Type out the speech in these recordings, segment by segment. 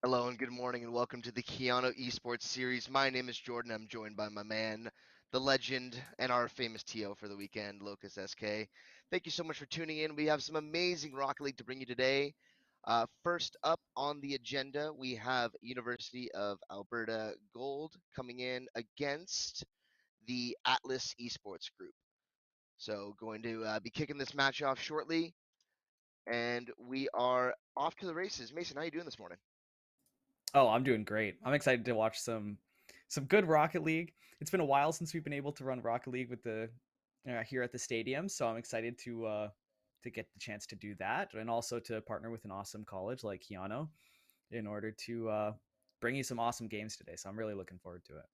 Hello and good morning and welcome to the Keyano Esports Series. My name is Jordan. I'm joined by my man, the legend, and our famous TO for the weekend, Locus SK. Thank you so much for tuning in. We have some amazing Rocket League to bring you today. First up on the agenda, we have University of Alberta Gold coming in against the Atlas Esports Group. So going to be kicking this match off shortly, and we are off to the races. Mason, how you doing this morning? Oh, I'm doing great. I'm excited to watch some good Rocket League. It's been a while since we've been able to run Rocket League with the here at the stadium, so I'm excited to get the chance to do that, and also to partner with an awesome college like Keyano in order to bring you some awesome games today. So I'm really looking forward to it.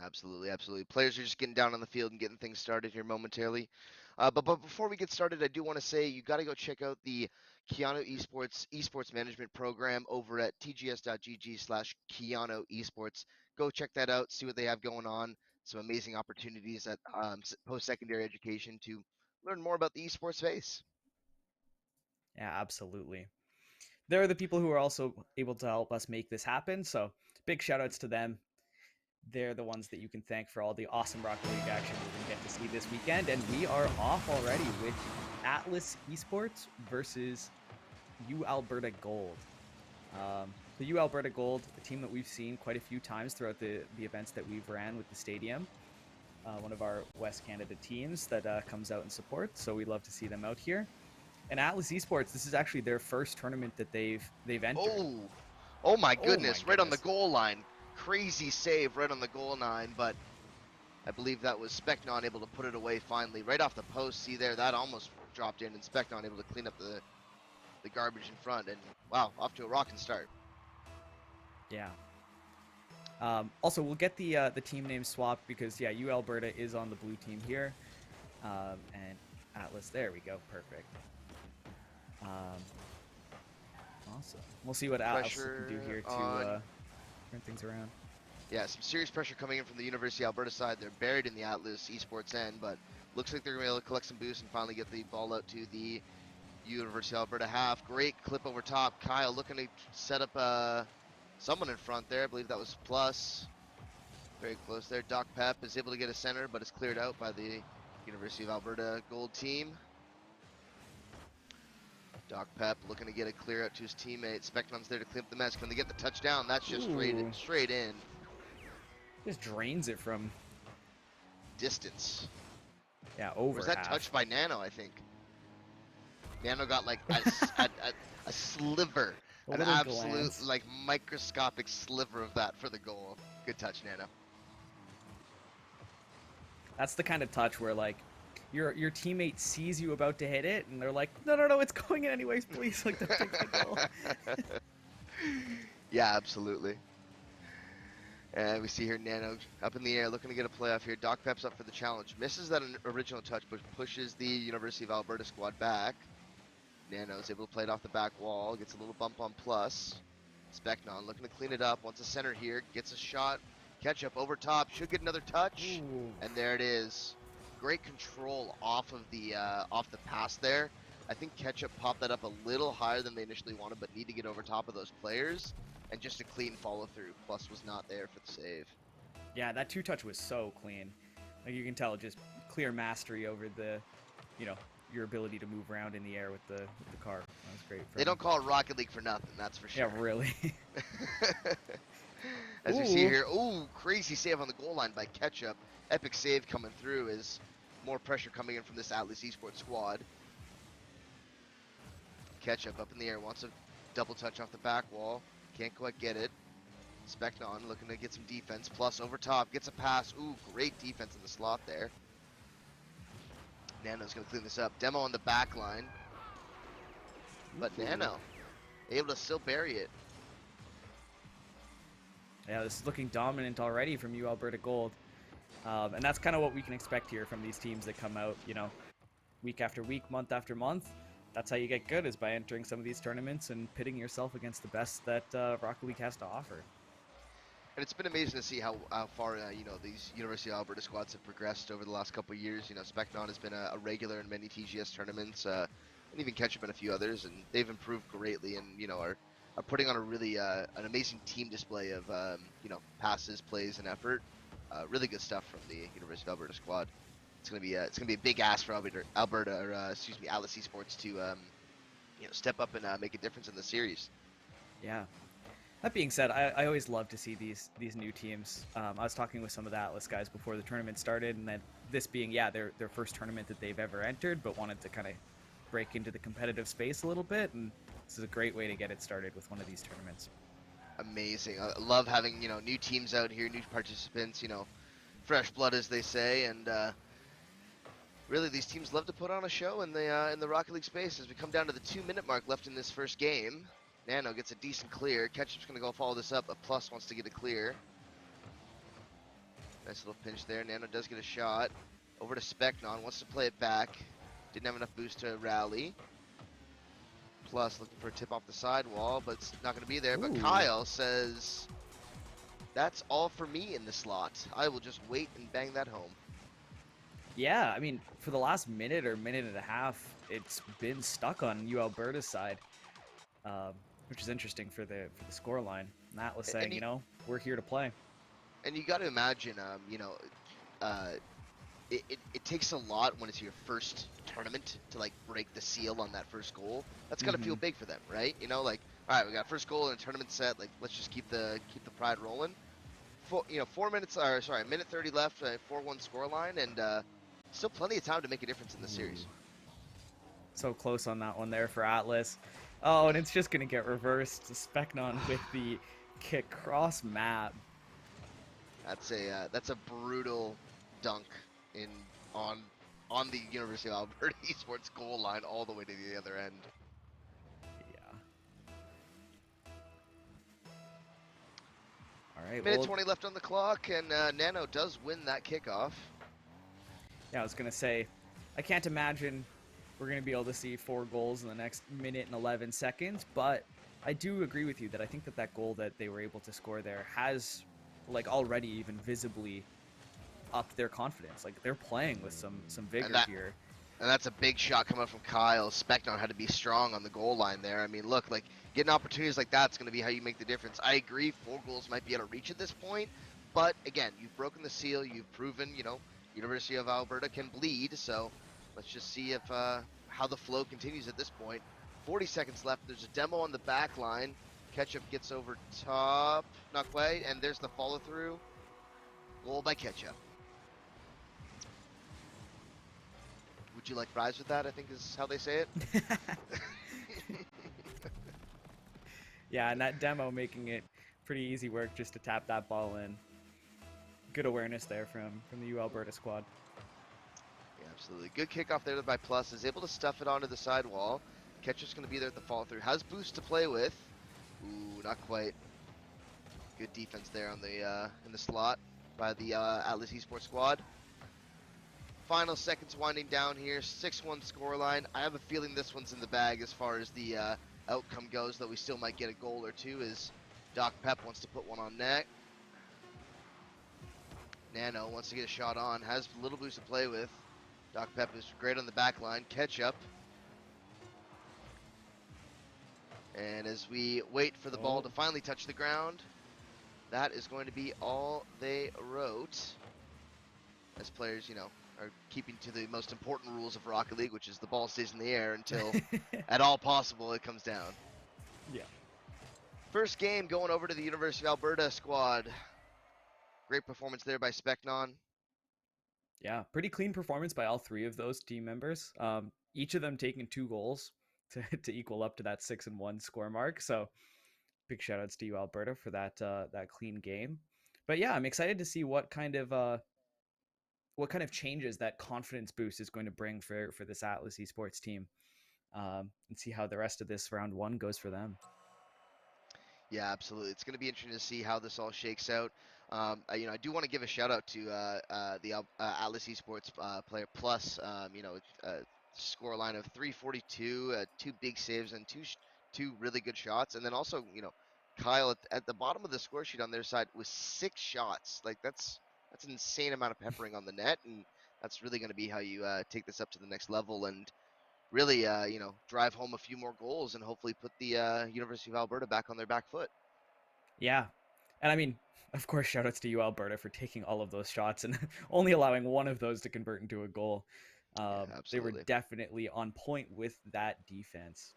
Absolutely, absolutely. Players are just getting down on the field and getting things started here momentarily. But before we get started, I do want to say you got to go check out the Keyano Esports Management Program over at tgs.gg/Keyano Esports. Go check that out, see what they have going on. Some amazing opportunities at post-secondary education to learn more about the esports space. Yeah, absolutely. They're the people who are also able to help us make this happen. So big shout outs to them. They're the ones that you can thank for all the awesome Rocket League action we're going to get to see this weekend. And we are off already with Atlas Esports versus UAlberta Gold. The UAlberta Gold, a team that we've seen quite a few times throughout the events that we've ran with the stadium. One of our West Canada teams that comes out and supports. So we love to see them out here. And Atlas Esports, this is actually their first tournament that they've entered. Oh, oh my Oh my goodness! Right on the goodness. goal line, crazy save right on the goal line, but I believe that was Specnon able to put it away finally, right off the post. See there, that almost dropped in, and Specnon able to clean up the garbage in front. And wow, off to a rocking start. Yeah. Also, we'll get the team name swapped because yeah, UAlberta is on the blue team here, and Atlas. There we go, perfect. Um, awesome. We'll see what Atlas can do Pressure here to on, turn things around. yeah, some serious pressure coming in from the University of Alberta side. They're buried in the Atlas Esports end, but looks like they're gonna be able to collect some boost and finally get the ball out to the University of Alberta half. Great clip over top. Kyle looking to set up someone in front there. I believe that was Plus. Very close there. Doc Pep is able to get a center, but is cleared out by the University of Alberta Gold team. Doc Pep looking to get a clear out to his teammate. Spectron's there to clean up the mess. Can they get the touchdown? That's just Ooh, straight in just drains it from distance. yeah Or was over that half. touched by Nano? I think Nano got like a sliver, A an little absolute glance. like microscopic sliver of that for the goal. Good touch, Nano. That's the kind of touch where like your teammate sees you about to hit it, and they're like, no, no, no, it's going in anyways. Please, like, don't take my kill. Yeah, absolutely. And we see here Nano up in the air looking to get a playoff here. Doc Pep's up for the challenge. Misses that original touch, but pushes the University of Alberta squad back. Nano is able to play it off the back wall. Gets a little bump on plus. Specnon looking to clean it up. Wants a center here. Gets a shot. Catch up over top. Should get another touch. Ooh, And there it is. Great control off the pass there. I think Ketchup popped that up a little higher than they initially wanted, but need to get over top of those players. And just a clean follow through. Plus was not there for the save. yeah, that two touch was so clean. Like you can tell, just clear mastery over the, you know, your ability to move around in the air with the car. That was great They from him. don't call it Rocket League for nothing, that's for Yeah, sure. really. As we see Ooh, here, ooh, crazy save on the goal line by Ketchup. Epic save coming through as more pressure coming in from this Atlas Esports squad. Ketchup up in the air, wants a double touch off the back wall. Can't quite get it. Specnon looking to get some defense. Plus over top, gets a pass. Ooh, great defense in the slot there. Nano's going to clean this up. Demo on the back line. But ooh. Nano able to still bury it. Yeah, this is looking dominant already from you, Alberta Gold. And that's kind of what we can expect here from these teams that come out, you know, week after week, month after month. That's how you get good, is by entering some of these tournaments and pitting yourself against the best that Rocket League has to offer. And it's been amazing to see how far these University of Alberta squads have progressed over the last couple of years. You know, Specnon has been a regular in many TGS tournaments, and even Ketchup and a few others, and they've improved greatly. And are are putting on a really an amazing team display of passes, plays, and effort. Really good stuff from the University of Alberta squad. It's gonna be a big ask for Alberta or excuse me, Atlas Esports to step up and make a difference in the series. Yeah. That being said, I always love to see these new teams. I was talking with some of the Atlas guys before the tournament started, and that this being their first tournament that they've ever entered, but wanted to kind of break into the competitive space a little bit, and this is a great way to get it started with one of these tournaments. Amazing. I love having new teams out here, new participants. Fresh blood, as they say, and really these teams love to put on a show in the Rocket League space. As we come down to the 2-minute mark left in this first game, Nano gets a decent clear. Ketchup's gonna go follow this up. A plus wants to get a clear. Nice little pinch there. Nano does get a shot. Over to Specnon, wants to play it back. Didn't have enough boost to rally. Plus looking for a tip off the sidewall, but it's not going to be there. But Ooh. Kyle says, that's all for me in the slot. I will just wait and bang that home. Yeah, I mean, for the last minute or minute and a half, it's been stuck on UAlberta's side, which is interesting for the score line. Matt was saying, we're here to play. And you got to imagine, it takes a lot when it's your first tournament to like break the seal on that first goal. That's gotta feel big for them, right? All right, we got first goal in a tournament set. Like, let's just keep the pride rolling. minute 30 left, 4-1 scoreline, and still plenty of time to make a difference in the series. So close on that one there for Atlas. Oh, and it's just gonna get reversed to Specnon with the kick cross map. That's a brutal dunk on the University of Alberta Esports goal line all the way to the other end. Yeah. All right. Minute 20 left on the clock, and Nano does win that kickoff. Yeah, I was gonna say, I can't imagine we're gonna be able to see 4 goals in the next minute and 11 seconds, but I do agree with you that I think that goal that they were able to score there has, like, already even visibly upped their confidence. Like, they're playing with some vigor here. And that's a big shot coming up from Kyle. Specnon had to be strong on the goal line there. I mean, look, like, getting opportunities like that's going to be how you make the difference. I agree, 4 goals might be out of reach at this point, but again, you've broken the seal. You've proven, University of Alberta can bleed. So let's just see if how the flow continues at this point. 40 seconds left. There's a demo on the back line. Ketchup gets over top, not quite, and there's the follow through. Goal by Ketchup. Would you like fries with that, I think is how they say it. Yeah, and that demo making it pretty easy work just to tap that ball in. Good awareness there from the UAlberta squad. Yeah, absolutely. Good kickoff there by Plus. Is able to stuff it onto the sidewall. Ketchup's going to be there at the follow through. Has boost to play with. Ooh, not quite. Good defense there on the in the slot by the Atlas Esports squad. Final seconds winding down here. 6-1 scoreline. I have a feeling this one's in the bag as far as the outcome goes, though we still might get a goal or two as Doc Pep wants to put one on net. Nano wants to get a shot on. Has a little boost to play with. Doc Pep is great on the back line. Ketchup. And as we wait for the ball to finally touch the ground, that is going to be all they wrote. As players, are keeping to the most important rules of Rocket League, which is the ball stays in the air until, at all possible, it comes down. Yeah. First game going over to the University of Alberta squad. Great performance there by Specnon. Yeah, pretty clean performance by all 3 of those team members. Each of them taking 2 goals to equal up to that 6-1 score mark. So big shout outs to UAlberta for that clean game. But yeah, I'm excited to see what kind of changes that confidence boost is going to bring for this Atlas Esports team, and see how the rest of this round 1 goes for them. Yeah, absolutely. It's going to be interesting to see how this all shakes out. I do want to give a shout out to the Atlas Esports player Plus. Score line of 342, 2 big saves and two really good shots, and then also Kyle at the bottom of the score sheet on their side with 6 shots. Like that's an insane amount of peppering on the net, and that's really going to be how you take this up to the next level and really, drive home a few more goals and hopefully put the University of Alberta back on their back foot. Yeah. And I mean, of course, shoutouts to UAlberta for taking all of those shots and only allowing one of those to convert into a goal. Yeah, They were absolutely. definitely on point with that defense.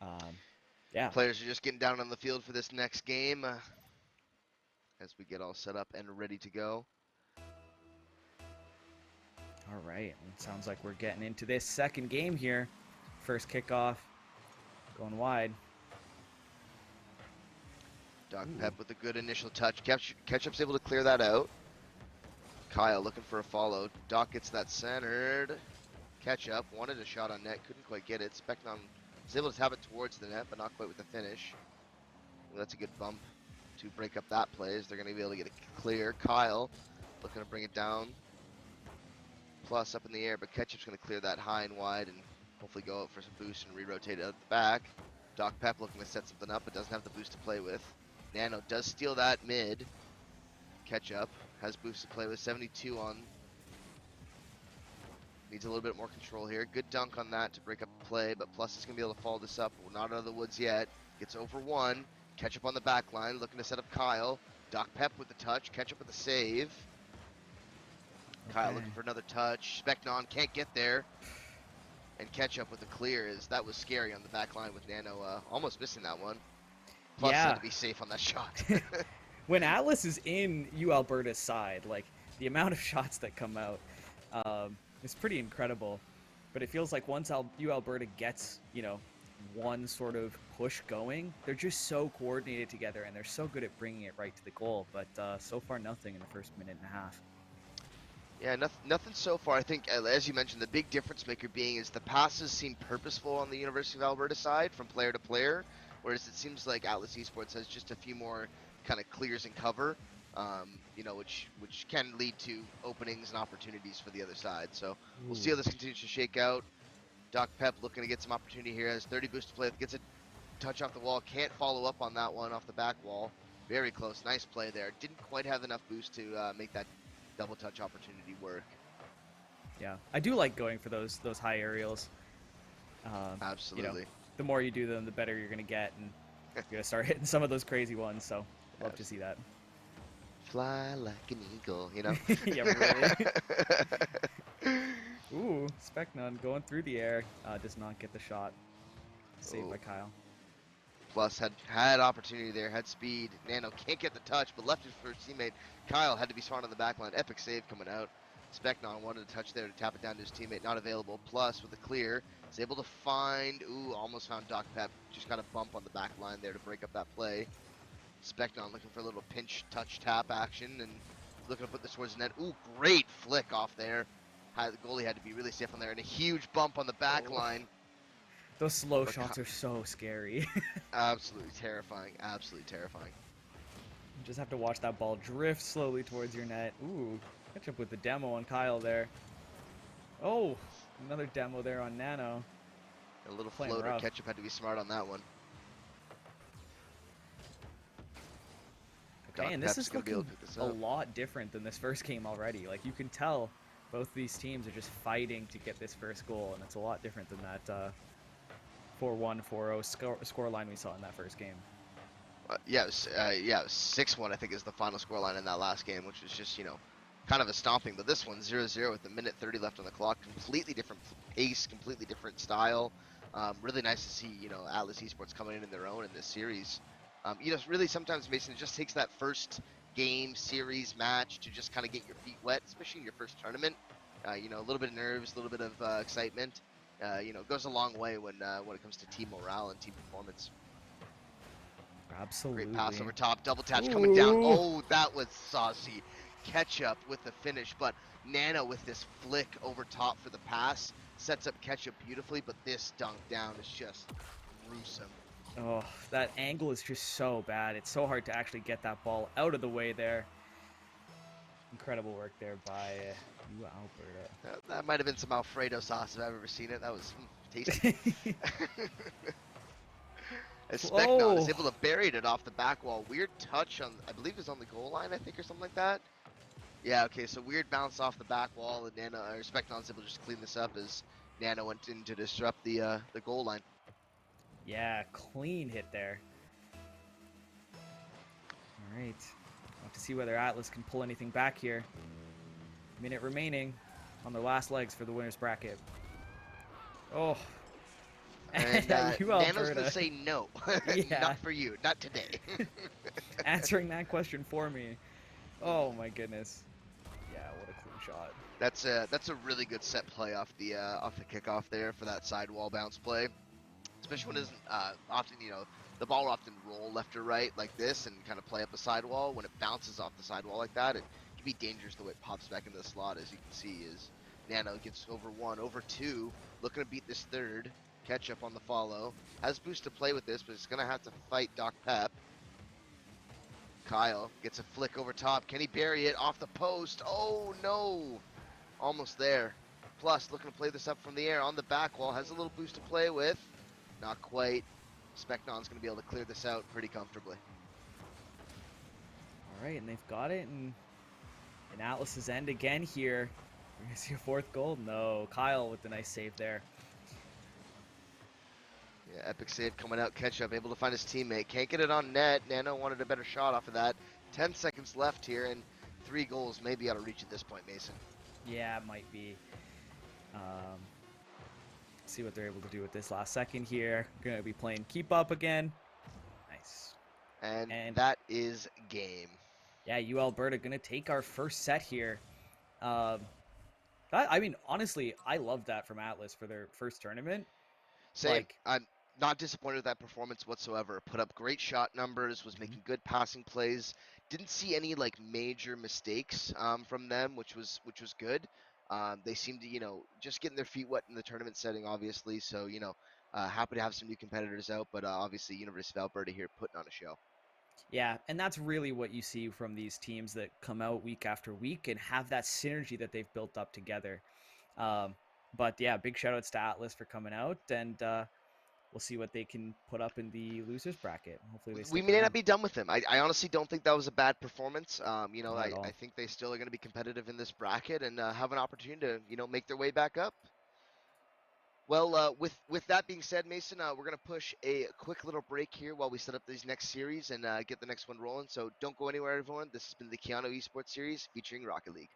Um, yeah. Players are just getting down on the field for this next game as we get all set up and ready to go. All right. It sounds like we're getting into this second game here. First kickoff going wide. Doc Ooh. Pep with a good initial touch. Ketchup's able to clear that out. Kyle looking for a follow. Doc gets that centered. Ketchup wanted a shot on net, couldn't quite get it. Specknon was able to tap it towards the net, but not quite with the finish. Well, that's a good bump to break up that play, as they're going to be able to get it clear. Kyle looking to bring it down. Plus up in the air, but Ketchup's going to clear that high and wide and hopefully go out for some boost and re-rotate it out the back. Doc Pep looking to set something up, but doesn't have the boost to play with. Nano does steal that mid. Ketchup has boost to play with, 72 on. Needs a little bit more control here. Good dunk on that to break up the play, but Plus is going to be able to follow this up. We're not out of the woods yet. Gets over one. Ketchup on the back line, looking to set up Kyle. Doc Pep with the touch. Ketchup with the save. Kyle looking for another touch. Specknon can't get there. And Ketchup with the clear. That was scary on the back line with Nano almost missing that one. Plus had to be safe on that shot. When Atlas is in UAlberta's side, like the amount of shots that come out is pretty incredible. But it feels like once UAlberta gets, one sort of push going, they're just so coordinated together and they're so good at bringing it right to the goal. But so far, nothing in the first minute and a half. Yeah, nothing so far. I think, as you mentioned, the big difference maker being is the passes seem purposeful on the University of Alberta side from player to player, whereas it seems like Atlas Esports has just a few more kind of clears and cover, which can lead to openings and opportunities for the other side. So we'll see how this continues to shake out. Doc Pep looking to get some opportunity here. Has 30 boost to play with, gets a touch off the wall. Can't follow up on that one off the back wall. Very close. Nice play there. Didn't quite have enough boost to make that double touch opportunity work. Yeah, I do like going for those high aerials. Absolutely. The more you do them, the better you're gonna get, and you're gonna start hitting some of those crazy ones. So love to see that. Fly like an eagle, Yeah, really. Ooh, Specknon going through the air, does not get the shot. Saved by Kyle. Plus had opportunity there, had speed. Nano can't get the touch, but left it for his teammate. Kyle had to be smart on the back line. Epic save coming out. Specknon wanted a touch there to tap it down to his teammate. Not available. Plus, with the clear, is able to find... almost found Doc Pep. Just got a bump on the back line there to break up that play. Specknon looking for a little pinch touch tap action and looking to put this towards the net. Great flick off there. The goalie had to be really safe on there. And a huge bump on the back line. Those slow shots are so scary. Absolutely terrifying. Absolutely terrifying. You just have to watch that ball drift slowly towards your net. Ooh, catch up with the demo on Kyle there. Oh, another demo there on Nano. A little floater. Rough. Ketchup had to be smart on that one. Okay, and this is looking a lot different than this first game already. Like, you can tell both these teams are just fighting to get this first goal, and it's a lot different than that 4-1, 4-0 scoreline we saw in that first game. It was 6-1, I think, is the final scoreline in that last game, which was just, kind of a stomping. But this one, 0-0 with a minute 30 left on the clock. Completely different pace, completely different style. Really nice to see, Atlas Esports coming in their own in this series. Really sometimes, Mason, it just takes that first game, series, match to just kind of get your feet wet, especially in your first tournament. A little bit of nerves, a little bit of excitement. Goes a long way when it comes to team morale and team performance. Absolutely. Great pass over top, double touch coming down. Oh, that was saucy. Ketchup with the finish, but Nano with this flick over top for the pass sets up Ketchup beautifully, but this dunk down is just gruesome. Oh, that angle is just so bad. It's so hard to actually get that ball out of the way there. Incredible work there by UAlberta. That might have been some Alfredo sauce if I've ever seen it. That was tasty. As Specknon is able to bury it off the back wall. Weird touch on, I believe it's on the goal line, I think, or something like that. Yeah, okay, so weird bounce off the back wall, and then Specknon's able to just clean this up as Nano went in to disrupt the goal line. Yeah, clean hit there. All right. We'll have to see whether Atlas can pull anything back here. Minute remaining on the last legs for the winner's bracket. Oh. And Nano's going to UAlberta. say no. Yeah. Not for you. Not today. Answering that question for me. Oh my goodness. Yeah, what a clean shot. That's a really good set play off the kickoff there for that sidewall bounce play. Especially when it isn't often, the ball will often roll left or right like this and kind of play up the sidewall. When it bounces off the sidewall like that, it can be dangerous the way it pops back into the slot. As you can see, is Nano gets over 1, over 2, looking to beat this third. Catch up on the follow. Has boost to play with this, but it's going to have to fight Doc Pep. Kyle gets a flick over top. Can he bury it off the post? Oh, no. Almost there. Plus, looking to play this up from the air on the back wall. Has a little boost to play with. Not quite. Specnon's going to be able to clear this out pretty comfortably. All right, and they've got it in Atlas's end again here. We're going to see a fourth goal. No, Kyle with the nice save there. Yeah, epic save coming out. Catch up, able to find his teammate. Can't get it on net. Nano wanted a better shot off of that. 10 seconds left here, and 3 goals may be out of reach at this point, Mason. Yeah, it might be. See what they're able to do with this last second here. Going to be playing keep up again. Nice. And that is game. Yeah, UAlberta going to take our first set here. I mean, honestly, I love that from Atlas for their first tournament. Same. I'm not disappointed with that performance whatsoever. Put up great shot numbers, was making good passing plays. Didn't see any major mistakes from them, which was good. They seemed to just getting their feet wet in the tournament setting, obviously. So happy to have some new competitors out, but obviously University of Alberta here putting on a show. Yeah, and that's really what you see from these teams that come out week after week and have that synergy that they've built up together. But yeah, big shout outs to Atlas for coming out, and we'll see what they can put up in the losers bracket. Hopefully they We stick may around. not be done with them. I honestly don't think that was a bad performance. Not at all. I think they still are going to be competitive in this bracket and have an opportunity to make their way back up. Well, with that being said, Mason, we're going to push a quick little break here while we set up these next series and get the next one rolling. So don't go anywhere, everyone. This has been the Keyano Esports Series featuring Rocket League.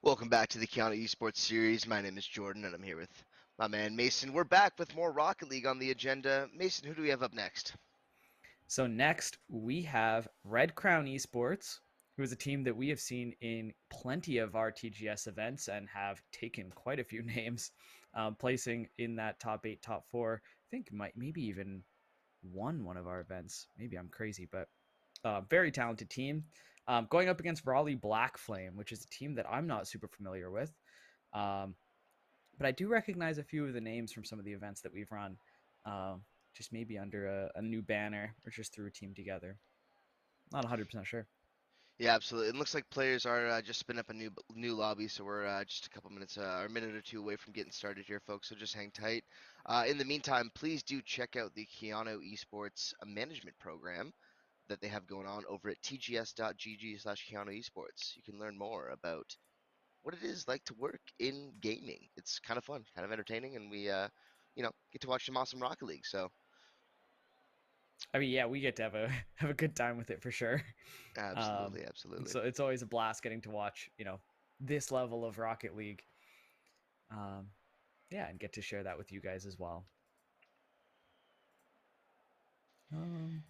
Welcome back to the Keyano Esports Series. My name is Jordan, and I'm here with my man Mason. We're back with more Rocket League on the agenda. Mason, who do we have up next? So next we have Red Crown Esports, who is a team that we have seen in plenty of our TGS events and have taken quite a few names, placing in that top eight, top four. I think might maybe even won one of our events. Maybe I'm crazy, but very talented team. Going up against Raleigh Black Flame, which is a team that I'm not super familiar with. Um, but I do recognize a few of the names from some of the events that we've run. Um, just maybe under a new banner or just threw a team together. Not 100% sure. Yeah, absolutely. It looks like players are just spinning up a new lobby, so we're just a couple minutes, or a minute or two away from getting started here, folks. So just hang tight. In the meantime, please do check out the Keyano Esports management program that they have going on over at tgs.gg/Keyano Esports. You can learn more about what it is like to work in gaming. It's kind of fun, kind of entertaining, and we, get to watch some awesome Rocket League. So, I mean, yeah, we get to have a have a good time with it for sure. Um, absolutely, absolutely. so it's always a blast getting to watch, this level of Rocket League. Um, yeah, and get to share that with you guys as well. Um,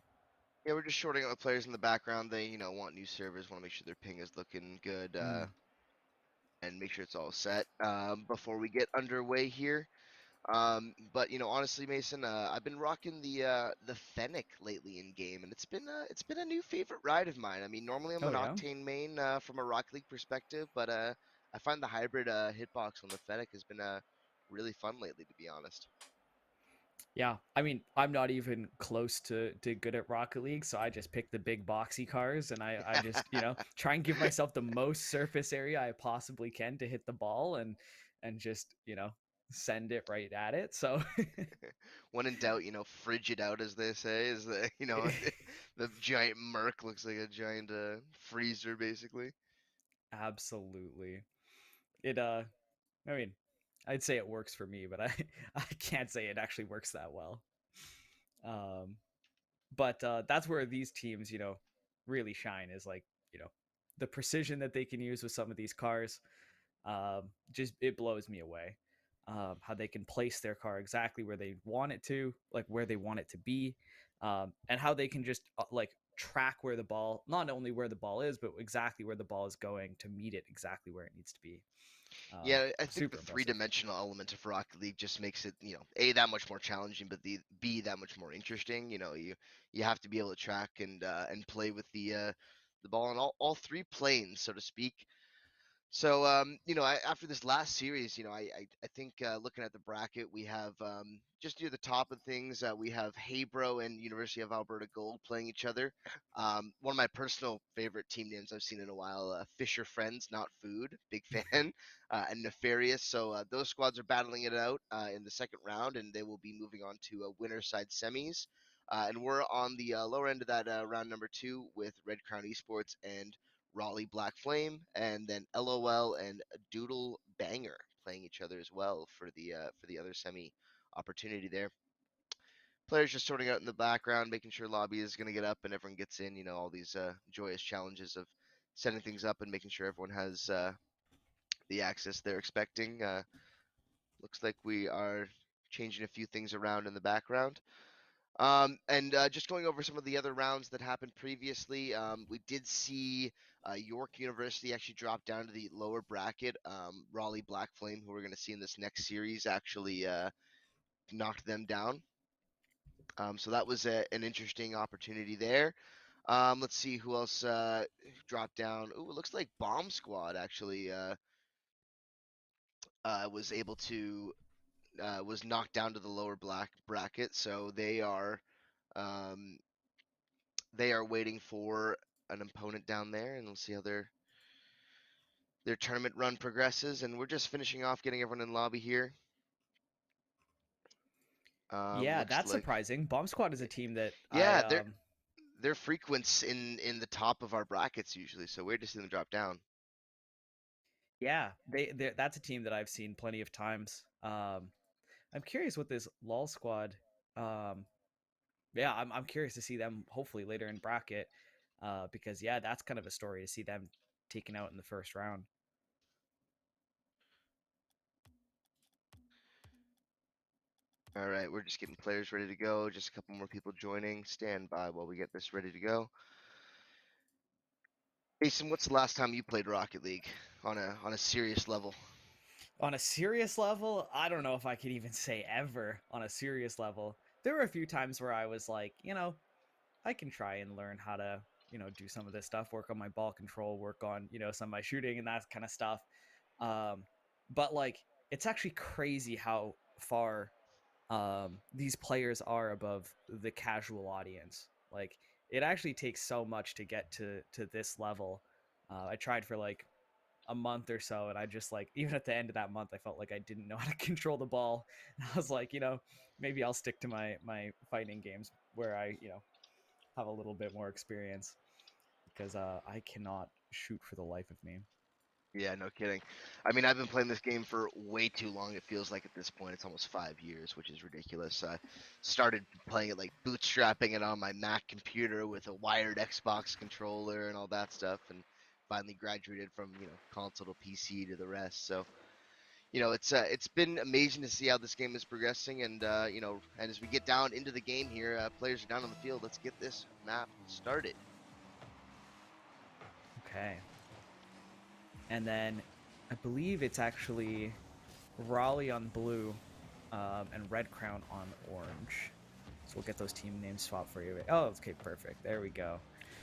Yeah, we're just shorting out the players in the background. They, want new servers, want to make sure their ping is looking good, mm. and make sure it's all set before we get underway here. But honestly, Mason, I've been rocking the Fennec lately in game, and it's been a new favorite ride of mine. I mean, normally I'm Oh an yeah, Octane main from a Rocket League perspective, but I find the hybrid hitbox on the Fennec has been really fun lately, to be honest. yeah. I mean, I'm not even close to good at Rocket League, so I just pick the big boxy cars, and I just try and give myself the most surface area I possibly can to hit the ball, and just send it right at it. So When in doubt, fridge it out, as they say, is the the giant Merc looks like a giant freezer, basically. absolutely, it I mean, I'd say it works for me, but I I can't say it actually works that well. Um, but that's where these teams, really shine is like the precision that they can use with some of these cars. Just it blows me away. How they can place their car exactly where they want it to, like where they want it to be, and how they can just like track where the ball, not only where the ball is, but exactly where the ball is going to meet it exactly where it needs to be. Yeah, I think the Super impressive. three-dimensional element of Rocket League just makes it, A, that much more challenging, but the B, that much more interesting. You have to be able to track and play with the ball on all three planes, so to speak. So, after this last series, I think looking at the bracket, we have just near the top of things, we have HeyBro and University of Alberta Gold playing each other. One of my personal favorite team names I've seen in a while, FishR Friends, Not Food, big fan, and Nefarious. So those squads are battling it out in the second round, and they will be moving on to winner side semis. And we're on the lower end of that round number two with Red Crown Esports and Raleigh Black Flame, and then LOL and Doodle Banger playing each other as well for the other semi opportunity there. Players just sorting out in the background, making sure lobby is going to get up and everyone gets in. All these joyous challenges of setting things up and making sure everyone has the access they're expecting. Looks like we are changing a few things around in the background. And just going over some of the other rounds that happened previously, we did see York University actually drop down to the lower bracket. Raleigh Black Flame, who we're going to see in this next series, actually knocked them down. So that was an interesting opportunity there. Let's see who else dropped down. Ooh, it looks like Bomb Squad actually was able to was knocked down to the lower black bracket. So um, they are waiting for an opponent down there, and we'll see how their tournament run progresses. And we're just finishing off getting everyone in lobby here. Yeah, Looks that's like surprising. Bomb Squad is a team that I yeah, they're frequents in the top of our brackets usually, so we're just seeing them drop down. yeah, that's a team that I've seen plenty of times. I'm curious what this LOL squad. Um, yeah, I'm curious to see them hopefully later in bracket, because yeah, that's kind of a story to see them taken out in the first round. All right, we're just getting players ready to go. Just a couple more people joining. Stand by while we get this ready to go. Jason, what's the last time you played Rocket League on a serious level? On a serious level, I don't know if I could even say ever on a serious level. There were a few times where I was like, I can try and learn how to, do some of this stuff, work on my ball control, work on, some of my shooting and that kind of stuff. Um, but like, it's actually crazy how far these players are above the casual audience. Like, it actually takes so much to get to this level. I tried for like a month or so, and I just like even at the end of that month, I felt like I didn't know how to control the ball. And I was like, maybe I'll stick to my fighting games where I have a little bit more experience because I cannot shoot for the life of me. Yeah, no kidding. I mean, I've been playing this game for way too long. It feels like at this point it's almost 5 years, which is ridiculous. I started playing it like bootstrapping it on my Mac computer with a wired Xbox controller and all that stuff, and finally graduated from console to PC to the rest. So it's been amazing to see how this game is progressing, and and as we get down into the game here, players are down on the field. Let's get this map started. Okay, and then I believe it's actually Raleigh on blue, and Red Crown on orange. So we'll get those team names swapped for you. Oh, okay, perfect. There we go.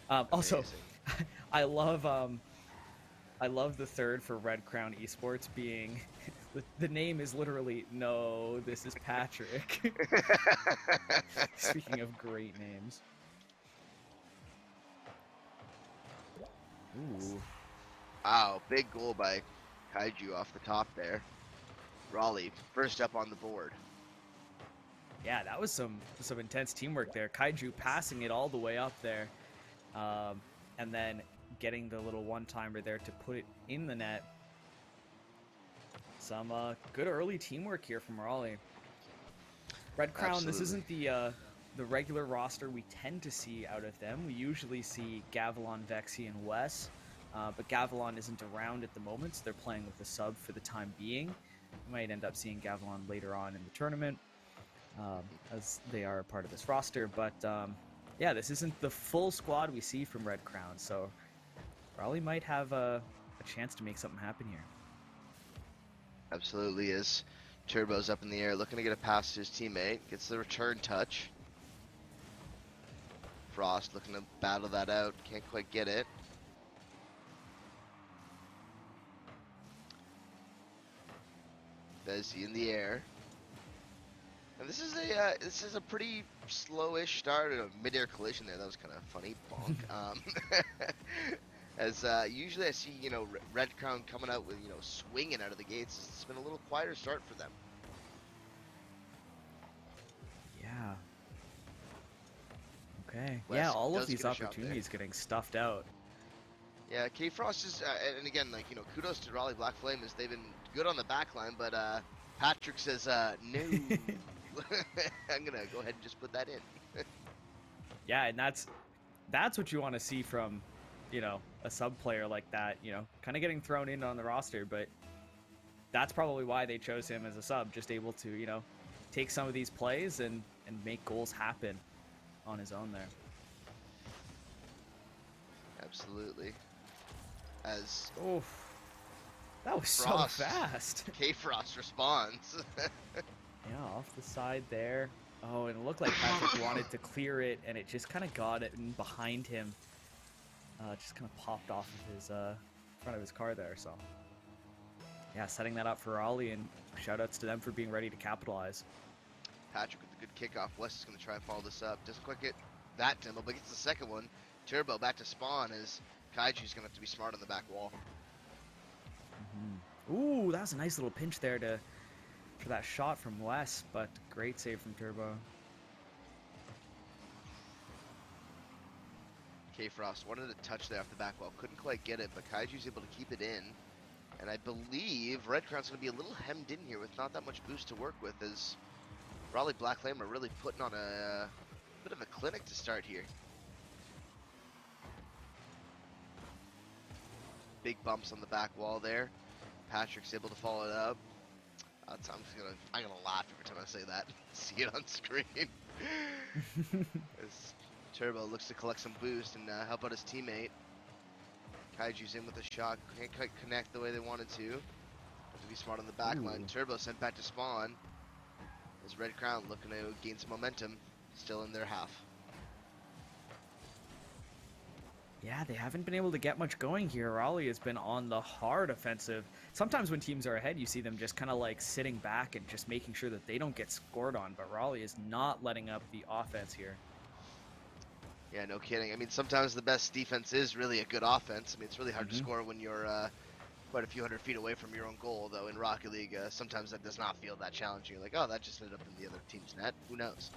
Also, Amazing. I love I love the third for Red Crown Esports being the name is literally no, this is Patrick. Speaking of great names. Ooh. Wow, big goal by Kaiju off the top there. Raleigh, first up on the board. Yeah, that was some intense teamwork there. Kaiju passing it all the way up there. And then getting the little one-timer there to put it in the net. Some good early teamwork here from Raleigh. Red Crown, this Absolutely. isn't the regular roster we tend to see out of them. We usually see Gavilon, Vexy, and Wes, but Gavilon isn't around at the moment, so they're playing with a sub for the time being. We might end up seeing Gavilon later on in the tournament, as they are a part of this roster. But yeah, this isn't the full squad we see from Red Crown, so Raleigh might have a chance to make something happen here. Absolutely is. Turbo's up in the air, looking to get a pass to his teammate. Gets the return touch. Frost looking to battle that out. Can't quite get it. Bezzy in the air. And this is a pretty slowish start. A mid-air collision there. That was kind of funny. Bonk. As usually I see Red Crown coming out with swinging out of the gates. It's been a little quieter start for them. Yeah. Okay. Yeah, West all of does these get a shot there. opportunities getting stuffed out. Yeah, K Frost is, and again, like kudos to Raleigh Black Flame as they've been good on the back line, but Patrick says no. I'm gonna go ahead and just put that in. Yeah, and that's what you want to see from, a sub player like that, kind of getting thrown in on the roster, but that's probably why they chose him as a sub, just able to, take some of these plays and make goals happen on his own there. Absolutely. As Oh, that was Frost, so fast. K Frost responds. Yeah, off the side there. Oh, and it looked like Patrick wanted to clear it, and it just kind of got it in behind him. Just kind of popped off of his front of his car there. So, yeah, setting that up for Raleigh, and shoutouts to them for being ready to capitalize. Patrick with a good kickoff. West is gonna try and follow this up. Doesn't quite get that demo, but gets the second one. Turbo back to spawn as Kaiju's gonna have to be smart on the back wall. Mm-hmm. Ooh, that was a nice little pinch there for that shot from Wes, but great save from Turbo. K-Frost wanted a touch there off the back wall. Couldn't quite get it, but Kaiju's able to keep it in. And I believe Red Crown's going to be a little hemmed in here with not that much boost to work with, as Raleigh Black Flame are really putting on a bit of a clinic to start here. Big bumps on the back wall there. Patrick's able to follow it up. I'm gonna laugh every time I say that. See it on screen. As Turbo looks to collect some boost and help out his teammate. Kaiju's in with a shot. Can't quite connect the way they wanted to. Have to be smart on the back line. Ooh. Turbo sent back to spawn. As Red Crown looking to gain some momentum. Still in their half. Yeah, they haven't been able to get much going here. Raleigh has been on the hard offensive. Sometimes when teams are ahead, you see them just kind of like sitting back and just making sure that they don't get scored on. But Raleigh is not letting up the offense here. Yeah, no kidding. I mean, sometimes the best defense is really a good offense. I mean, it's really hard to score when you're quite a few hundred feet away from your own goal, though. In Rocket League, sometimes that does not feel that challenging. You're like, oh, that just ended up in the other team's net. Who knows?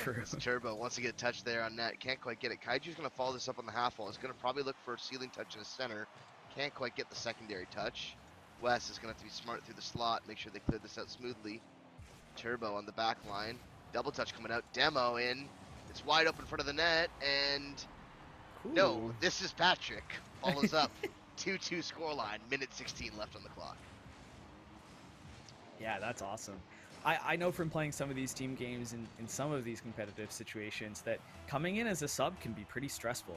True. As Turbo wants to get a touch there on net. Can't quite get it. Kaiju's going to follow this up on the half wall. He's going to probably look for a ceiling touch in the center. Can't quite get the secondary touch. Wes is going to have to be smart through the slot. Make sure they clear this out smoothly. Turbo on the back line. Double touch coming out. Demo in. It's wide open in front of the net. And no, Ooh. this is Patrick. Follows up. 2-2 scoreline. Minute 16 left on the clock. Yeah, that's awesome. I know from playing some of these team games in some of these competitive situations that coming in as a sub can be pretty stressful.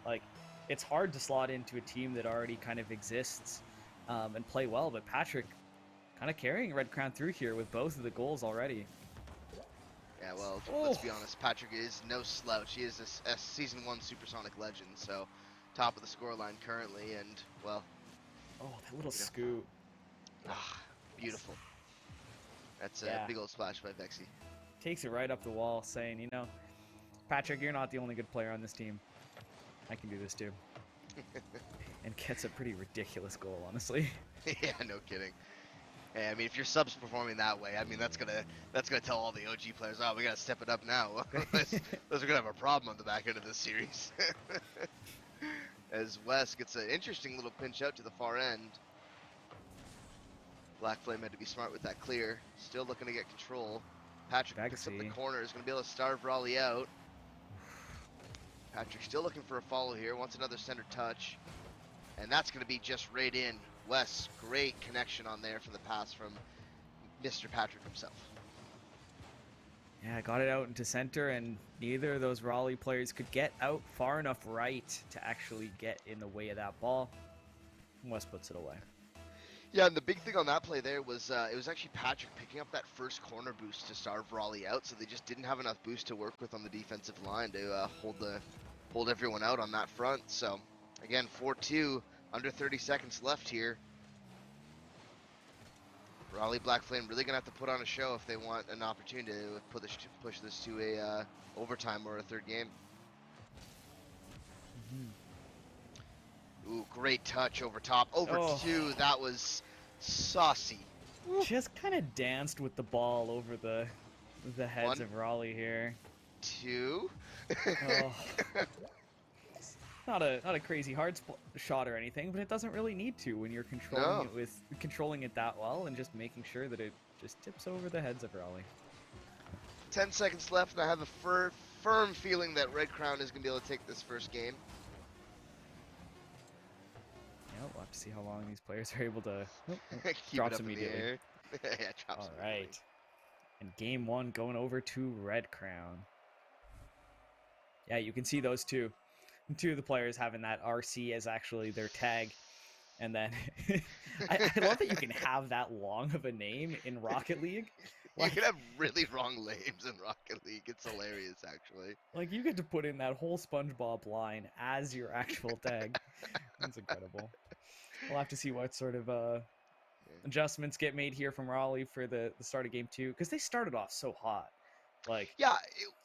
Like, it's hard to slot into a team that already kind of exists and play well, but Patrick kind of carrying Red Crown through here with both of the goals already. Yeah, well, Oh, let's be honest. Patrick is no slouch. He is a Season 1 Supersonic legend, so top of the scoreline currently, and, well, oh, that little you know, scoop. beautiful. That's a Yeah, big old splash by Vexy. takes it right up the wall, saying, you know, Patrick, you're not the only good player on this team. I can do this too. And gets a pretty ridiculous goal, honestly. Yeah, no kidding. Hey, I mean, if your sub's performing that way, I mean, that's gonna tell all the OG players, oh, we gotta step it up now. Those are gonna have a problem on the back end of this series. As Wes gets an interesting little pinch out to the far end. Black Flame had to be smart with that clear. Still looking to get control. Patrick picks up the Vexy. corner. Is going to be able to starve Raleigh out. Patrick still looking for a follow here. Wants another center touch. And that's going to be just right in. Wes, great connection on there from the pass from Mr. Patrick himself. Yeah, got it out into center, and neither of those Raleigh players could get out far enough right to actually get in the way of that ball. West puts it away. Yeah, and the big thing on that play there was it was actually Patrick picking up that first corner boost to starve Raleigh out, so they just didn't have enough boost to work with on the defensive line to hold everyone out on that front. So again, 4-2, under 30 seconds left here. Raleigh Black Flame really gonna have to put on a show if they want an opportunity to push this to a overtime or a third game. Ooh, great touch over top. Over two, that was saucy. Just kind of danced with the ball over the heads One. of Raleigh here. Two. Oh. Not a crazy hard shot or anything, but it doesn't really need to when you're controlling it that well and just making sure that it just tips over the heads of Raleigh. 10 seconds left, and I have a firm feeling that Red Crown is going to be able to take this first game. Yeah, we'll have to see how long these players are able to. Keep Drops it up immediately. in the air. Yeah, drops All immediately. right. And game one going over to Red Crown. Yeah, you can see those two. Two of the players having that RC as actually their tag. And then I love that you can have that long of a name in Rocket League. You can have really wrong names in Rocket League. It's hilarious, actually. Like, you get to put in that whole SpongeBob line as your actual tag. That's incredible. We'll have to see what sort of adjustments get made here from Raleigh for the start of game two, because they started off so hot. Like, Yeah,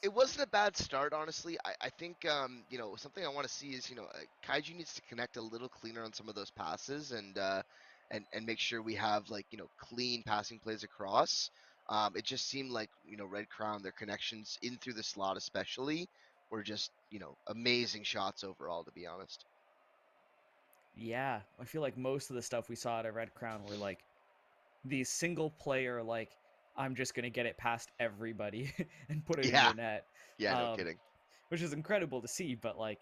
it wasn't a bad start, honestly. I think, something I want to see is, Kaiju needs to connect a little cleaner on some of those passes and make sure we have, like, clean passing plays across. It just seemed like, Red Crown, their connections in through the slot especially, were just, amazing shots overall, to be honest. yeah, I feel like most of the stuff we saw at Red Crown were like these single player, like, I'm just gonna get it past everybody and put it in Yeah, your net, yeah, no um, kidding. which is incredible to see. But like,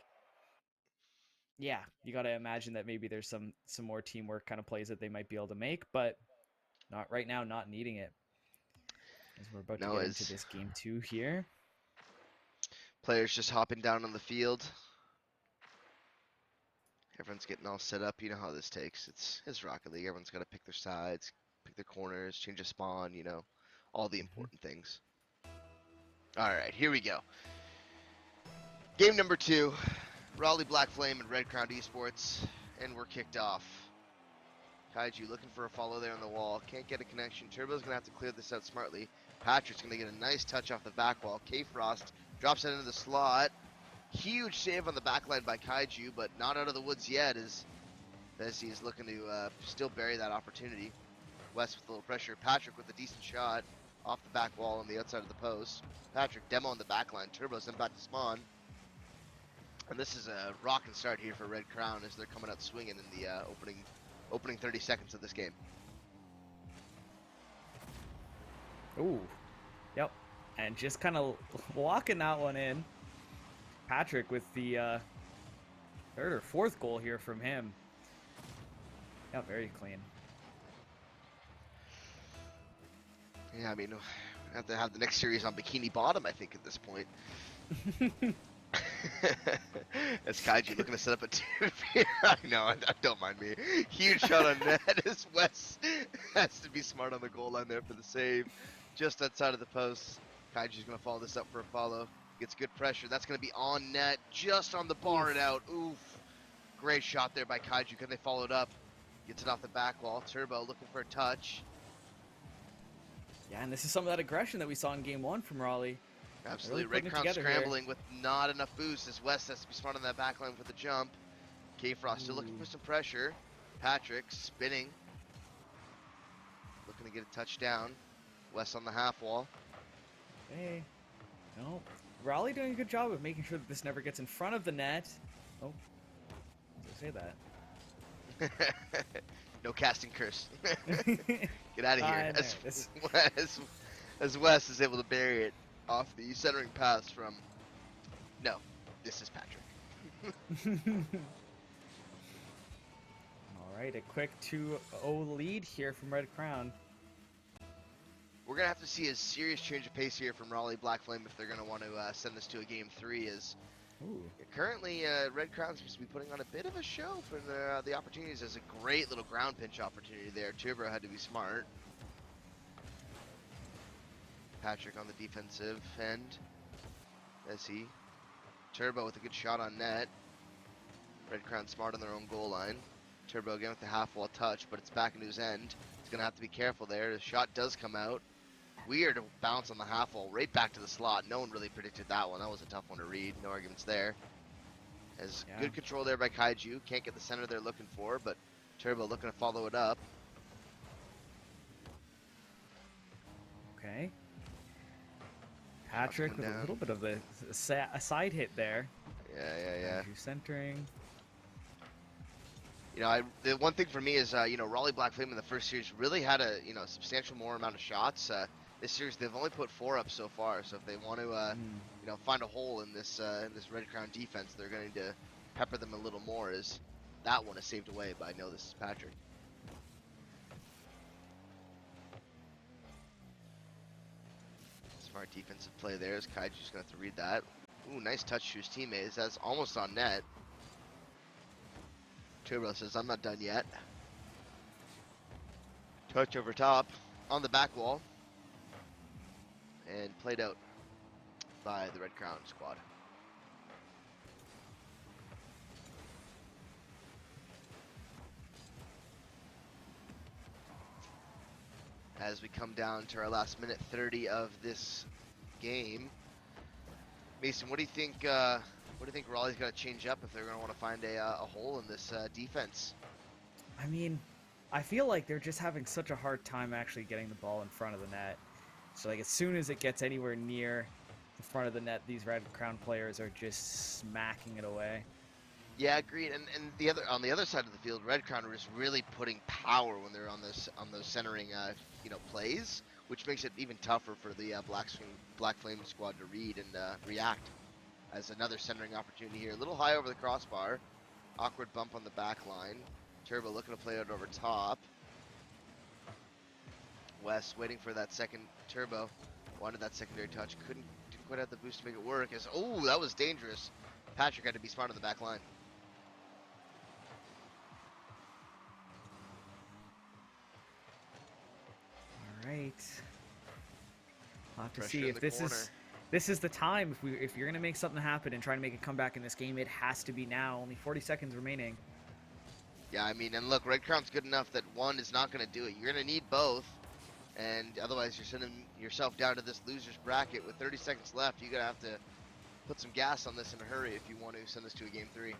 yeah, you got to imagine that maybe there's some more teamwork kind of plays that they might be able to make. But Not right now, not needing it. As we're about to No, get into as this game 2 here. players just hopping down on the field. Everyone's getting all set up. You know how this takes. It's Rocket League. Everyone's got to pick their sides, pick their corners, change a spawn, you know, all the important things. All right, here we go. Game number 2, Raleigh Black Flame and Red Crown Esports, and we're kicked off. Kaiju looking for a follow there on the wall. Can't get a connection. Turbo's going to have to clear this out smartly. Patrick's going to get a nice touch off the back wall. K-Frost drops it into the slot. Huge save on the back line by Kaiju, but not out of the woods yet as he's looking to still bury that opportunity. West with a little pressure. Patrick with a decent shot off the back wall on the outside of the post. Patrick demo on the back line. Turbo sent back to spawn. And this is a rocking start here for Red Crown as they're coming out swinging in the opening 30 seconds of this game. Ooh, yep. And just kind of walking that one in. Patrick with the third or fourth goal here from him. Yeah, very clean. Yeah, I mean, we have to have the next series on Bikini Bottom, I think, at this point. That's Kaiju looking to set up a 2 here. I know, don't mind me. Huge shot on net as Wes has to be smart on the goal line there for the save. Just outside of the post. Kaiju's going to follow this up for a follow. Gets good pressure. That's going to be on net. Just on the bar and out. Oof. Great shot there by Kaiju. Can they follow it up? Gets it off the back wall. Turbo looking for a touch. Yeah, and this is some of that aggression that we saw in game 1 from Raleigh. Absolutely. Really Red Crown scrambling here with not enough boost as West has to be smart on that back line for the jump. K-Frost still looking for some pressure. Patrick spinning. Looking to get a touchdown. West on the half wall. Hey. No. Raleigh doing a good job of making sure that this never gets in front of the net. Oh. Did I say that? No casting curse. Get out of here. There. As Wes is able to bury it off the centering pass from... No, this is Patrick. Alright, a quick 2-0 lead here from Red Crown. We're going to have to see a serious change of pace here from Raleigh Black Flame if they're going to want to send this to a game 3 as... Ooh. Currently, Red Crown seems to be putting on a bit of a show for the opportunities. There's a great little ground pinch opportunity there. Turbo had to be smart. Patrick on the defensive end. As he. Turbo with a good shot on net. Red Crown smart on their own goal line. Turbo again with the half wall touch, but it's back into his end. He's going to have to be careful there. The shot does come out. Weird bounce on the half wall, right back to the slot. No one really predicted that one. That was a tough one to read. No arguments there. As good control there by Kaiju. Can't get the center they're looking for, but Turbo looking to follow it up. Okay. Patrick with a little bit of a side hit there. Yeah. Kaiju centering. You know, the one thing for me is, you know, Raleigh Black Flame in the first series really had a, you know, substantial more amount of shots. This series they've only put 4 up so far, so if they want to, you know, find a hole in this Red Crown defense, they're going to pepper them a little more. As that one is saved away by no, this is Patrick. Smart defensive play there. As Kaiju's going to have to read that. Ooh, nice touch to his teammates. That's almost on net. Turbo says, I'm not done yet. Touch over top on the back wall. And played out by the Red Crown squad. As we come down to our last minute 30 of this game, Mason, what do you think? What do you think Raleigh's got to change up if they're going to want to find a hole in this defense? I mean, I feel like they're just having such a hard time actually getting the ball in front of the net. So like as soon as it gets anywhere near the front of the net, these Red Crown players are just smacking it away. Yeah, agreed. And on the other side of the field, Red Crown are just really putting power when they're on those centering you know, plays, which makes it even tougher for the Black Flame squad to read and react. As another centering opportunity here, a little high over the crossbar, awkward bump on the back line. Turbo looking to play it over top. Wes waiting for that second turbo. Wanted that secondary touch. Didn't quite have the boost to make it work. Oh, that was dangerous. Patrick had to be smart on the back line. All right. We'll have to Pressure see in if the this corner. is the time. If you're gonna make something happen and try to make a comeback in this game, it has to be now. Only 40 seconds remaining. Yeah, I mean, and look, Red Crown's good enough that one is not going to do it. You're going to need both, and otherwise you're sending yourself down to this loser's bracket with 30 seconds left. You're going to have to put some gas on this in a hurry if you want to send this to a game 3.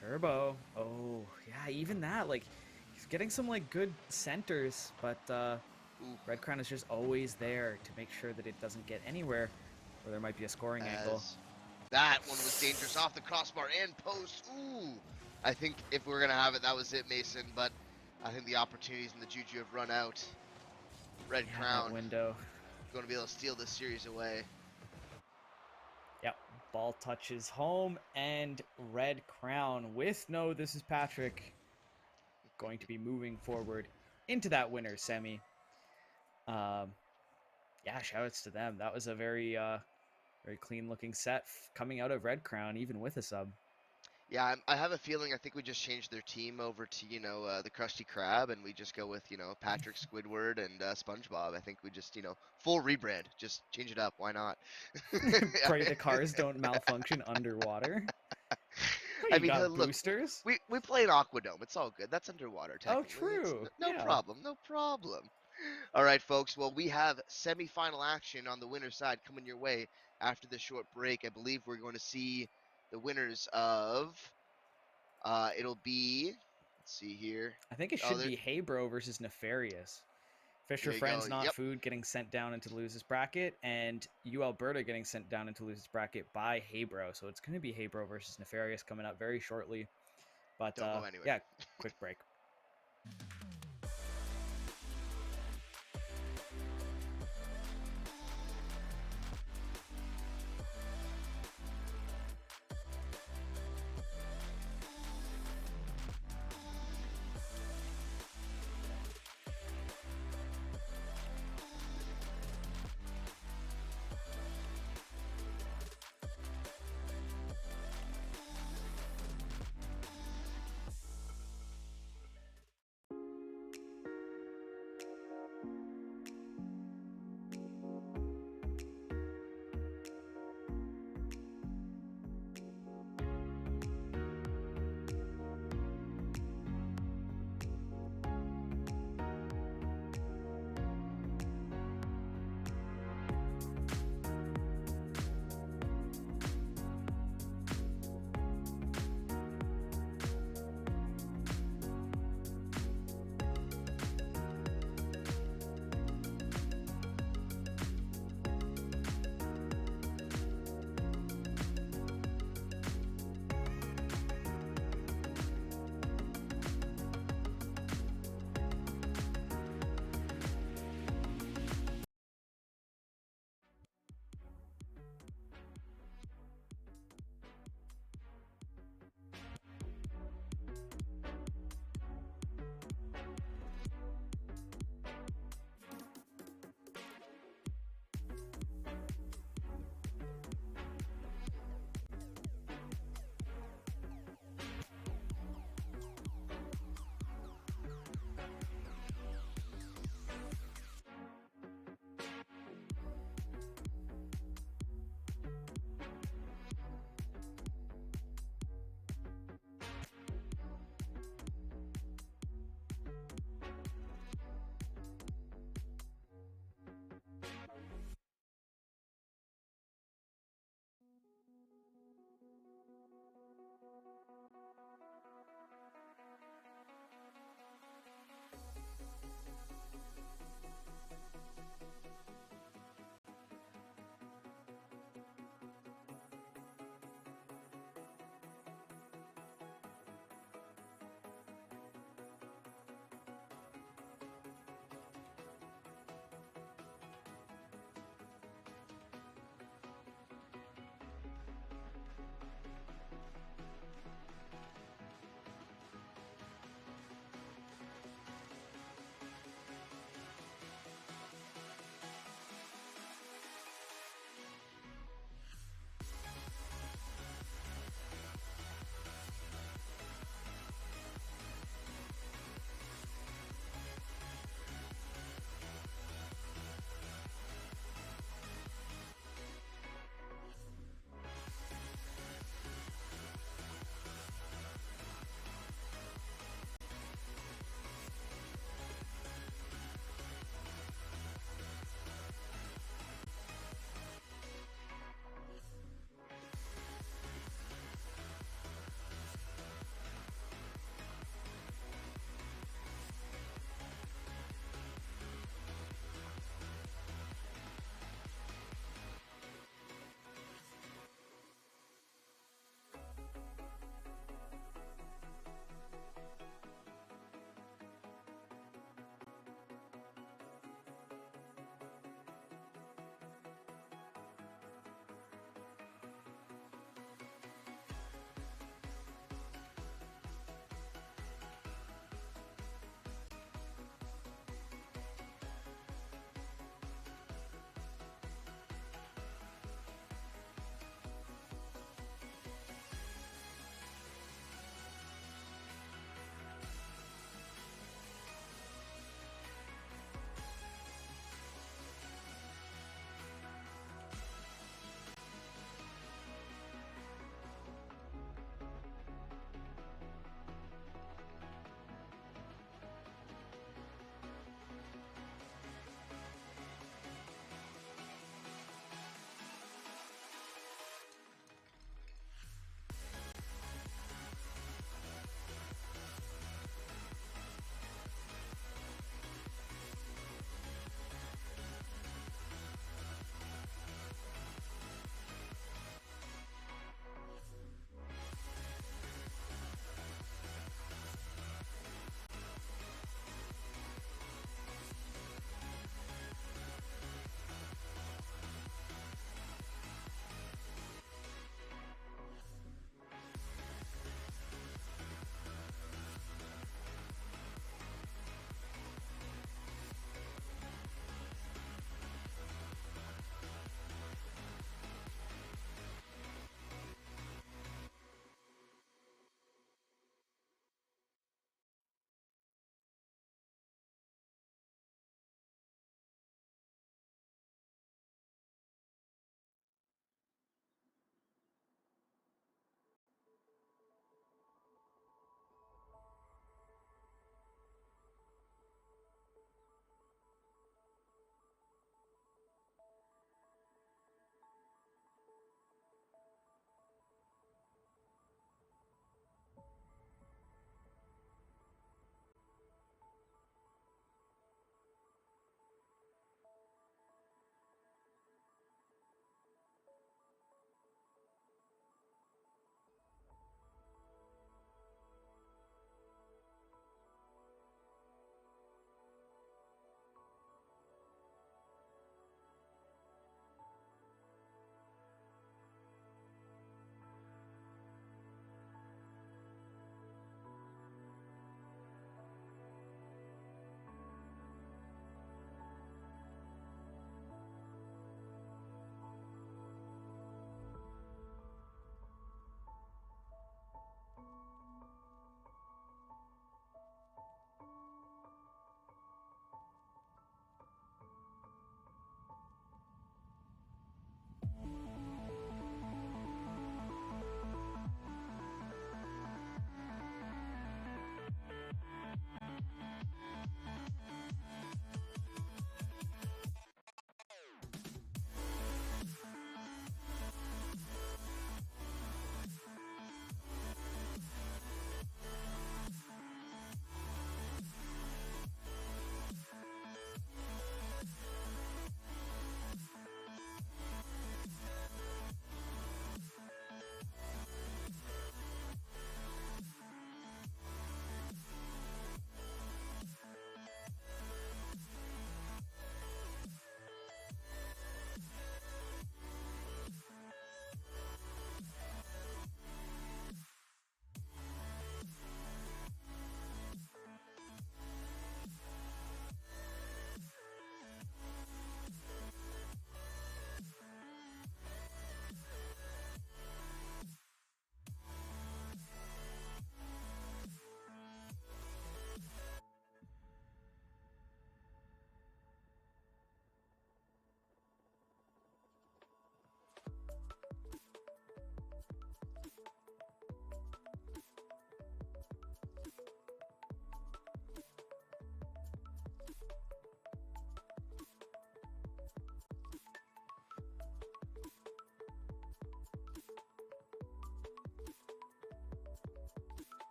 Turbo. Oh, yeah, even that. Like, he's getting some, like, good centers, but Red Crown is just always there to make sure that it doesn't get anywhere where there might be a scoring angle. That one was dangerous off the crossbar and post. Ooh. I think if we were going to have it, that was it, Mason, but I think the opportunities and the juju have run out. Red Crown window. going to be able to steal this series away. Yep, ball touches home, and Red Crown with no, this is Patrick, going to be moving forward into that winner's semi. Yeah, shoutouts to them. That was a very clean looking set coming out of Red Crown, even with a sub. Yeah, I have a feeling I think we just changed their team over to, the Krusty Krab, and we just go with, Patrick Squidward and SpongeBob. I think we just, full rebrand. Just change it up. Why not? Pray the cars don't malfunction underwater. Oh, I you mean, got look, boosters? we play an Aquadome. It's all good. That's underwater, Oh, technically. It's true. no Yeah. problem. No problem. All right, folks. Well, we have semifinal action on the winner's side coming your way after this short break. I believe we're going to see the winners of... it'll be, let's see here. I think it should be HeyBro versus Nefarious. There FishR you Friends go. Not Yep. Food getting sent down into the losers bracket, and UAlberta getting sent down into the losers bracket by HeyBro. So it's going to be HeyBro versus Nefarious coming up very shortly. But Don't go anywhere. yeah, quick break.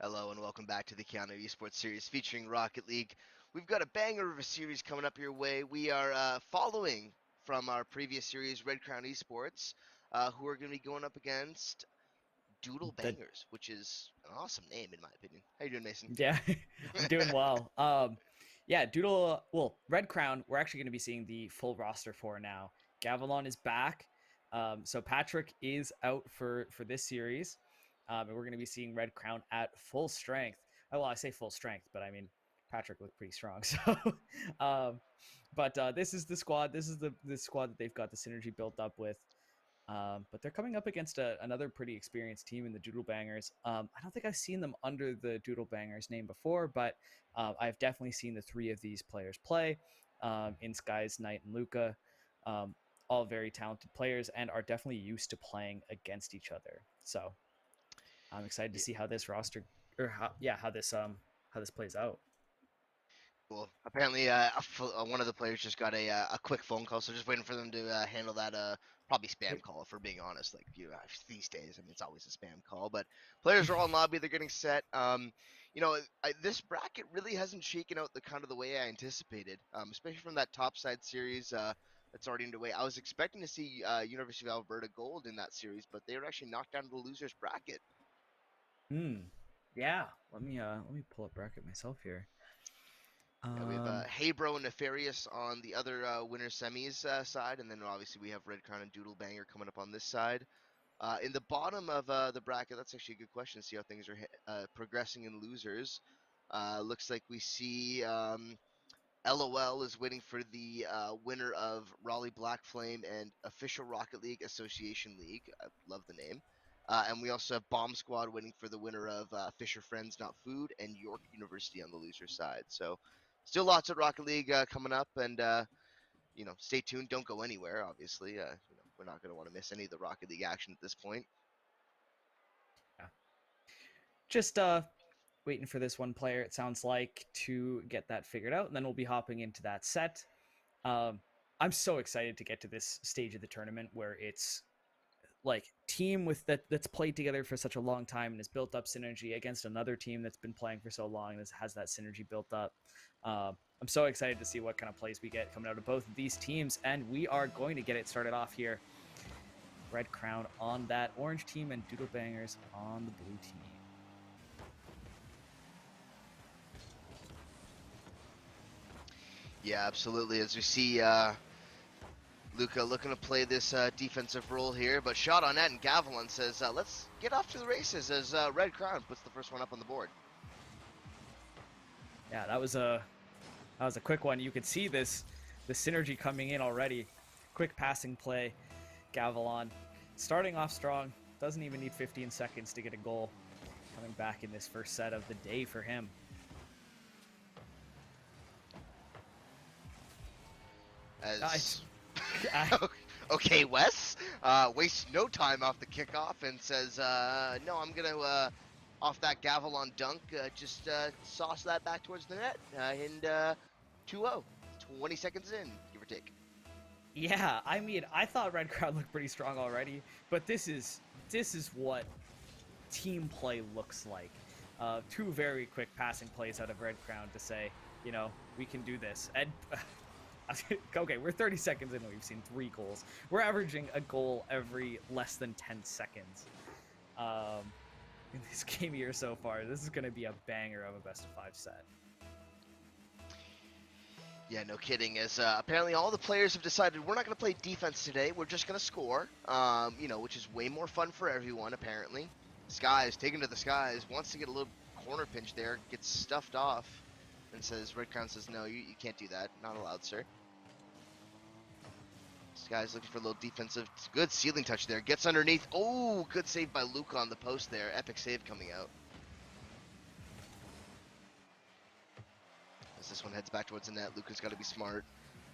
Hello and welcome back to the Keyano Esports Series featuring Rocket League. We've got a banger of a series coming up your way. We are following from our previous series, Red Crown Esports, who are going to be going up against Doodle The Bangers, which is an awesome name in my opinion. How you doing, Mason? Yeah, I'm doing well. Yeah, Doodle. Well, Red Crown. We're actually going to be seeing the full roster for now. Gavilon is back. So Patrick is out for this series, and we're going to be seeing Red Crown at full strength. Well, I say full strength, but I mean Patrick looked pretty strong. So, um, but this is the squad. This is the squad that they've got the synergy built up with. But they're coming up against another pretty experienced team in the Doodle Bangers. I don't think I've seen them under the Doodle Bangers name before, but I've definitely seen the three of these players play in Skies, Knight, and Luca. Um, all very talented players and are definitely used to playing against each other. So I'm excited to Yeah, see how this roster, or how this plays out. well, apparently, one of the players just got a quick phone call, so just waiting for them to handle that probably spam call. If we're being honest, like these days, I mean, it's always a spam call. But players are all in lobby; they're getting set. This bracket really hasn't shaken out the kind of the way I anticipated, especially from that top side series that's already underway. I was expecting to see University of Alberta Gold in that series, but they were actually knocked down to the losers bracket. Hmm. Yeah. Let me pull up bracket myself here. Yeah, we have Um. HeyBro and Nefarious on the other winner semis side, and then obviously we have Red Crown and Doodle Banger coming up on this side. In the bottom of the bracket, that's actually a good question to see how things are progressing in losers. Looks like we see LOL is waiting for the winner of Raleigh Black Flame and Official Rocket League Association League. I love the name. And we also have Bomb Squad waiting for the winner of Fisher Friends Not Food and York University on the loser side. So still lots of Rocket League coming up, and stay tuned. Don't go anywhere. Obviously, we're not going to want to miss any of the Rocket League action at this point. Yeah. Just waiting for this one player, it sounds like, to get that figured out, and then we'll be hopping into that set. Um, I'm so excited to get to this stage of the tournament where it's like team that's played together for such a long time and has built up synergy against another team that's been playing for so long and has that synergy built up. I'm so excited to see what kind of plays we get coming out of both of these teams, and we are going to get it started off here. Red Crown on that orange team and Doodle Bangers on the blue team. Yeah, absolutely. As we see Luca looking to play this defensive role here, but shot on net, and Gavilan says, let's get off to the races as Red Crown puts the first one up on the board. Yeah, that was a quick one. You could see the synergy coming in already. Quick passing play. Gavilan starting off strong. Doesn't even need 15 seconds to get a goal. Coming back in this first set of the day for him. As I, okay, Wes wastes no time off the kickoff and says, no, I'm going to, off that Gavilan dunk, just sauce that back towards the net and 2-0. 20 seconds in, give or take. yeah, I mean, I thought Red Crown looked pretty strong already, but this is what team play looks like. Two very quick passing plays out of Red Crown to say, we can do this. And okay, we're 30 seconds in and we've seen 3 goals. We're averaging a goal every less than 10 seconds in this game here so far. This is going to be a banger of a best of 5 set. Yeah, no kidding. As apparently all the players have decided we're not going to play defense today. We're just going to score. Which is way more fun for everyone. Apparently, Skies taken to the skies wants to get a little corner pinch there, gets stuffed off, and says Red Crown says no, you can't do that. Not allowed, sir. Skies looking for a little defensive, good ceiling touch there. Gets underneath. Oh, good save by Luca on the post there. Epic save coming out. As this one heads back towards the net, Luca's got to be smart.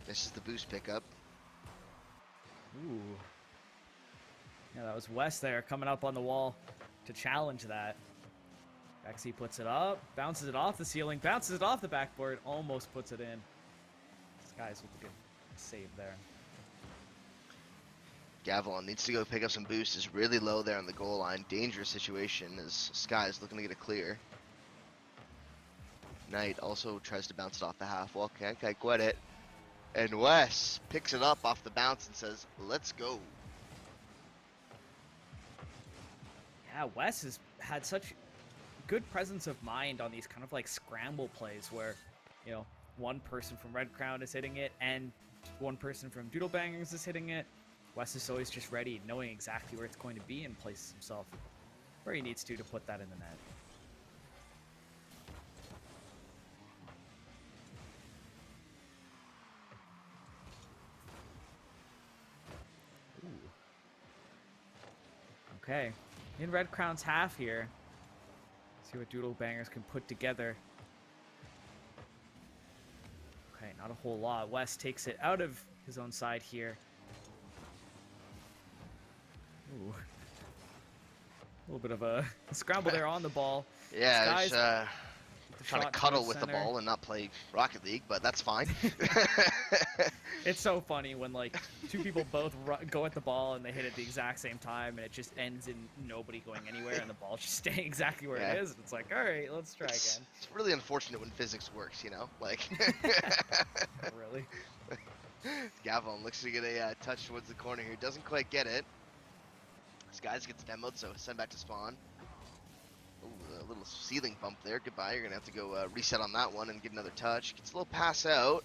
This is the boost pickup. Ooh. Yeah, that was Wes there coming up on the wall to challenge that. Baxi puts it up, bounces it off the ceiling, bounces it off the backboard, almost puts it in. Skies with a good save there. Gavilan needs to go pick up some boost. Is really low there on the goal line. Dangerous situation as Sky is looking to get a clear. Knight also tries to bounce it off the half wall. Can't quite it. And Wes picks it up off the bounce and says, let's go. Yeah, Wes has had such good presence of mind on these kind of like scramble plays where, you know, one person from Red Crown is hitting it and one person from Doodle Bangers is hitting it. Wes is always just ready, knowing exactly where it's going to be, and places himself where he needs to put that in the net. Ooh. Okay, in Red Crown's half here. See what Doodle Bangers can put together. Okay, not a whole lot. Wes takes it out of his own side here. Ooh. A little bit of a scramble there on the ball. Yeah, Skies trying to cuddle with the ball and not play Rocket League, but that's fine. It's so funny when like two people both go at the ball and they hit at the exact same time, and it just ends in nobody going anywhere and the ball just staying exactly where it is. And it's like, all right, let's try again. It's really unfortunate when physics works, you know, like. Really. Gavilan looks to get a touch towards the corner here. Doesn't quite get it. Skies gets demoed, so send back to spawn. Ooh, a little ceiling bump there. Goodbye. You're going to have to go reset on that one and get another touch. Gets a little pass out.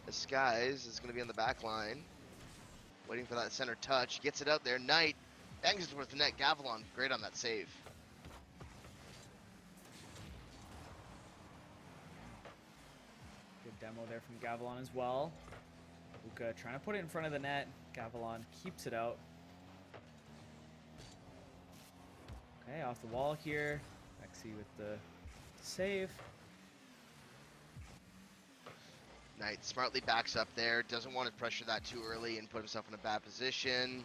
The Skies is going to be on the back line. Waiting for that center touch. Gets it out there. Knight bangs it towards the net. Gavilan, great on that save. Good demo there from Gavilan as well. Luca trying to put it in front of the net. Gavilan keeps it out. Okay, off the wall here. Lexi with the save. Knight smartly backs up there. Doesn't want to pressure that too early and put himself in a bad position.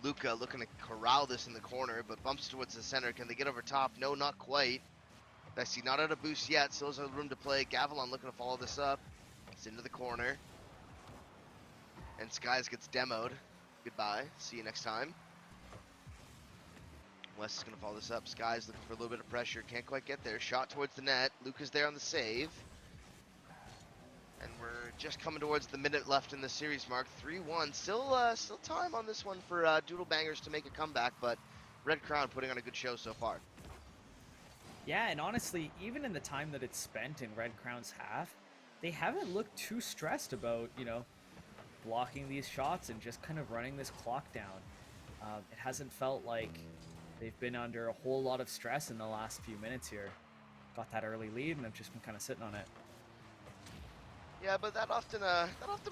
Luca looking to corral this in the corner, but bumps towards the center. Can they get over top? No, not quite. Lexi not out of boost yet. Still has room to play. Gavilan looking to follow this up. It's into the corner. And Skies gets demoed. Goodbye. See you next time. Wes is going to follow this up. Skies looking for a little bit of pressure. Can't quite get there. Shot towards the net. Luca's there on the save. And we're just coming towards the minute left in the series mark. 3-1. Still time on this one for Doodle Bangers to make a comeback, but Red Crown putting on a good show so far. Yeah, and honestly, even in the time that it's spent in Red Crown's half, they haven't looked too stressed about, you know, blocking these shots and just kind of running this clock down. It hasn't felt like they've been under a whole lot of stress in the last few minutes here. Got that early lead and have just been kind of sitting on it. Yeah, but that often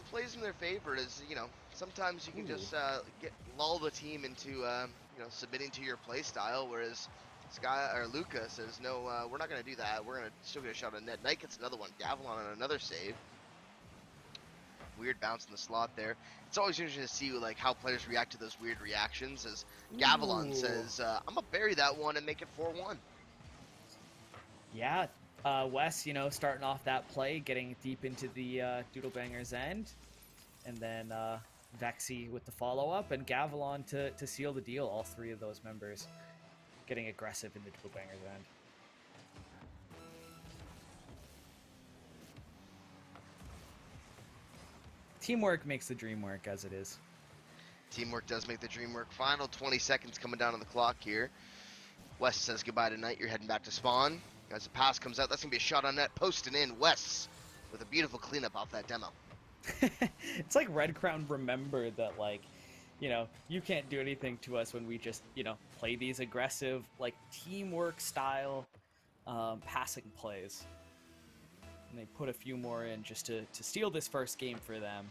plays in their favor. Is, you know, sometimes you can just lull the team into you know, submitting to your play style, whereas Luca says no, we're not going to do that. We're going to still get a shot on net. Knight gets another one. Gavilan on another save. Weird bounce in the slot there. It's always interesting to see like how players react to those weird reactions. As Gavilan says, I'm gonna bury that one and make it 4-1. Yeah, Wes, you know, starting off that play, getting deep into the Doodle Bangers end, and then Vexy with the follow-up, and Gavilan to seal the deal. All three of those members getting aggressive in the Doodle Bangers end. Teamwork makes the dream work, as it is. Teamwork does make the dream work. Final 20 seconds coming down on the clock here. Wes says goodbye tonight. You're heading back to spawn. As the pass comes out, that's going to be a shot on net. Posting in. Wes with a beautiful cleanup off that demo. It's like Red Crown remember that, like, you know, you can't do anything to us when we just, you know, play these aggressive, like, teamwork style passing plays. And they put a few more in just to steal this first game for them.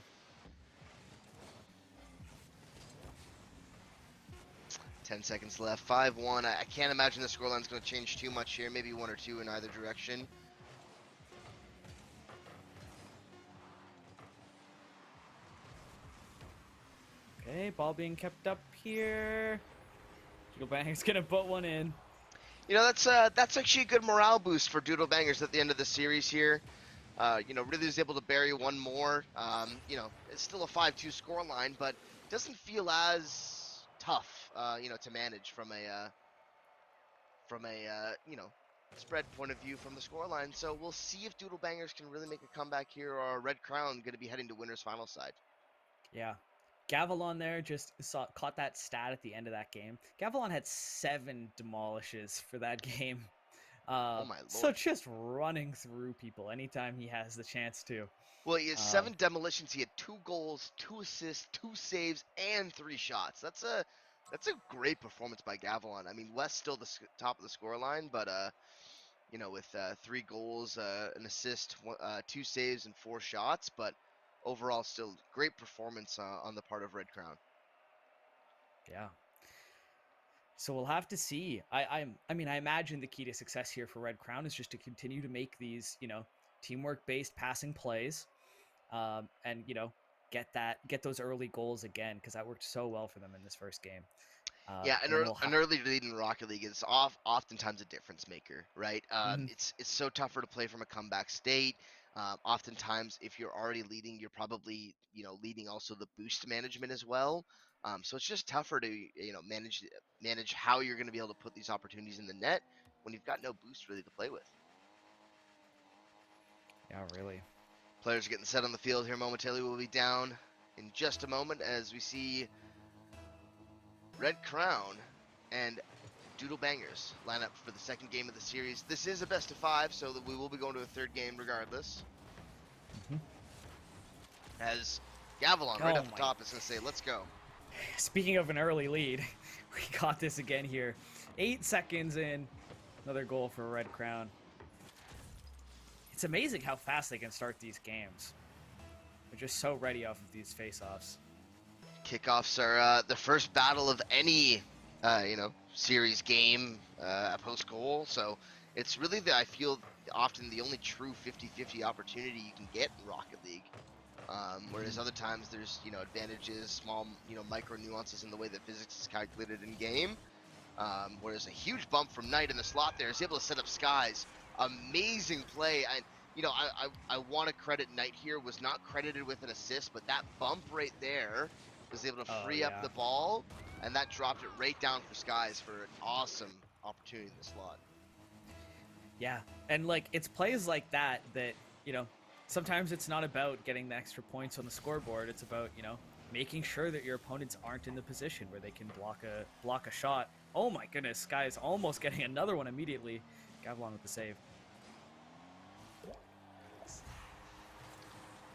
10 seconds left. 5-1. I can't imagine the scoreline's going to change too much here. Maybe one or two in either direction. Okay, ball being kept up here. Doodle Bang's gonna put one in. You know, that's actually a good morale boost for Doodle Bangers at the end of the series here. You know, really was able to bury one more. You know, it's still a 5-2 scoreline, but doesn't feel as tough, to manage from a spread point of view from the scoreline. So we'll see if Doodle Bangers can really make a comeback here, or Red Crown going to be heading to winner's final side. Yeah. Gavilon there just caught that stat at the end of that game. Gavilon had 7 demolishes for that game. Oh my So lord. just running through people anytime he has the chance to. Well, he has Um, 7 demolitions. He had 2 goals, 2 assists, 2 saves, and 3 shots. That's a great performance by Gavilon. I mean, West still the top of the score line, but with 3 goals, an assist, 2 saves, and 4 shots. But overall, still great performance on the part of Red Crown. yeah. So we'll have to see. I mean, I imagine the key to success here for Red Crown is just to continue to make these, teamwork based passing plays, and get those early goals again, because that worked so well for them in this first game. Yeah, And then we'll an early lead in Rocket League is oftentimes a difference maker, right? Mhm. It's so tougher to play from a comeback state. Oftentimes, if you're already leading, you're probably leading also the boost management as well. So it's just tougher to manage how you're going to be able to put these opportunities in the net when you've got no boost really to play with. Yeah, really. Players are getting set on the field here momentarily. We'll be down in just a moment as we see Red Crown and Doodle Bangers line up for the second game of the series. This is a best of 5, so that we will be going to a third game regardless. Mhm. As Gavilon right Oh off the my! top is going to say, "Let's go." Speaking of an early lead, we got this again here. 8 seconds in, another goal for Red Crown. It's amazing how fast they can start these games. They're just so ready off of these face-offs. Kickoffs are the first battle of any series game, post goal. So it's really I feel often the only true 50-50 opportunity you can get in Rocket League. Whereas other times there's advantages, small micro nuances in the way that physics is calculated in game. Whereas a huge bump from Knight in the slot there is able to set up Skies. Amazing play. I want to credit Knight here. Was not credited with an assist, but that bump right there was able to Oh free up yeah. the ball, and that dropped it right down for Skies for an awesome opportunity in the slot. Yeah, and it's plays like that you know sometimes it's not about getting the extra points on the scoreboard. It's about making sure that your opponents aren't in the position where they can block a shot. Oh my goodness, Sky's almost getting another one immediately. Gavilon with the save.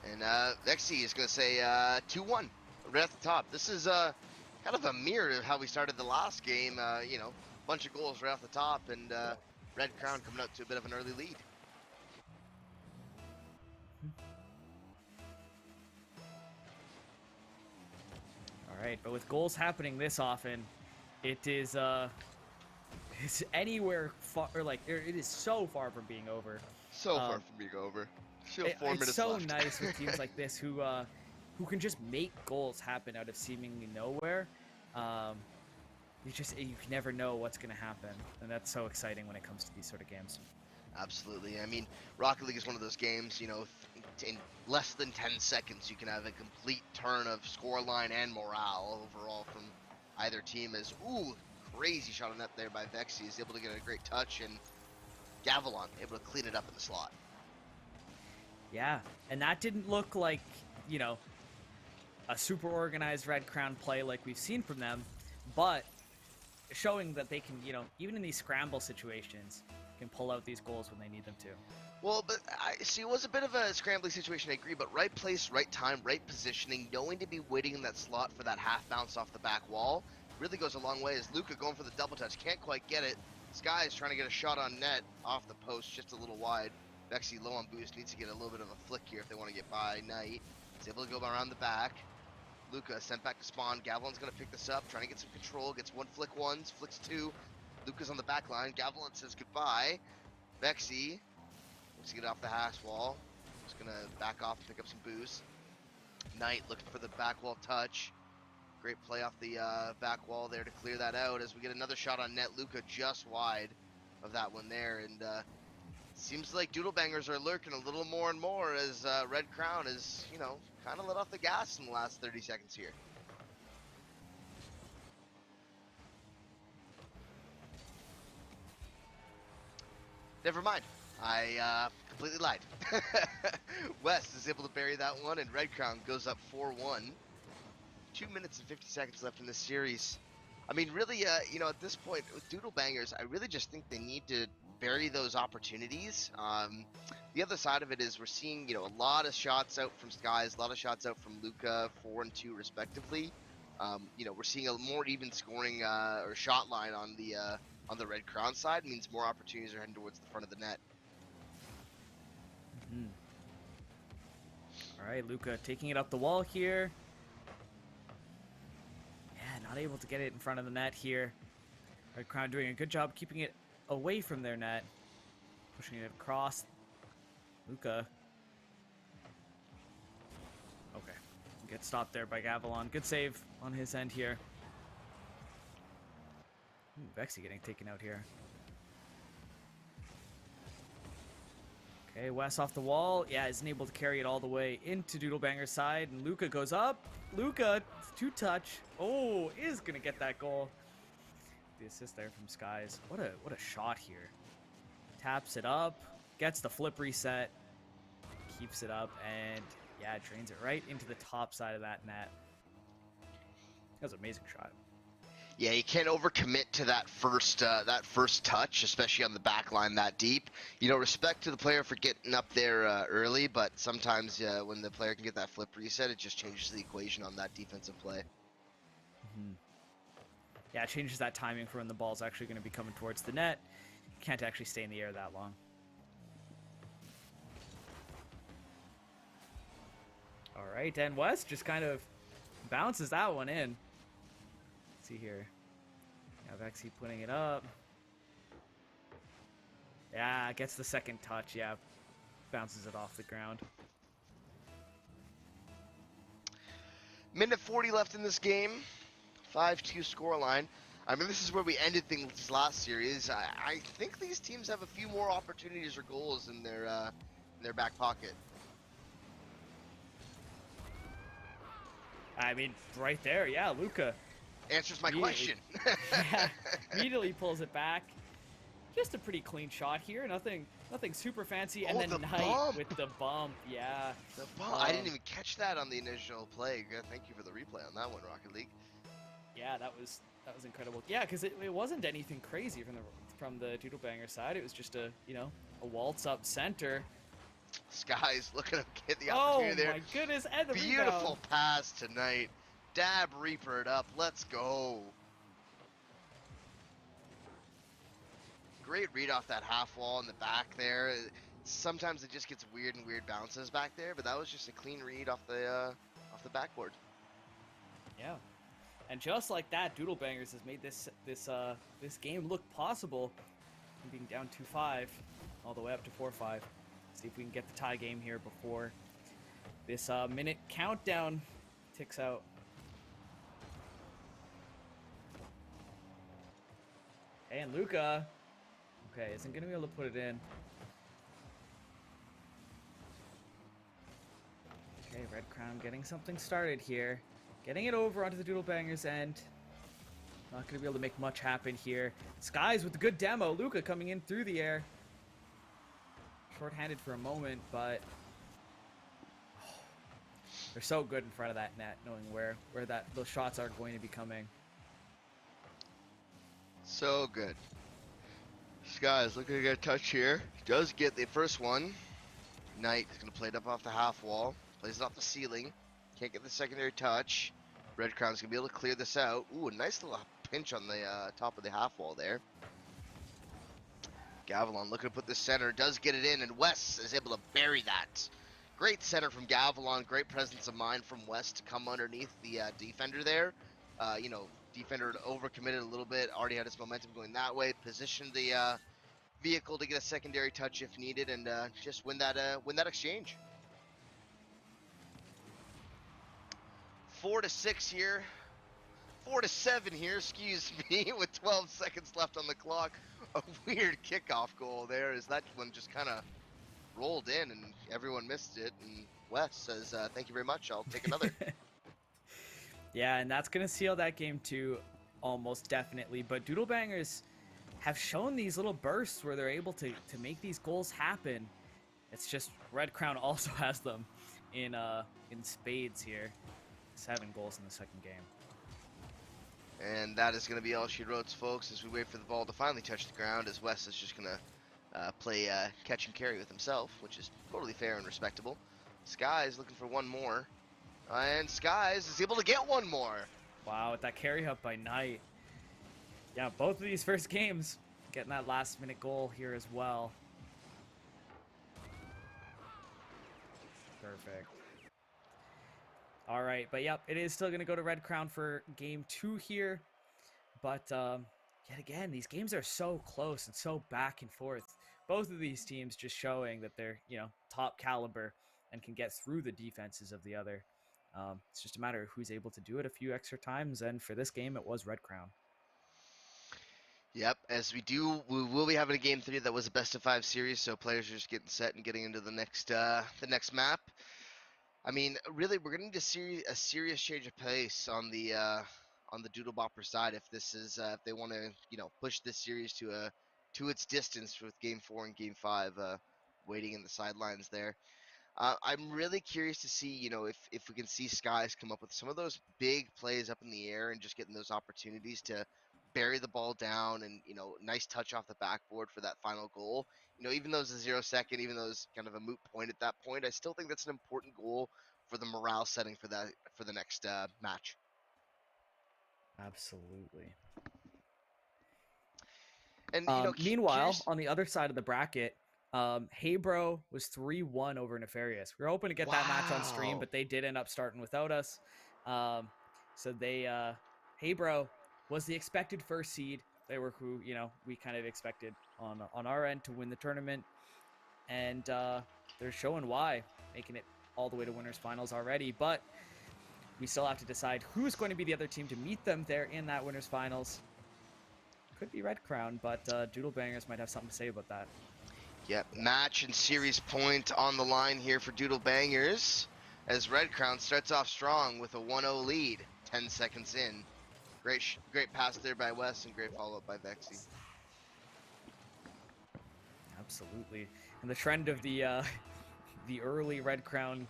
And Vexy is going to say 2-1 right at the top. This is kind of a mirror of how we started the last game. Bunch of goals right off the top, and Red Crown coming out to a bit of an early lead. All right, but with goals happening this often, it is it's anywhere far, or it is so far from being over. So far Um, from being over. Still 4 it's minutes so left. nice with teams like this who can just make goals happen out of seemingly nowhere. Um, you can never know what's going to happen, and that's so exciting when it comes to these sort of games. Absolutely. I mean, Rocket League is one of those games, in less than 10 seconds, you can have a complete turn of scoreline and morale overall from either team. As, ooh, crazy shot on net there by Vexy. Is able to get a great touch, and Gavilon able to clean it up in the slot. Yeah, and that didn't look like you know a super organized Red Crown play like we've seen from them, but showing that they can, even in these scramble situations, can pull out these goals when they need them to. Well, but I see it was a bit of a scrambling situation, I agree, but right place, right time, right positioning, knowing to be waiting in that slot for that half bounce off the back wall really goes a long way. As Luca going for the double touch, can't quite get it. Sky is trying to get a shot on net off the post, just a little wide. Vexy low on boost, needs to get a little bit of a flick here if they want to get by Knight. He's able to go around the back. Luca sent back to spawn. Gavilan's going to pick this up, trying to get some control. Gets one flick once, flicks two. Luca's on the back line. Gavilan says goodbye. Vexy looks to get off the hash wall. Just going to back off and pick up some boost. Knight looking for the back wall touch. Great play off the back wall there to clear that out as we get another shot on net. Luca just wide of that one there. And seems like Doodle Bangers are lurking a little more and more as Red Crown is, kind of let off the gas in the last 30 seconds here. Never mind. I completely lied. West is able to bury that one, and Red Crown goes up 4-1. 2 minutes and 50 seconds left in this series. I mean, really, at this point with Doodle Bangers, I really just think they need to bury those opportunities. The other side of it is we're seeing, a lot of shots out from Skies, a lot of shots out from Luca, 4 and 2 respectively. We're seeing a more even scoring or shot line on the Red Crown side. It means more opportunities are heading towards the front of the net. Mm-hmm. All right, Luca taking it up the wall here. Yeah, not able to get it in front of the net here. Red Crown doing a good job keeping it away from their net. Pushing it across. Luca. Okay. Gets stopped there by Gavilan. Good save on his end here. Vexy getting taken out here. Okay, Wes off the wall. Yeah, isn't able to carry it all the way into Doodlebanger's side. And Luca goes up. Luca, two-touch. Oh, is going to get that goal. The assist there from Skies. What a shot here. Taps it up. Gets the flip reset. Keeps it up. And, yeah, drains it right into the top side of that net. That was an amazing shot. Yeah, you can't overcommit to that first touch, especially on the back line that deep. Respect to the player for getting up there early, but sometimes when the player can get that flip reset, it just changes the equation on that defensive play. Mm-hmm. Yeah, it changes that timing for when the ball's actually going to be coming towards the net. Can't actually stay in the air that long. All right, and West just kind of bounces that one in. Let's see here. Yeah, Vexy putting it up. Yeah, gets the second touch. Yeah, bounces it off the ground. Minute 40 left in this game. 5-2 scoreline. I mean, this is where we ended things last series. I think these teams have a few more opportunities or goals in their back pocket. I mean, right there, yeah, Luca. Answers my question. Yeah, immediately pulls it back. Just a pretty clean shot here. Nothing super fancy. And then the Knight bump. with the bump. Yeah. The bump. I didn't even catch that on the initial play. Thank you for the replay on that one, Rocket League. Yeah, that was incredible. Yeah, because it wasn't anything crazy from the Doodlebanger side. It was just a waltz up center. Skies looking to get the opportunity there. Oh my goodness! And the beautiful rebound. pass tonight. Dab Reaper it up. Let's go. Great read off that half wall in the back there. Sometimes it just gets weird bounces back there, but that was just a clean read off the backboard. Yeah. And just like that, Doodlebangers has made this game look possible. Being down 2-5, all the way up to 4-5. See if we can get the tie game here before this minute countdown ticks out. Hey, and Luca, okay, isn't gonna be able to put it in. Okay, Red Crown getting something started here. Getting it over onto the Doodlebangers end. Not going to be able to make much happen here. Skies with a good demo. Luca coming in through the air. Short-handed for a moment, but they're so good in front of that net, knowing where those shots are going to be coming. So good. Skies looking to get a touch here. Does get the first one. Knight is going to play it up off the half wall. Plays it off the ceiling. Can't get the secondary touch. Red Crown's going to be able to clear this out. Ooh, a nice little pinch on the top of the half wall there. Gavilan looking to put the center. Does get it in, and West is able to bury that. Great center from Gavilan. Great presence of mind from West to come underneath the defender there. Defender overcommitted a little bit. Already had his momentum going that way. Positioned the vehicle to get a secondary touch if needed, and just win that exchange. 4-6 here. 4-7 here, excuse me, with 12 seconds left on the clock. A weird kickoff goal there as that one just kind of rolled in and everyone missed it. And Wes says, thank you very much. I'll take another. Yeah, and that's going to seal that game too, almost definitely. But Doodlebangers, have shown these little bursts where they're able to make these goals happen. It's just Red Crown also has them in spades here. 7 goals in the second game. And that is going to be all she wrote, folks, as we wait for the ball to finally touch the ground, as Wes is just going to play catch and carry with himself, which is totally fair and respectable. Skies looking for one more, and Skies is able to get one more. Wow, with that carry up by Knight. Yeah, both of these first games getting that last-minute goal here as well. Perfect. All right, but yep, it is still going to go to Red Crown for game 2 here. But yet again, these games are so close and so back and forth. Both of these teams just showing that they're, top caliber and can get through the defenses of the other. It's just a matter of who's able to do it a few extra times, and for this game, it was Red Crown. Yep, as we will be having a game 3 that was a best of 5 series, so players are just getting set and getting into the next map. I mean, really, we're going to need a serious change of pace on the Doodle Bopper side if this is if they want to push this series to its distance with Game 4 and Game 5 waiting in the sidelines there. I'm really curious to see if we can see Skies come up with some of those big plays up in the air and just getting those opportunities to bury the ball down and nice touch off the backboard for that final goal. Even though it's a 0 second, even though it's kind of a moot point at that point, I still think that's an important goal for the morale setting for the next match. Absolutely. And meanwhile, on the other side of the bracket, HeyBro was 3-1 over Nefarious. We were hoping to get that match on stream, but they did end up starting without us. So HeyBro was the expected first seed. They were who we kind of expected on our end to win the tournament, and they're showing why, making it all the way to winners finals already. But we still have to decide who's going to be the other team to meet them there in that winners finals. Could be Red Crown, but Doodle Bangers might have something to say about that. Yep, match and series point on the line here for Doodle Bangers as Red Crown starts off strong with a 1-0 lead, 10 seconds in. Great pass there by Wes and great follow-up by Vexy. Absolutely. And the trend of the early Red Crown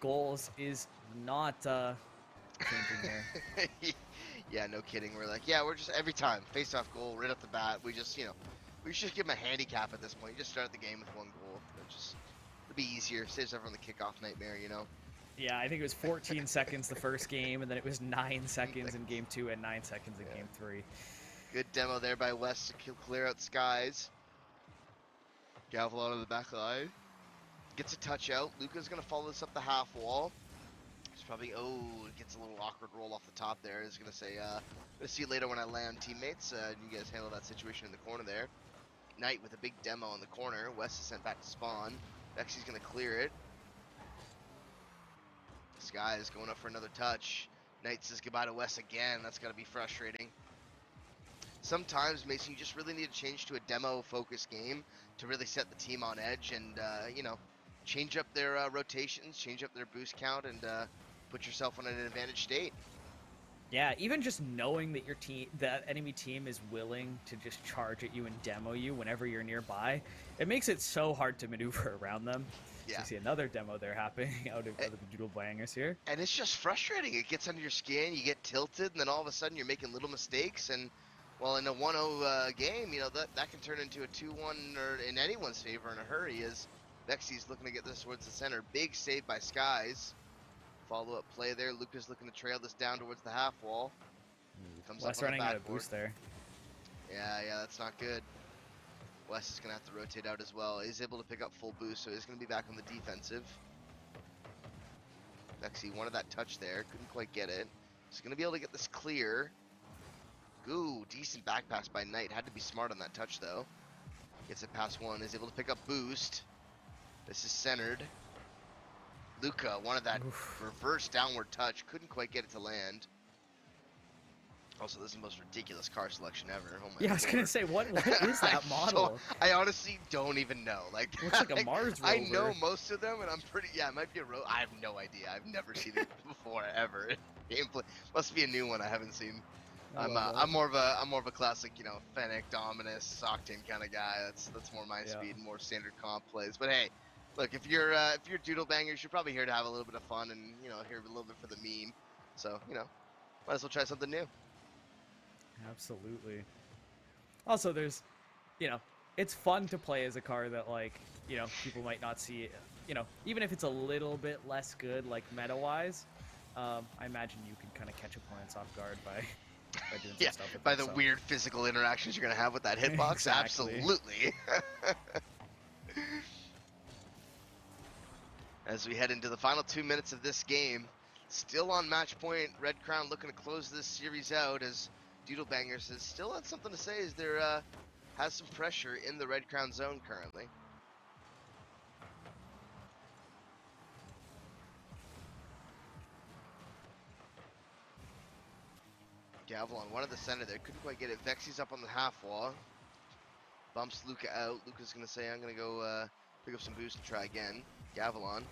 goals is not changing there. Yeah, no kidding. We're like, we're just every time face-off goal right off the bat. We just, we should give them a handicap at this point. You just start the game with 1 goal. It'll be easier. Saves everyone the kickoff nightmare, Yeah, I think it was 14 seconds the first game, and then it was 9 seconds in game 2 and 9 seconds in game 3. Good demo there by West to clear out Skies. Gavel out of the back line. Gets a touch out. Luca's going to follow this up the half wall. He's probably, gets a little awkward roll off the top there. He's going to say, I'm going to see you later when I land, teammates. You guys handle that situation in the corner there. Knight with a big demo in the corner. West is sent back to spawn. Vexy's going to clear it. Sky is going up for another touch. Knight says goodbye to West again. That's got to be frustrating. Sometimes, Mason, you just really need to change to a demo-focused game to really set the team on edge and, change up their rotations, change up their boost count, and put yourself on an advantage state. Yeah, even just knowing that that enemy team is willing to just charge at you and demo you whenever you're nearby, it makes it so hard to maneuver around them. Yeah. So you see another demo there happening out of the Doodle Bangers here. And it's just frustrating. It gets under your skin, you get tilted, and then all of a sudden you're making little mistakes. And, well, in a 1-0 game, that can turn into a 2-1 or in anyone's favor in a hurry as Vexy's looking to get this towards the center. Big save by Skies. Follow-up play there. Luca's looking to trail this down towards the half wall. Comes West running out of boost there. Yeah, that's not good. West is going to have to rotate out as well. He's able to pick up full boost, so he's going to be back on the defensive. Vexy wanted that touch there. Couldn't quite get it. He's going to be able to get this clear. Ooh, decent back pass by Knight. Had to be smart on that touch, though. Gets it past 1. Is able to pick up boost. This is centered. Luca wanted that reverse downward touch. Couldn't quite get it to land. Also, this is the most ridiculous car selection ever. Oh my I was going to say, what is that model? I honestly don't even know. Looks like a Mars rover. I know most of them, and I'm pretty, it might be a rover. I have no idea. I've never seen it before, ever. Gameplay. Must be a new one I haven't seen. I love that. I'm more of a classic, you know, Fennec, Dominus, Octane kind of guy. That's more my Yeah. speed, more standard comp plays. But hey, look, if you're Doodle bangers, you're probably here to have a little bit of fun and, you know, here a little bit for the meme. So, you know, might as well try something new. Absolutely. Also, there's, you know, it's fun to play as a car that, like, you know, people might not see, you know, even if it's a little bit less good, like, meta-wise, I imagine you can kind of catch opponents off guard by, by doing some Yeah, stuff with by it, the so. weird physical interactions you're gonna have with that hitbox, Exactly. absolutely. As we head into the final 2 minutes of this game, still on match point, Red Crown looking to close this series out as Doodle Bangers has still had something to say as there has some pressure in the Red Crown zone currently. Gavelon, one at the center there, couldn't quite get it. Vexy's up on the half wall. Bumps Luca out. Luca's gonna say, I'm gonna go pick up some boost and try again. Gavelon,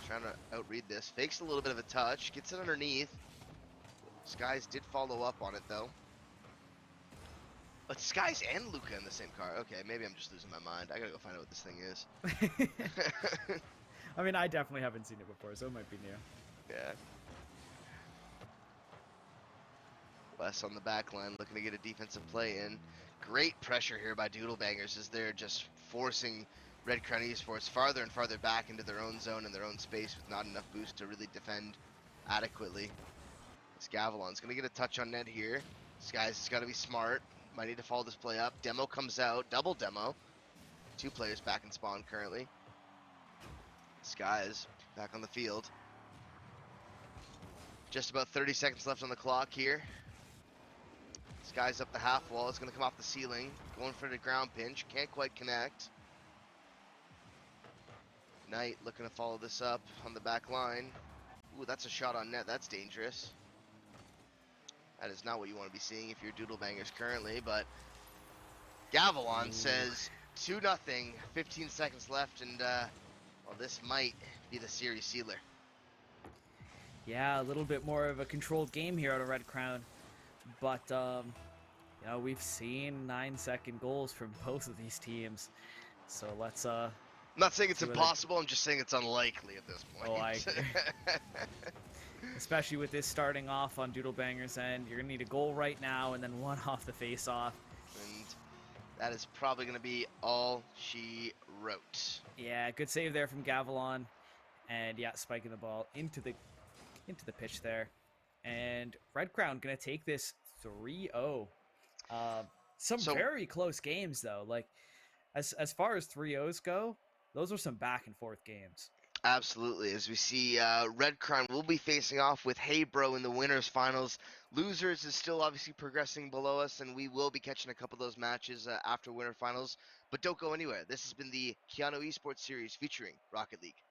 trying to outread this. Fakes a little bit of a touch, gets it underneath. Skies did follow up on it though. But Skies and Luca in the same car. Okay, maybe I'm just losing my mind. I gotta go find out what this thing is. I mean, I definitely haven't seen it before, so it might be new. Yeah. Wes on the back line looking to get a defensive play in. Great pressure here by Doodle Bangers as they're just forcing Red Crown Esports farther and farther back into their own zone and their own space with not enough boost to really defend adequately. Gavelon's going to get a touch on net here. Skies has got to be smart. Might need to follow this play up. Demo comes out. Double demo. 2 players back in spawn currently. Skies back on the field. Just about 30 seconds left on the clock here. Skies up the half wall. It's going to come off the ceiling. Going for the ground pinch. Can't quite connect. Knight looking to follow this up on the back line. Ooh, that's a shot on net. That's dangerous. That is not what you want to be seeing if you're Doodle Bangers currently, but Gavelon says 2-0, 15 seconds left, and well, this might be the series sealer. Yeah, a little bit more of a controlled game here out of Red Crown, but you know, we've seen 9-second goals from both of these teams, so let's I'm not saying it's see impossible, I'm just saying it's unlikely at this point. Oh, I agree. Especially with this starting off on Doodle Banger's end. You're going to need a goal right now and then one off the face-off. And that is probably going to be all she wrote. Yeah, good save there from Gavelon. And yeah, spiking the ball into the pitch there. And Red Crown going to take this 3-0. Some very close games, though. Like, as far as 3-0s go, those are some back-and-forth games. Absolutely. As we see, Red Crown will be facing off with HeyBro in the winners finals. Losers is still obviously progressing below us, and we will be catching a couple of those matches after winner finals. But don't go anywhere. This has been the Keyano Esports Series featuring Rocket League.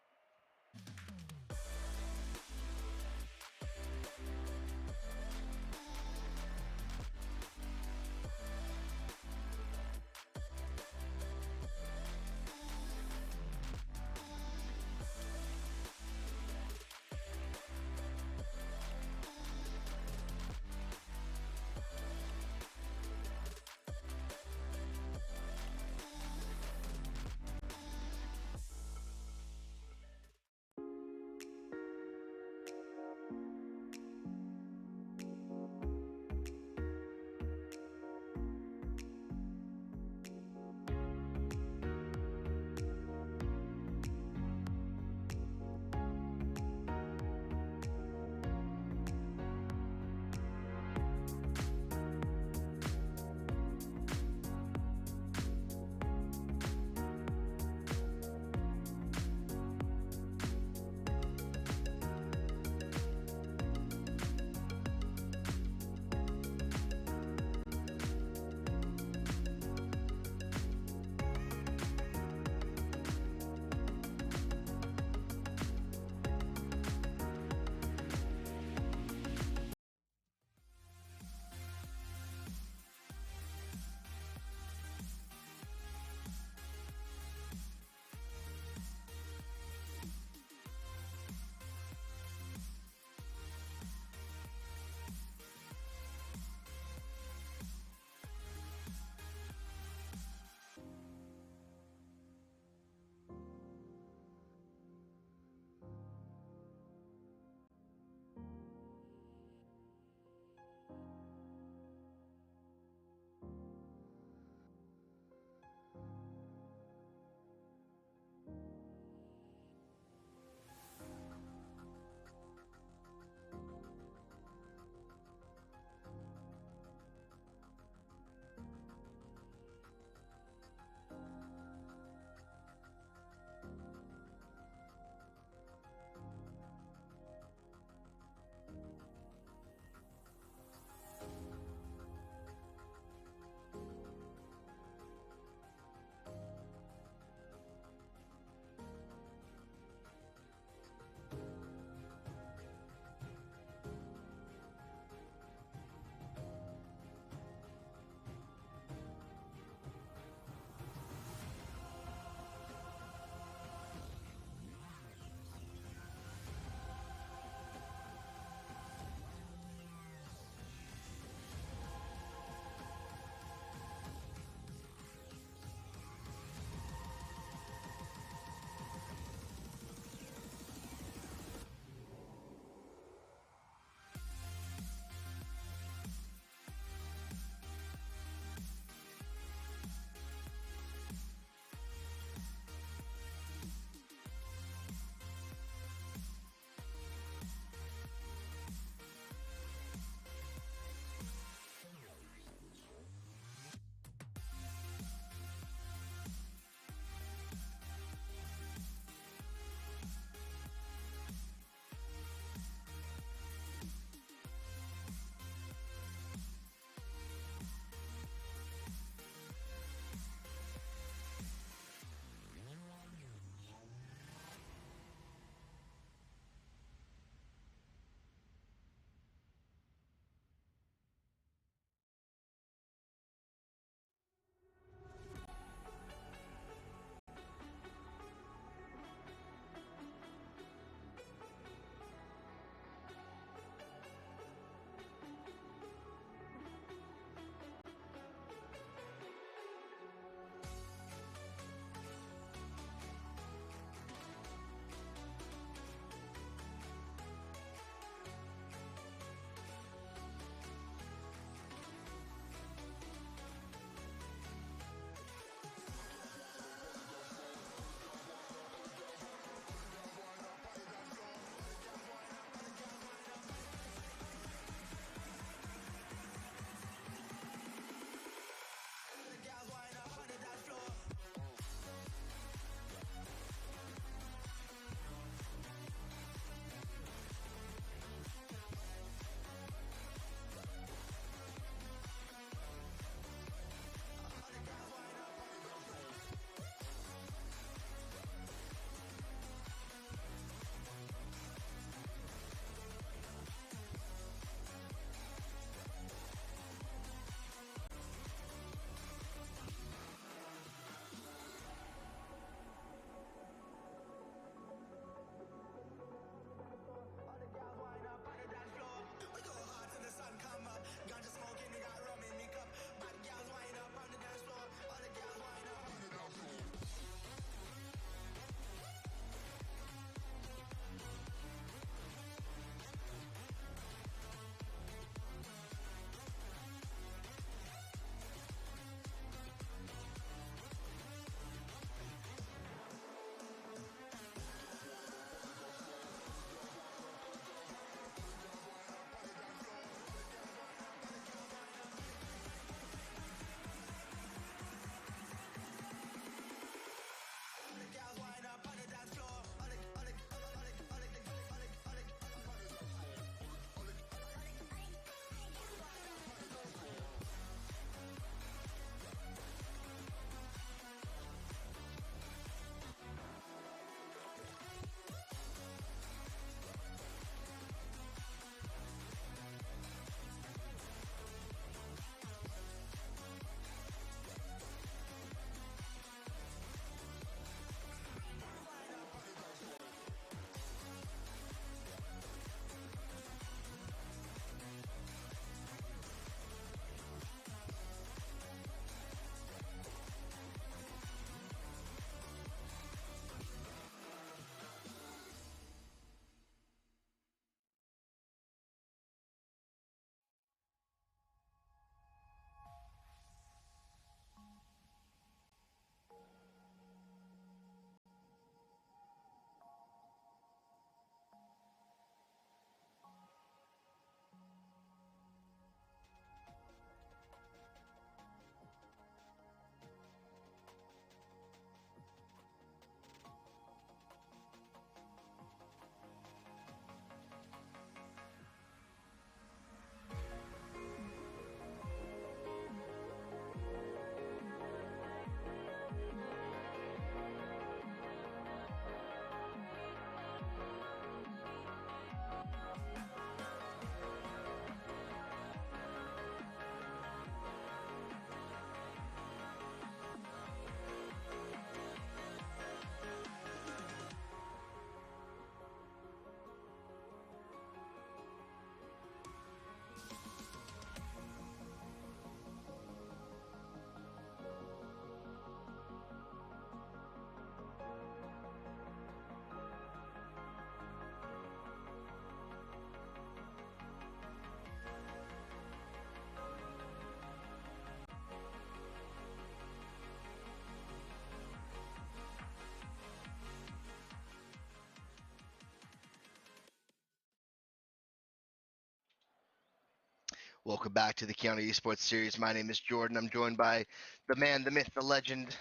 Welcome back to the Keyano Esports Series. My name is Jordan. I'm joined by the man, the myth, the legend,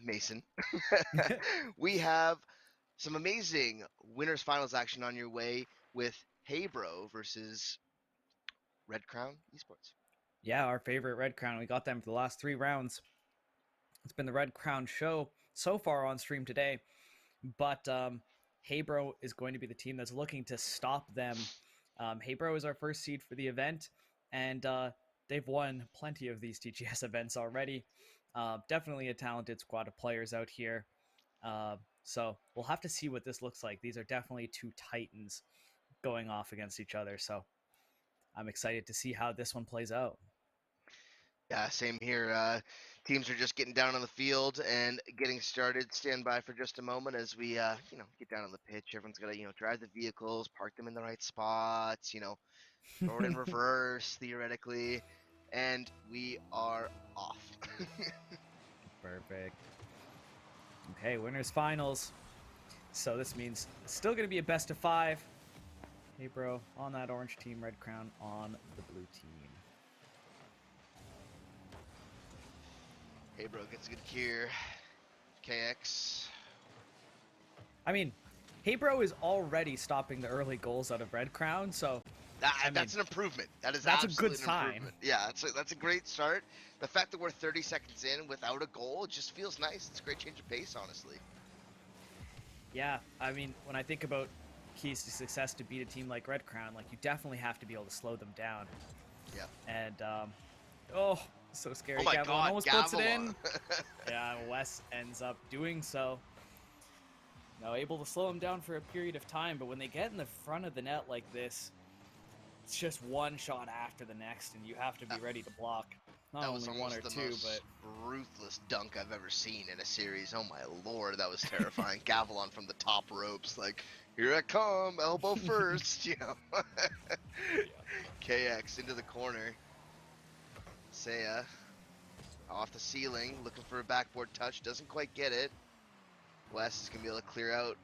Mason. We have some amazing winners finals action on your way with HeyBro versus Red Crown Esports. Yeah, our favorite Red Crown. We got them for the last 3 rounds. It's been the Red Crown show so far on stream today, but HeyBro is going to be the team that's looking to stop them. HeyBro is our first seed for the event, and they've won plenty of these TGS events already. Definitely a talented squad of players out here. So we'll have to see what this looks like. These are definitely two titans going off against each other. So I'm excited to see how this one plays out. Yeah, same here. Teams are just getting down on the field and getting started. Stand by for just a moment as we, get down on the pitch. Everyone's got to, drive the vehicles, park them in the right spots, throw it in reverse, theoretically, and we are off. Perfect. Okay, winners finals. So this means it's still going to be a best of 5. HeyBro on that orange team, Red Crown on the blue team. HeyBro gets a good gear. KX. I mean, HeyBro is already stopping the early goals out of Red Crown, so That's an improvement. That is that's a absolutely good an sign. improvement. Yeah, that's a great start. The fact that we're 30 seconds in without a goal, it just feels nice. It's a great change of pace, honestly. Yeah, I mean, when I think about keys to success to beat a team like Red Crown, like you definitely have to be able to slow them down. Yeah. And oh, so scary. Oh my Gavelon God, almost puts it Gavelon. in. Yeah, Wes ends up doing so. Now able to slow him down for a period of time, but when they get in the front of the net like this, it's just one shot after the next, and you have to be ready to block. Not That was only one almost or the two, most but ruthless dunk I've ever seen in a series. Oh my lord, that was terrifying. Gavelon from the top ropes, like, here I come, elbow first, yeah. KX into the corner. Saya off the ceiling, looking for a backboard touch, doesn't quite get it. Wes is going to be able to clear out,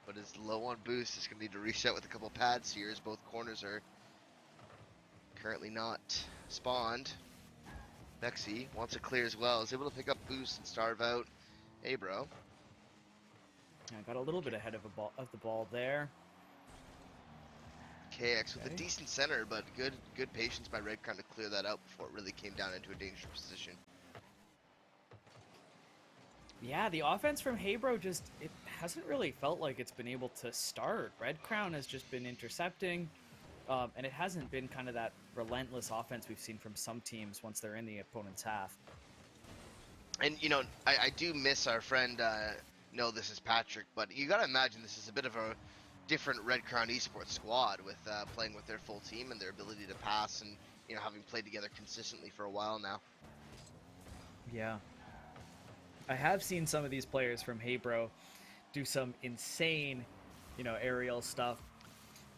but is low on boost. Is going to need to reset with a couple pads here as both corners are currently not spawned. Bexy wants to clear as well. Is able to pick up boost and starve out HeyBro. Yeah, got a little bit ahead of the ball there. KX with a decent center, but good patience by Red Crown to clear that out before it really came down into a dangerous position. Yeah, the offense from HeyBro it hasn't really felt like it's been able to start. Red Crown has just been intercepting, and it hasn't been kind of that relentless offense we've seen from some teams once they're in the opponent's half. And, I do miss our friend, no, this is Patrick, but you got to imagine this is a bit of a different Red Crown Esports squad with playing with their full team and their ability to pass and, having played together consistently for a while now. Yeah. I have seen some of these players from HeyBro do some insane, aerial stuff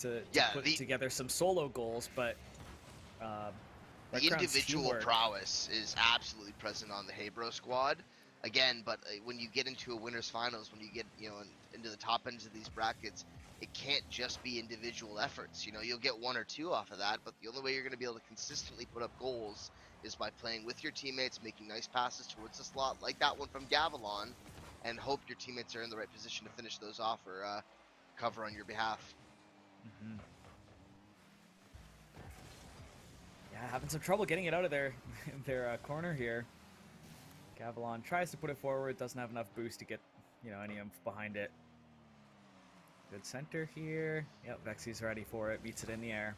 to put together some solo goals, but the individual prowess is absolutely present on the HeyBro squad. Again, but when you get into a winners finals, when you get into the top ends of these brackets, it can't just be individual efforts. You'll get one or two off of that, but the only way you're going to be able to consistently put up goals is by playing with your teammates, making nice passes towards the slot, like that one from Gavelon, and hope your teammates are in the right position to finish those off or cover on your behalf. Mm-hmm. Yeah, having some trouble getting it out of their corner here. Gavelon tries to put it forward, doesn't have enough boost to get any oomph behind it. Good center here. Yep, Vexy's ready for it. Beats it in the air.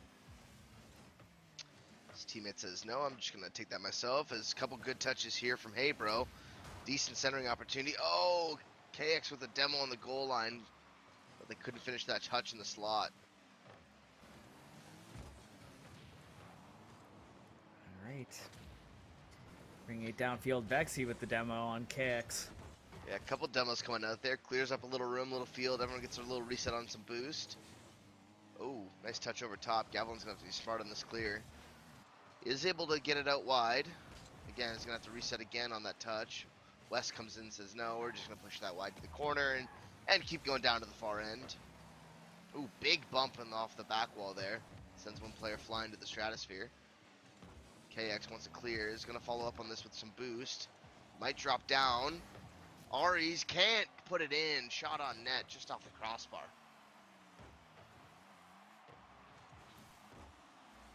His teammate says, no, I'm just going to take that myself. As a couple good touches here from HeyBro. Decent centering opportunity. Oh, KX with a demo on the goal line. But they couldn't finish that touch in the slot. All right. Bringing it downfield, Vexy with the demo on KX. Yeah, a couple demos coming out there. Clears up a little room, little field. Everyone gets a little reset on some boost. Oh, nice touch over top. Gavelon's going to have to be smart on this clear. Is able to get it out wide. Again, he's going to have to reset again on that touch. Wes comes in and says, no, we're just going to push that wide to the corner and keep going down to the far end. Ooh, big bump off the back wall there. Sends one player flying to the stratosphere. KX wants to clear. Is going to follow up on this with some boost. Might drop down. Aries can't put it in. Shot on net just off the crossbar.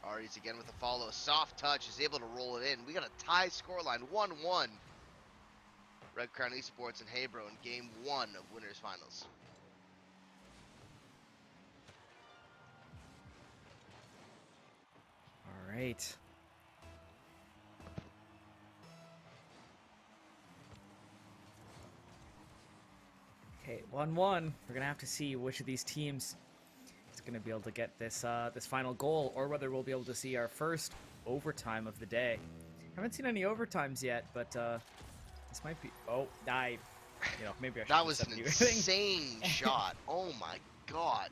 Aries again with a follow. Soft touch is able to roll it in. We got a tie scoreline 1-1. Red Crown Esports and HeyBro in game 1 of Winners Finals. All right. Okay, 1-1. We're gonna have to see which of these teams is gonna be able to get this this final goal, or whether we'll be able to see our first overtime of the day. Haven't seen any overtimes yet, but this might be. Oh, maybe I should. That was an insane shot. Oh my god.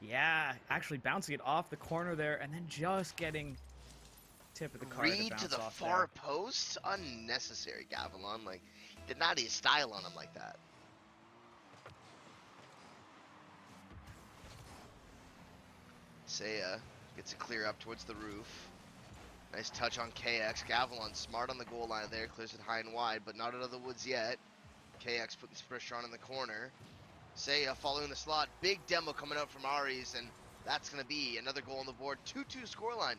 Yeah, actually bouncing it off the corner there, and then just getting tip of the card Read to the far post? Unnecessary, Gavilan. Like, did not his style on him like that. Saya gets it clear up towards the roof. Nice touch on KX. Gavilan smart on the goal line there. Clears it high and wide, but not out of the woods yet. KX putting some pressure on in the corner. Saya following the slot. Big demo coming out from Aries, and that's going to be another goal on the board. 2-2 scoreline.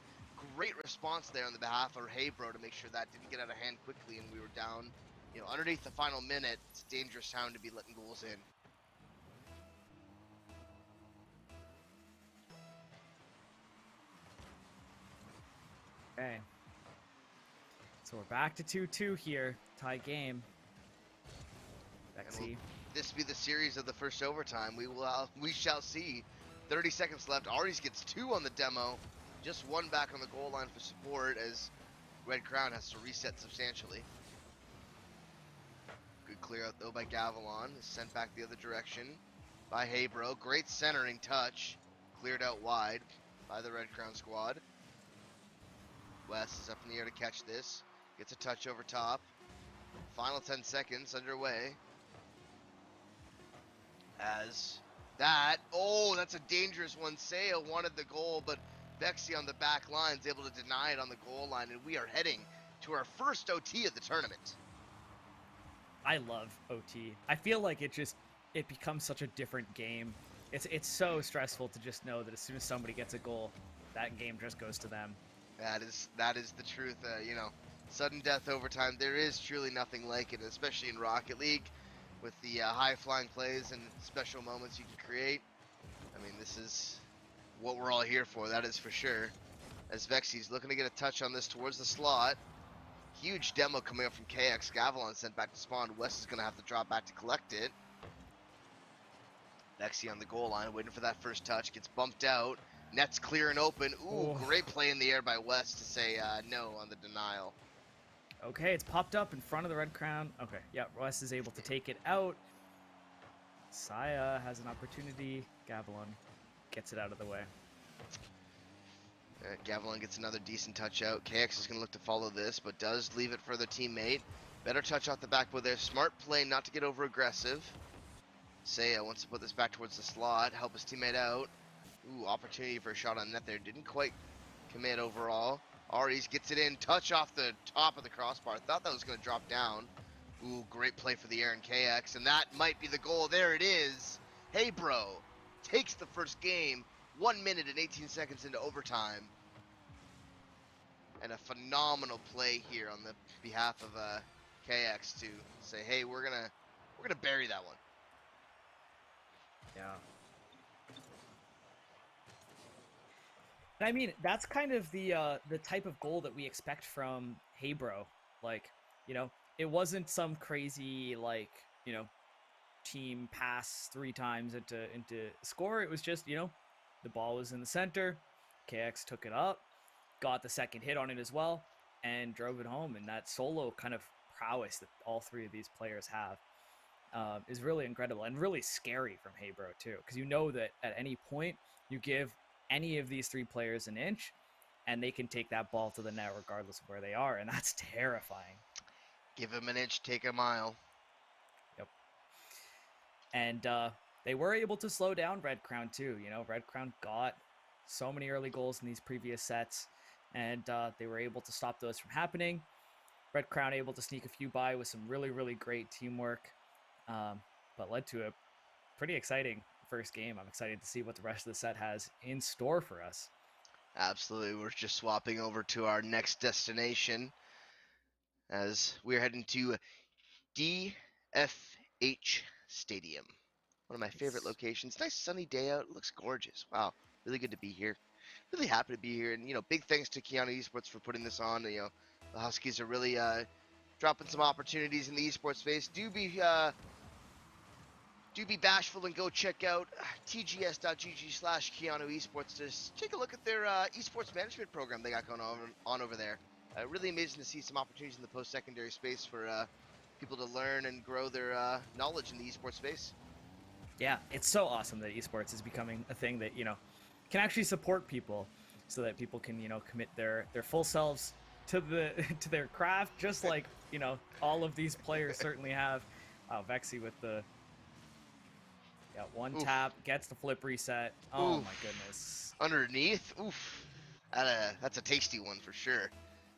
Great response there on the behalf of HeyBro to make sure that didn't get out of hand quickly and we were down, underneath the final minute. It's a dangerous sound to be letting goals in. Okay. So we're back to 2-2 here. Tie game. Let's see. This be the series of the first overtime. We shall see. 30 seconds left. Aries gets 2 on the demo. Just 1 back on the goal line for support as Red Crown has to reset substantially. Good clear out though by Gavilan. Sent back the other direction by HeyBro. Great centering touch. Cleared out wide by the Red Crown squad. West is up in the air to catch this. Gets a touch over top. Final 10 seconds underway. As that, that's a dangerous one. Saya wanted the goal, but Vexy on the back line is able to deny it on the goal line, and we are heading to our first OT of the tournament. I love OT. I feel like it becomes such a different game. It's so stressful to just know that as soon as somebody gets a goal, that game just goes to them. That is the truth. Sudden death overtime. There is truly nothing like it, especially in Rocket League, with the high-flying plays and special moments you can create. I mean, this is what we're all here for. That is for sure. As Vexy's looking to get a touch on this towards the slot. Huge demo coming up from KX. Gavilan sent back to spawn. West is going to have to drop back to collect it. Vexy on the goal line, waiting for that first touch. Gets bumped out. Net's clear and open. Ooh, great play in the air by West to say no on the denial. Okay, it's popped up in front of the Red Crown. Okay, yeah, West is able to take it out. Saya has an opportunity. Gavilan gets it out of the way. Gavilan gets another decent touch out. KX is going to look to follow this, but does leave it for their teammate. Better touch off the backboard there. Smart play not to get over aggressive. Saya wants to put this back towards the slot, help his teammate out. Ooh, opportunity for a shot on net there. Didn't quite commit overall. Aries gets it in. Touch off the top of the crossbar. Thought that was going to drop down. Ooh, great play for the air in KX. And that might be the goal. There it is. HeyBro takes the first game. 1 minute and 18 seconds into overtime. And a phenomenal play here on the behalf of KX to say, hey, we're gonna bury that one. Yeah. I mean, that's kind of the type of goal that we expect from HeyBro. Like, it wasn't some crazy team pass 3 times into score. It was just, the ball was in the center. KX took it up, got the second hit on it as well, and drove it home. And that solo kind of prowess that all 3 of these players have is really incredible and really scary from HeyBro too, because that at any point you give any of these 3 players an inch and they can take that ball to the net regardless of where they are, and that's terrifying. Give him an inch, take a mile. Yep. And they were able to slow down Red Crown too. Red Crown got so many early goals in these previous sets. and they were able to stop those from happening. Red Crown able to sneak a few by with some really, really great teamwork, but led to a pretty exciting first game. I'm excited to see what the rest of the set has in store for us. Absolutely. We're just swapping over to our next destination as we're heading to DFH Stadium. One of my favorite Nice. locations. Nice sunny day out. It looks gorgeous. Wow. Really good to be here. Really happy to be here. And, big thanks to Keyano Esports for putting this on. The Huskies are really dropping some opportunities in the esports space. Do be bashful and go check out tgs.gg/Keyano Esports to take a look at their esports management program they got going on over there. Really amazing to see some opportunities in the post-secondary space for people to learn and grow their knowledge in the esports space. Yeah, it's so awesome that esports is becoming a thing that, can actually support people so that people can, commit their full selves to to their craft, just like, all of these players certainly have. Vexy with the one Oof. tap, gets the flip reset. Oh Oof. my goodness. Underneath, oof. That's a tasty one for sure.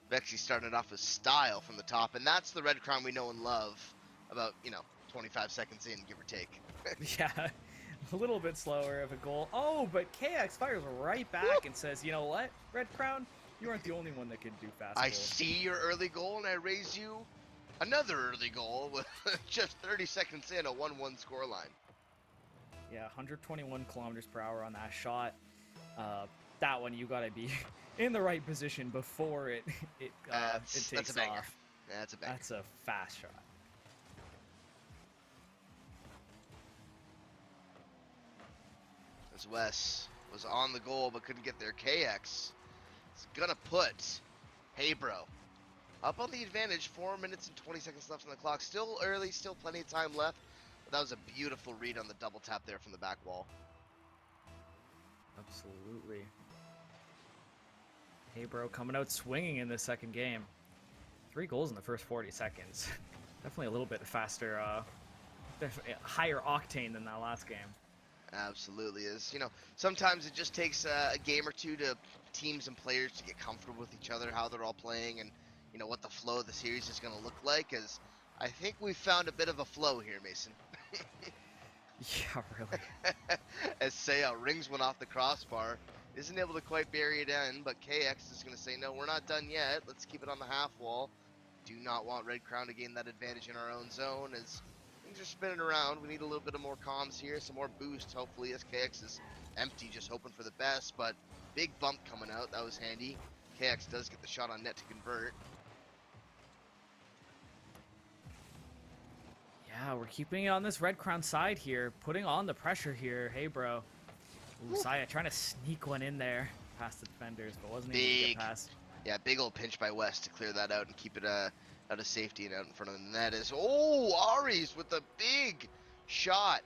Vexy started off with style from the top, and that's the Red Crown we know and love about, 25 seconds in, give or take. Yeah, a little bit slower of a goal. Oh, but KX fires right back and says, you know what, Red Crown, you aren't the only one that can do fast I goals. see your early goal, and I raise you another early goal with just 30 seconds in, a 1-1 scoreline. Yeah, 121 kilometers per hour on that shot. That one, you got to be in the right position before it takes that's a banger. off. That's a banger. That's a fast shot. As Wes was on the goal but couldn't get there, KX is gonna put HeyBro up on the advantage. 4 minutes and 20 seconds left on the clock. Still early, still plenty of time left. But that was a beautiful read on the double tap there from the back wall. Absolutely. HeyBro coming out swinging in this second game. 3 goals in the first 40 seconds. Definitely a little bit faster, higher octane than that last game. Absolutely is. Sometimes it just takes a game or two to teams and players to get comfortable with each other, how they're all playing, and what the flow of the series is going to look like. As I think we found a bit of a flow here, Mason. Yeah, really. As Seiya rings one off the crossbar, isn't able to quite bury it in, but KX is going to say, no, we're not done yet. Let's keep it on the half wall. Do not want Red Crown to gain that advantage in our own zone as things are spinning around. We need a little bit of more comms here, some more boost, hopefully, as KX is empty, just hoping for the best, but big bump coming out. That was handy. KX does get the shot on net to convert. Yeah, we're keeping it on this Red Crown side here, putting on the pressure here. HeyBro. Saya trying to sneak one in there past the defenders, but wasn't able to get past. Yeah, big old pinch by West to clear that out and keep it out of safety and out in front of the net. Aries with a big shot.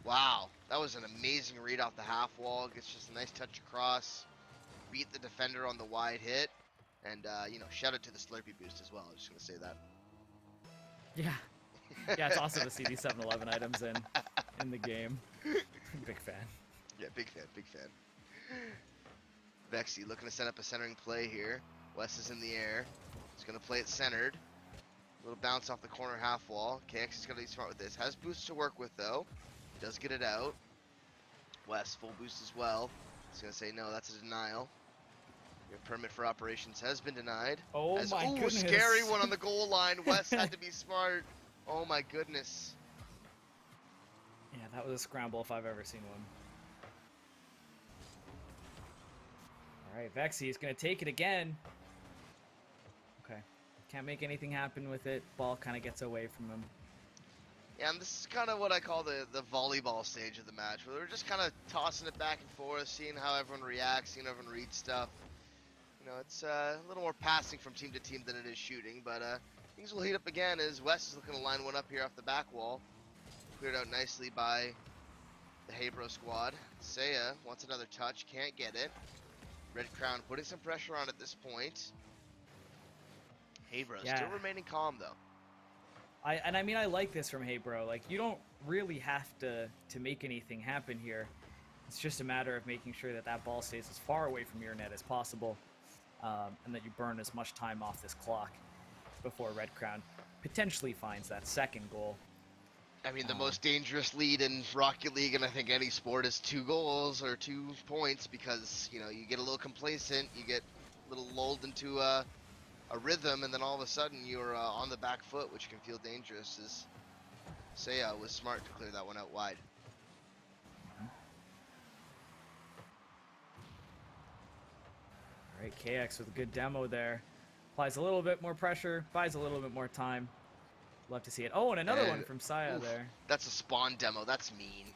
Wow, that was an amazing read off the half wall. Gets just a nice touch across. Beat the defender on the wide hit. And, shout out to the Slurpee boost as well. I was just going to say that. Yeah. Yeah, it's awesome to see these 7-Eleven items in the game. Big fan. Yeah, big fan. Vexy looking to set up a centering play here. West is in the air. He's going to play it centered. A little bounce off the corner half wall. KX is going to be smart with this. Has boost to work with, though. Does get it out. West, full boost as well. He's going to say, no, that's a denial. Your permit for operations has been denied. Oh my goodness. Scary one on the goal line. West had to be smart. Oh my goodness. Yeah, that was a scramble if I've ever seen one. All right, Vexy is going to take it again. Okay. Can't make anything happen with it. Ball kind of gets away from him. Yeah, and this is kind of what I call the volleyball stage of the match, where we're just kind of tossing it back and forth, seeing how everyone reacts, seeing how everyone reads stuff. It's a little more passing from team to team than it is shooting, but things will heat up again as West is looking to line one up here off the back wall. Cleared out nicely by the HeyBro squad. Seiya wants another touch, can't get it. Red Crown putting some pressure on at this point. HeyBro still remaining calm though. I mean, I like this from HeyBro. Like, you don't really have to make anything happen here. It's just a matter of making sure that that ball stays as far away from your net as possible, and that you burn as much time off this clock before Red Crown potentially finds that second goal. I mean, the most dangerous lead in Rocket League, and I think any sport, is 2 goals or 2 points, because, you know, you get a little complacent, you get a little lulled into a rhythm, and then all of a sudden you're on the back foot, which can feel dangerous. As Seiya was smart to clear that one out wide. All right, KX with a good demo there. Applies a little bit more pressure, buys a little bit more time. Love to see it. Oh, and another one from Saya there. That's a spawn demo. That's mean.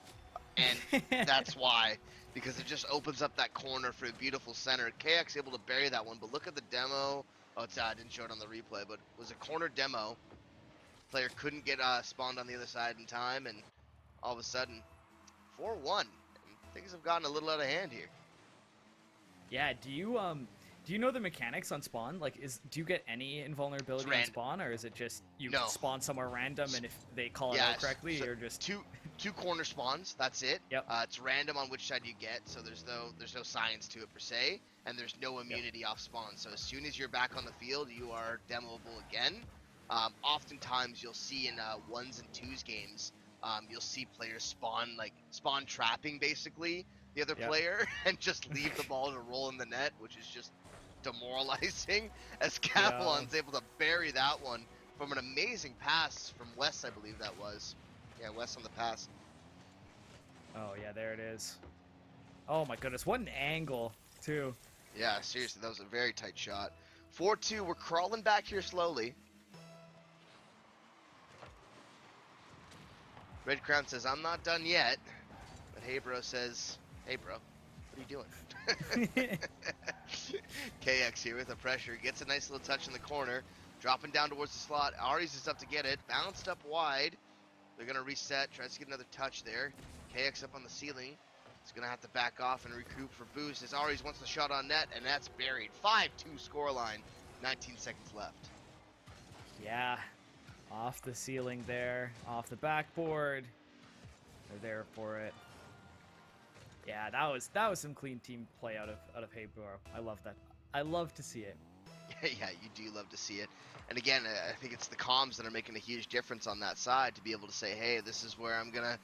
And that's why. Because it just opens up that corner for a beautiful center. KX able to bury that one, but look at the demo. Oh, it's I didn't show it on the replay, but it was a corner demo. Player couldn't get spawned on the other side in time, and all of a sudden, 4-1. And things have gotten a little out of hand here. Yeah, do you know the mechanics on spawn? Like, do you get any invulnerability on spawn, or is it just you spawn somewhere random, and if they call it out correctly, so you're just two corner spawns. That's it. Yep. It's random on which side you get, so there's no science to it per se, and there's no immunity off spawn. So as soon as you're back on the field, you are demoable again. Oftentimes you'll see in 1s and 2s games, you'll see players spawn trapping basically the other player and just leave the ball to roll in the net, which is just demoralizing, as Catalan's able to bury that one from an amazing pass from Wes, I believe that was. Yeah, Wes on the pass. Oh yeah, there it is. Oh my goodness, what an angle too. Yeah, seriously, that was a very tight shot. 4-2, we're crawling back here slowly. Red Crown says, I'm not done yet. But HeyBro says, hey bro, what are you doing? KX here with the pressure, gets a nice little touch in the corner, dropping down towards the slot. Aries is up to get it, bounced up wide. They're gonna reset, tries to get another touch there. KX up on the ceiling. He's gonna have to back off and recoup for boost as Aries wants the shot on net, and that's buried. 5-2 scoreline, 19 seconds left. Yeah, off the ceiling there, off the backboard. They're there for it. Yeah, that was some clean team play out of HeyBro. I love that. I love to see it. Yeah, you do love to see it. And again, I think it's the comms that are making a huge difference on that side to be able to say, hey, this is where I'm going to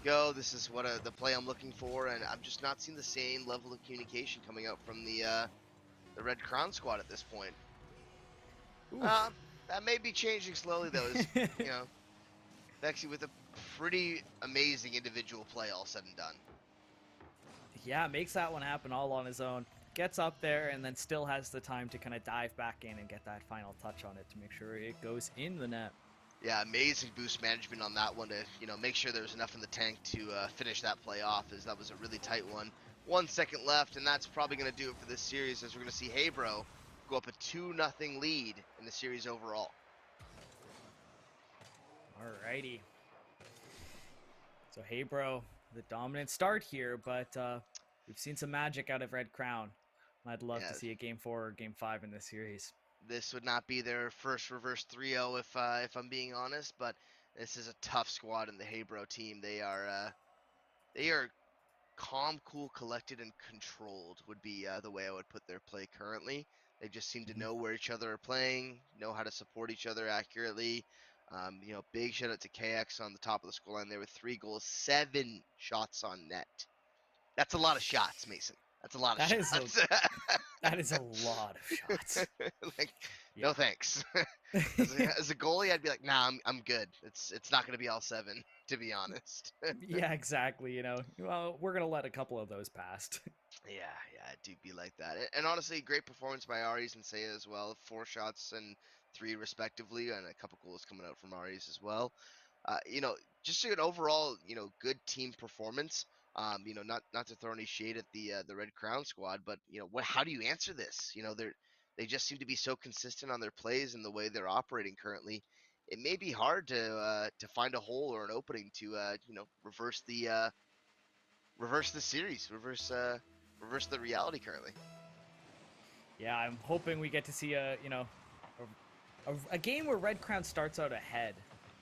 go. This is what the play I'm looking for. And I'm just not seeing the same level of communication coming out from the Red Crown squad at this point. That may be changing slowly, though. As, you know, actually with a pretty amazing individual play all said and done. Yeah, makes that one happen all on his own. Gets up there and then still has the time to kind of dive back in and get that final touch on it to make sure it goes in the net. Yeah, amazing boost management on that one to, you know, make sure there's enough in the tank to finish that play off, as that was a really tight one. 1 second left, and that's probably going to do it for this series, as we're going to see HeyBro go up a 2-0 lead in the series overall. Alrighty. So HeyBro, the dominant start here, but we've seen some magic out of Red Crown. I'd love to see a Game 4 or Game 5 in this series. This would not be their first reverse 3-0 if I'm being honest, but this is a tough squad in the HeyBro team. They are calm, cool, collected, and controlled would be the way I would put their play currently. They just seem to know where each other are playing, know how to support each other accurately. You know, big shout out to KX on the top of the scoreline there with 3 goals, 7 shots on net. That's a lot of shots, Mason. That's a lot of shots. That is a lot of shots. No thanks. as a goalie, I'd be like, nah, I'm good. It's not gonna be all 7, to be honest. Yeah, exactly. You know, well, we're gonna let a couple of those past. Yeah, it do be like that. And honestly, great performance by Aries and Seiya as well. 4 shots and 3 respectively, and a couple goals coming out from Aries as well. You know, just an overall, you know, good team performance. You know, not to throw any shade at the Red Crown squad, but you know, how do you answer this? You know, they just seem to be so consistent on their plays and the way they're operating currently. It may be hard to find a hole or an opening to you know, reverse the series, reverse the reality currently. Yeah, I'm hoping we get to see a game where Red Crown starts out ahead.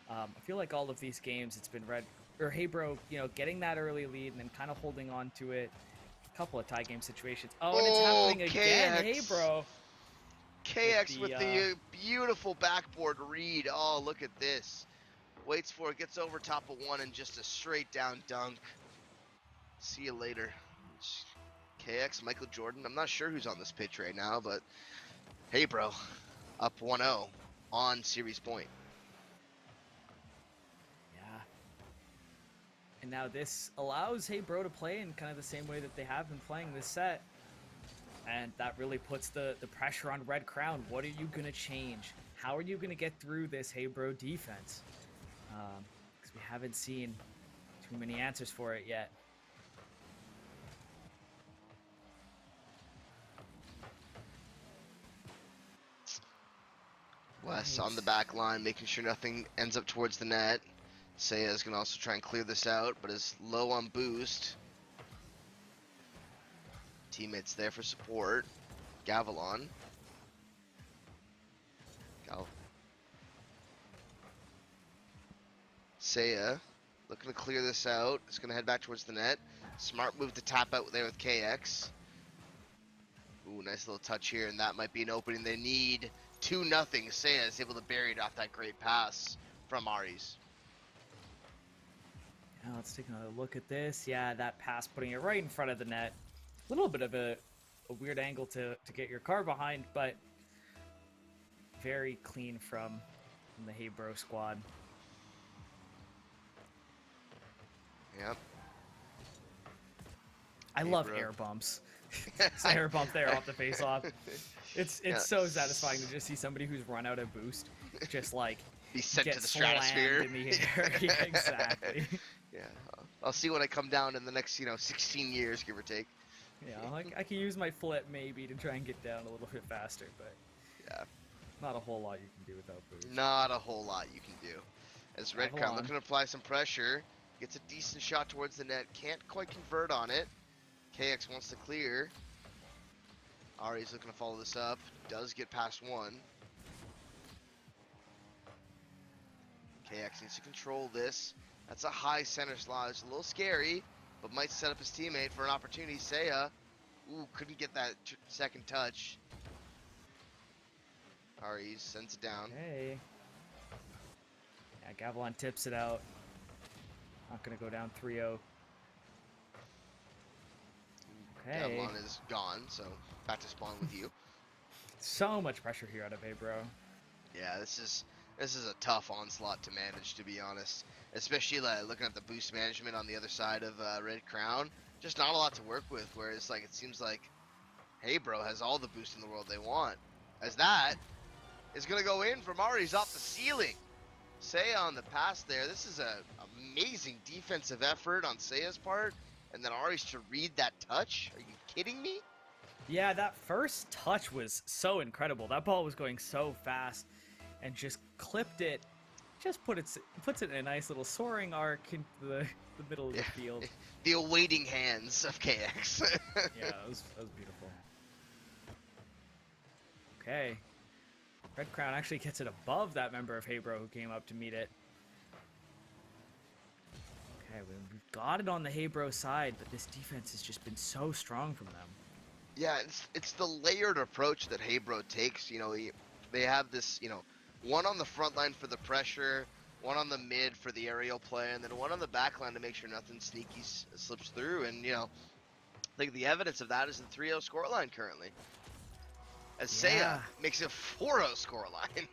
I feel like all of these games, it's been or HeyBro, getting that early lead and then kind of holding on to it. A couple of tie game situations. Oh, and it's Oh, happening again. KX. HeyBro with KX the with the beautiful backboard read. Oh, look at this. Waits for it, gets over top of one, and just a straight down dunk. See you later. KX, Michael Jordan. I'm not sure who's on this pitch right now, but hey, bro. Up 1-0 on series point. yeah. And now this allows HeyBro to play in kind of the same way that they have been playing this set. And that really puts the pressure on Red Crown. What are you going to change? How are you going to get through this HeyBro defense? Because we haven't seen too many answers for it yet. Wes on the back line, making sure nothing ends up towards the net. Seiya's going to also try and clear this out, but is low on boost. Teammates there for support. Gavilon. Seiya looking to clear this out. It's going to head back towards the net. Smart move to tap out there with KX. Ooh, nice little touch here, and that might be an opening they need. 2-0. Seiya is able to bury it off that great pass from Aries. Now let's take another look at this. Yeah, that pass putting it right in front of the net. A little bit of a weird angle to get your car behind, but very clean from the HeyBro squad. Yep. I love air bumps. It's an air bump there off the face off. It's so satisfying to just see somebody who's run out of boost just like be sent get to the stratosphere in the air. Yeah, exactly. Yeah, I'll see when I come down in the next 16 years, give or take. Yeah, I can use my flip maybe to try and get down a little bit faster, but yeah, not a whole lot you can do without boost. Not a whole lot you can do. As Red Crown looking to apply some pressure, gets a decent shot towards the net, can't quite convert on it. KX wants to clear. Ari's looking to follow this up, does get past one. KX needs to control this. That's a high center slot. It's a little scary, but might set up his teammate for an opportunity. Seiya, ooh, couldn't get that second touch. Ari sends it down. Hey. Yeah, Gavilon tips it out. Not going to go down 3-0. Okay. Gavilon is gone, so back to spawn with you. So much pressure here out of HeyBro. Yeah, this is a tough onslaught to manage, to be honest. Especially looking at the boost management on the other side of Red Crown. Just not a lot to work with, whereas it seems like HeyBro has all the boost in the world they want. As that is going to go in from Ari's off the ceiling. Seiya on the pass there. This is an amazing defensive effort on Seiya's part. And then Ari's to read that touch. Are you kidding me? Yeah, that first touch was so incredible. That ball was going so fast and just clipped it. Just puts it in a nice little soaring arc into the middle of the field. The awaiting hands of KX. Yeah, that was beautiful. Okay. Red Crown actually gets it above that member of HeyBro who came up to meet it. Okay, we've got it on the HeyBro side, but this defense has just been so strong from them. Yeah, it's the layered approach that HeyBro takes. They have this, one on the front line for the pressure, one on the mid for the aerial play, and then one on the back line to make sure nothing sneaky slips through. And, I think the evidence of that is the 3-0 scoreline currently. As Seiya makes a 4-0 scoreline.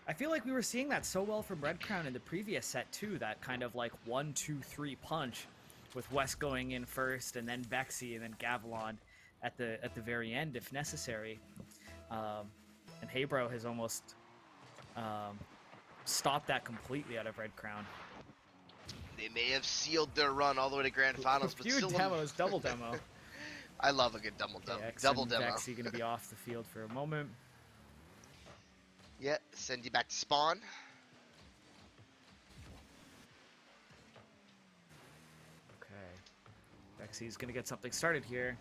I feel like we were seeing that so well from Red Crown in the previous set too, that kind of 1-2-3 punch with West going in first and then Vexy and then Gavilon at the very end if necessary. And HeyBro has almost stopped that completely out of Red Crown. They may have sealed their run all the way to grand finals, but still demos, double demo. I love a good double demo. Okay, Double demo. Vexy going to be off the field for a moment. Yeah, send you back to spawn. Okay. Vexy's going to get something started here.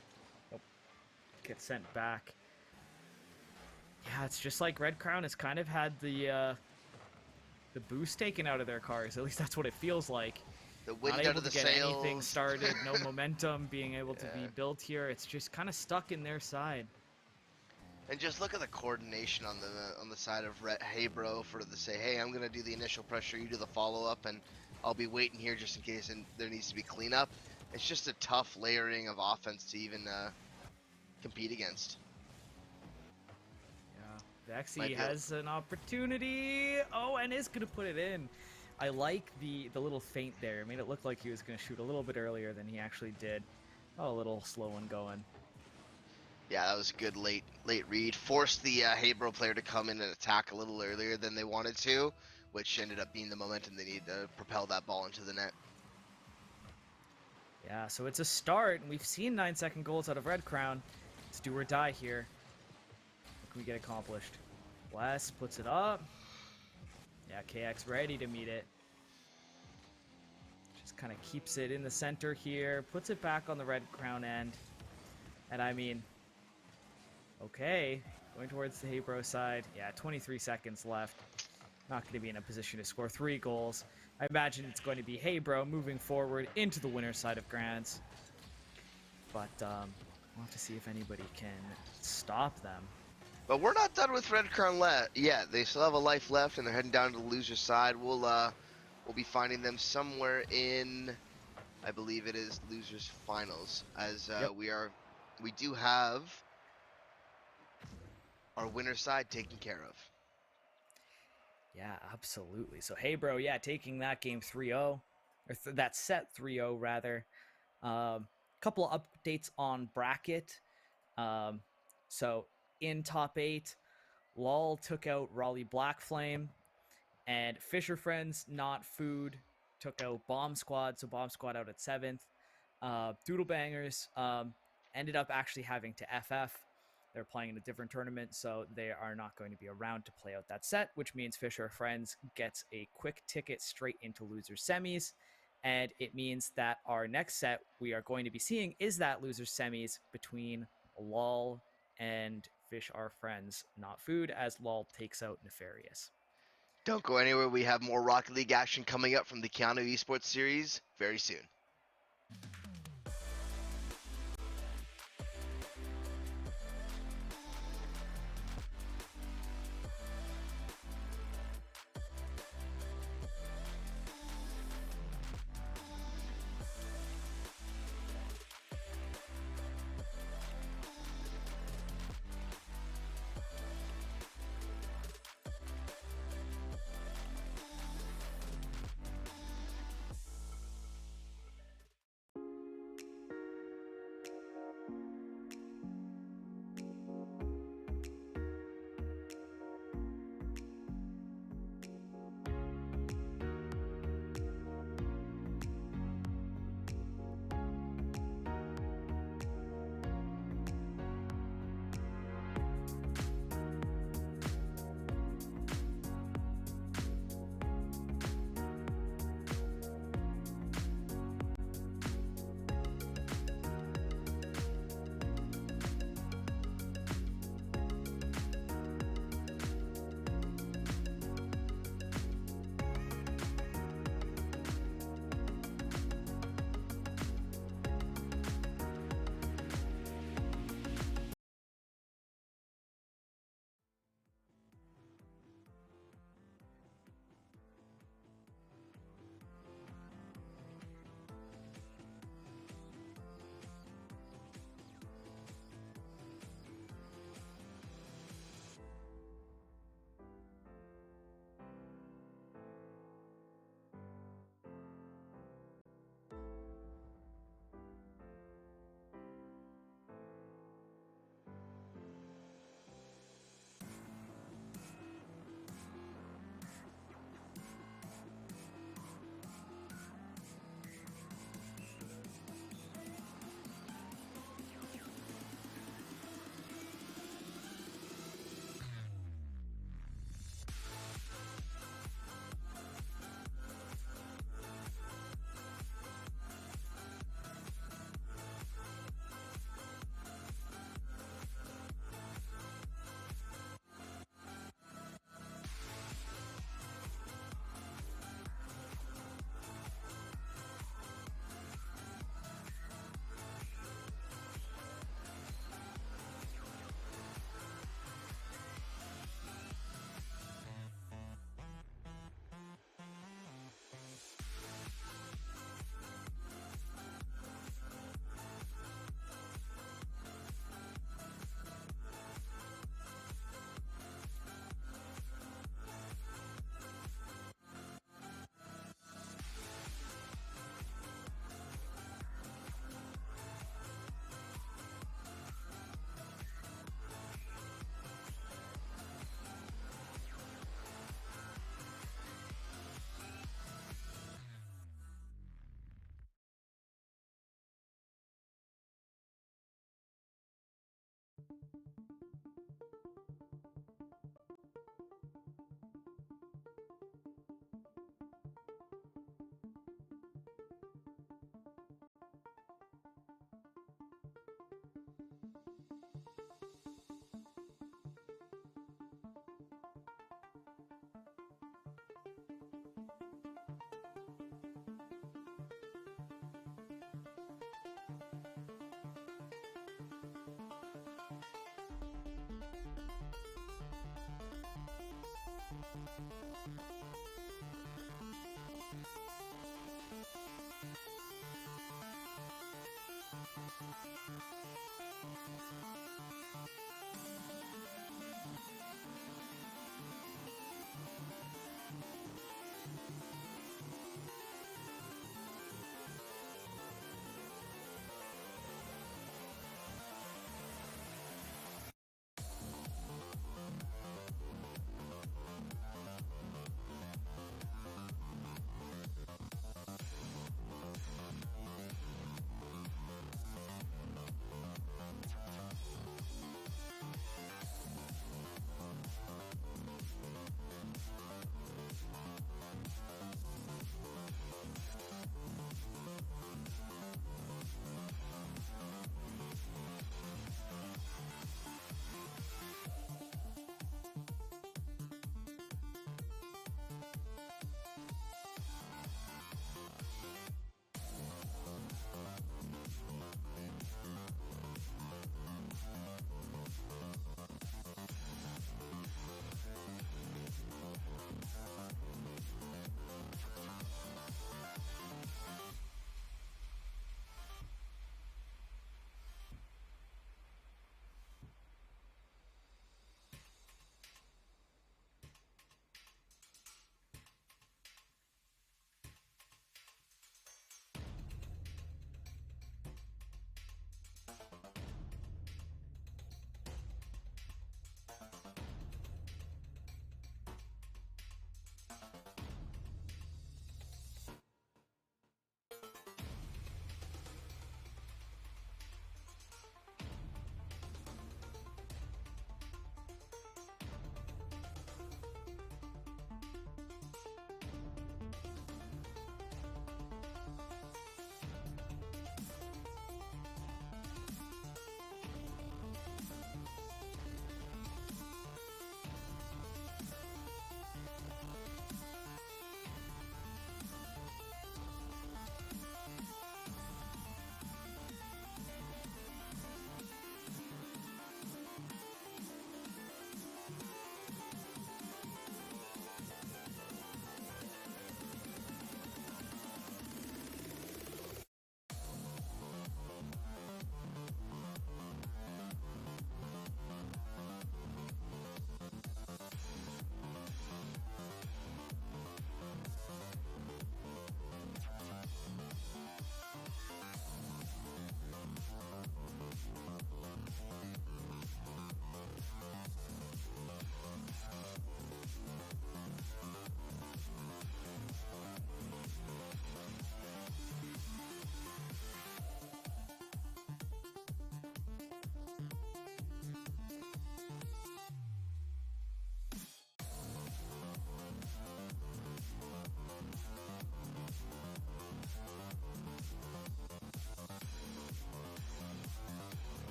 Oh, get sent back. Yeah, it's just like Red Crown has kind of had the the boost taken out of their cars. At least that's what it feels like. The Not wind out able of to the get anything sails. started, no momentum being able to be Yeah. built here. It's just kind of stuck in their side. And just look at the coordination on the side of HeyBro for the say, hey, I'm gonna do the initial pressure, you do the follow up, and I'll be waiting here just in case there needs to be cleanup. It's just a tough layering of offense to even compete against. Yeah, Vexy has an opportunity. Oh, and is gonna put it in. I like the little feint there. It made it look like he was gonna shoot a little bit earlier than he actually did. Oh, a little slow one going. Yeah, that was a good late read. Forced the HeyBro player to come in and attack a little earlier than they wanted to, which ended up being the momentum they needed to propel that ball into the net. Yeah, so it's a start, and we've seen 9-second goals out of Red Crown. It's do or die here. What can we get accomplished? Wes puts it up. Yeah, KX ready to meet it. Just kind of keeps it in the center here, puts it back on the Red Crown end. And I mean, okay, going towards the HeyBro side. Yeah, 23 seconds left. Not going to be in a position to score 3 goals. I imagine it's going to be HeyBro moving forward into the winner's side of Grants. But we'll have to see if anybody can stop them. But we're not done with Red Crown yet. They still have a life left, and they're heading down to the loser's side. We'll be finding them somewhere in, I believe it is losers finals, as Yep. we do have our winner's side taken care of. Yeah, absolutely. So HeyBro, yeah, taking that game 3-0, or that set 3-0 rather. Couple of updates on bracket. So in top 8, LOL took out Raleigh Black Flame, and FishR Friends Not Food took out Bomb Squad. So Bomb Squad out at 7th. Doodle Bangers ended up actually having to FF. They're playing in a different tournament, so they are not going to be around to play out that set, which means FishR Friends gets a quick ticket straight into loser semis. And it means that our next set we are going to be seeing is that loser semis between LOL and FishR Friends Not Food, as LOL takes out Nefarious. Don't go anywhere. We have more Rocket League action coming up from the Keyano Esports Series very soon.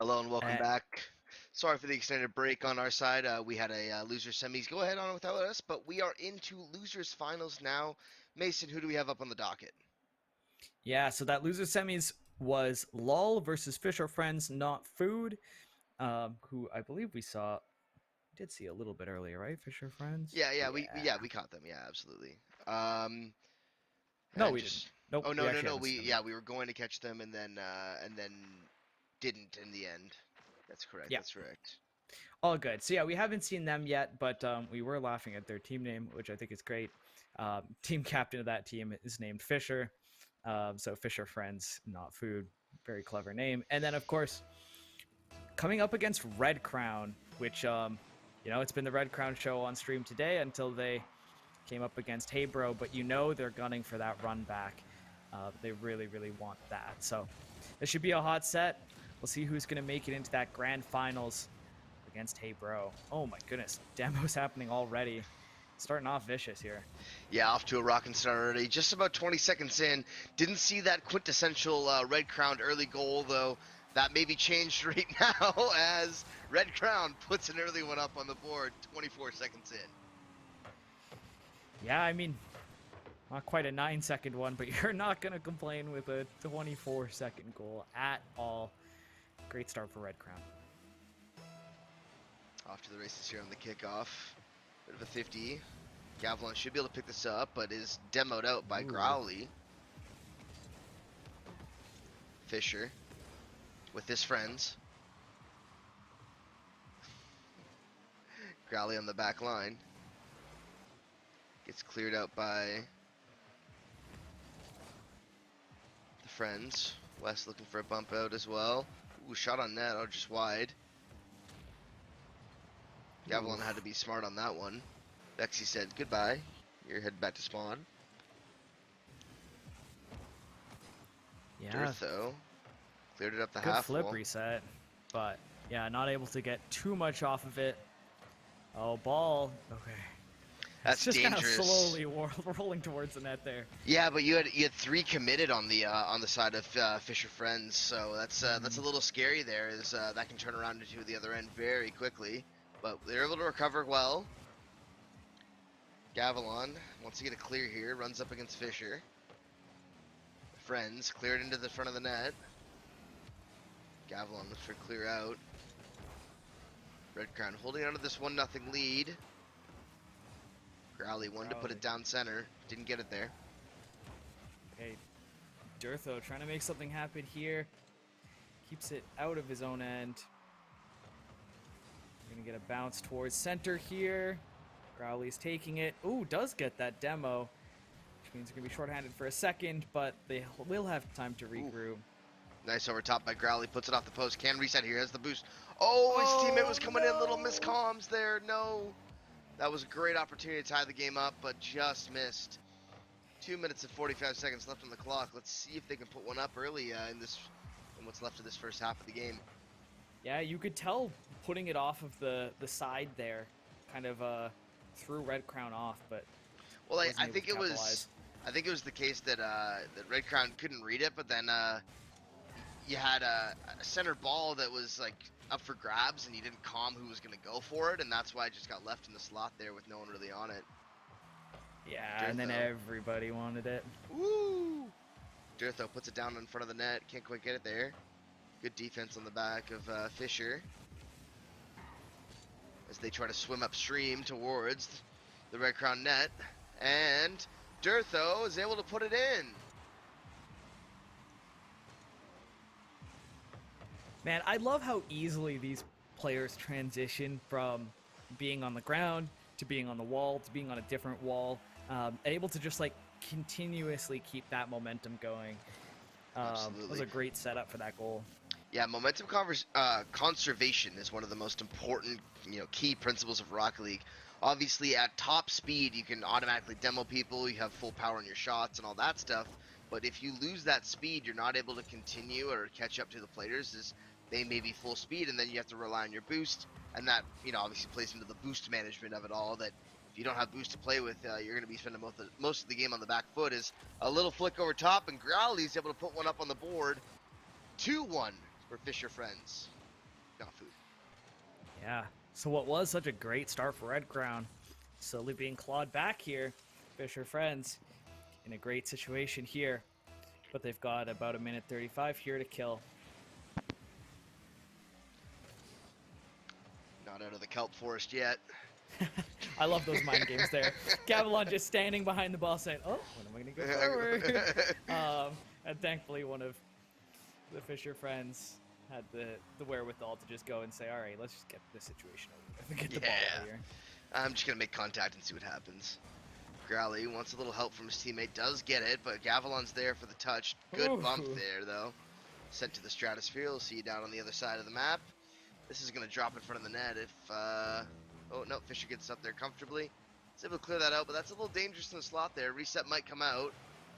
Hello and welcome Uh, back. Sorry for the extended break on our side. We had a loser semis go ahead on without us, but we are into losers finals now. Mason, who do we have up on the docket? yeah, so that loser semis was LOL versus FishR Friends Not Food, who I believe we did see a little bit earlier, right? FishR Friends? Yeah, Yeah. we caught them. Yeah, absolutely. Um, No, and we didn't. just Nope, oh we no no actually no haven't seen them we yet. were going to catch them and then didn't in the end. That's correct. Yeah, That's correct. all good. So yeah, we haven't seen them yet, but we were laughing at their team name, which I think is great. Team captain of that team is named Fisher. So FishR Friends Not Food. Very clever name. And then, of course, coming up against Red Crown, which it's been the Red Crown show on stream today until they came up against HeyBro, but they're gunning for that run back. They really, really want that. So this should be a hot set. We'll see who's going to make it into that grand finals against HeyBro. Oh my goodness, demos happening already. Starting off vicious here. Yeah, off to a rocking start already. Just about 20 seconds in. Didn't see that quintessential Red Crown early goal, though. That may be changed right now as Red Crown puts an early one up on the board 24 seconds in. Yeah, I mean, not quite a 9-second one, but you're not going to complain with a 24-second goal at all. Great start for Red Crown. Off to the races here on the kickoff. Bit of a 50. Gavilan should be able to pick this up, but is demoed out by Ooh. Growly. FishR with his friends. Growly on the back line. Gets cleared out by the friends. West looking for a bump out as well. Ooh, shot on net, just wide. Gavilan had to be smart on that one. Bexy said goodbye. You're heading back to spawn. Yeah, Dirtho cleared it up the good half flip wall. reset, but yeah, not able to get too much off of it. Oh, ball. Okay. It's That's just kind of dangerous. slowly rolling towards the net there. Yeah, but you had three committed on the side of FishR Friends, so that's a little scary there. Is that can turn around into the other end very quickly, but they're able to recover well. Gavilan wants to get a clear here, runs up against FishR. Friends cleared into the front of the net. Gavilan looks for clear out. Red Crown holding on to this 1-0 lead. Growly wanted to put it down center, didn't get it there. Okay, Dirtho trying to make something happen here. Keeps it out of his own end. Gonna get a bounce towards center here. Growly's taking it. Ooh, does get that demo. Which means they're gonna be shorthanded for a second, but they will have time to regroup. Ooh. Nice over top by Growly, puts it off the post, can reset here, has the boost. Oh, his teammate was coming in, little miscomms there, no. That was a great opportunity to tie the game up, but just missed. 2 minutes and 45 seconds left on the clock. Let's see if they can put one up early in what's left of this first half of the game. Yeah, you could tell putting it off of the side there kind of threw Red Crown off, but well, I think it was the case that that Red Crown couldn't read it, but then you had a center ball that was like up for grabs, and you didn't calm who was going to go for it, and that's why it just got left in the slot there with no one really on it. Yeah, Dirtho. and then everybody wanted it. Woo! Dirtho puts it down in front of the net, can't quite get it there. Good defense on the back of FishR as they try to swim upstream towards the Red Crown net, and Dirtho is able to put it in. Man, I love how easily these players transition from being on the ground to being on the wall to being on a different wall, able to just like continuously keep that momentum going. Absolutely. That was a great setup for that goal. Yeah, momentum conservation is one of the most important, key principles of Rocket League. Obviously, at top speed, you can automatically demo people, you have full power on your shots and all that stuff. But if you lose that speed, you're not able to continue or catch up to the players as they may be full speed, and then you have to rely on your boost. And that, obviously plays into the boost management of it all, that if you don't have boost to play with, you're going to be spending most of the game on the back foot. Is a little flick over top, and Growly's able to put one up on the board. 2-1 for FishR Friends. Yeah. So what was such a great start for Red Crown, slowly being clawed back here. FishR friends in a great situation here, but they've got about a minute 35 here to kill. Not out of the kelp forest yet. I love those mind games there. Gavilon just standing behind the ball saying, oh, when am I going to go forward? And thankfully one of the FishR friends had the wherewithal to just go and say, all right, let's just get this situation over with and get the ball over here. I'm just going to make contact and see what happens. Raleigh wants a little help from his teammate, does get it, but Gavilon's there for the touch. Good bump there, though. Sent to the stratosphere. We'll see you down on the other side of the map. This is going to drop in front of the net if, oh, no, FishR gets up there comfortably. He's able to clear that out, but that's a little dangerous in the slot there. Reset might come out.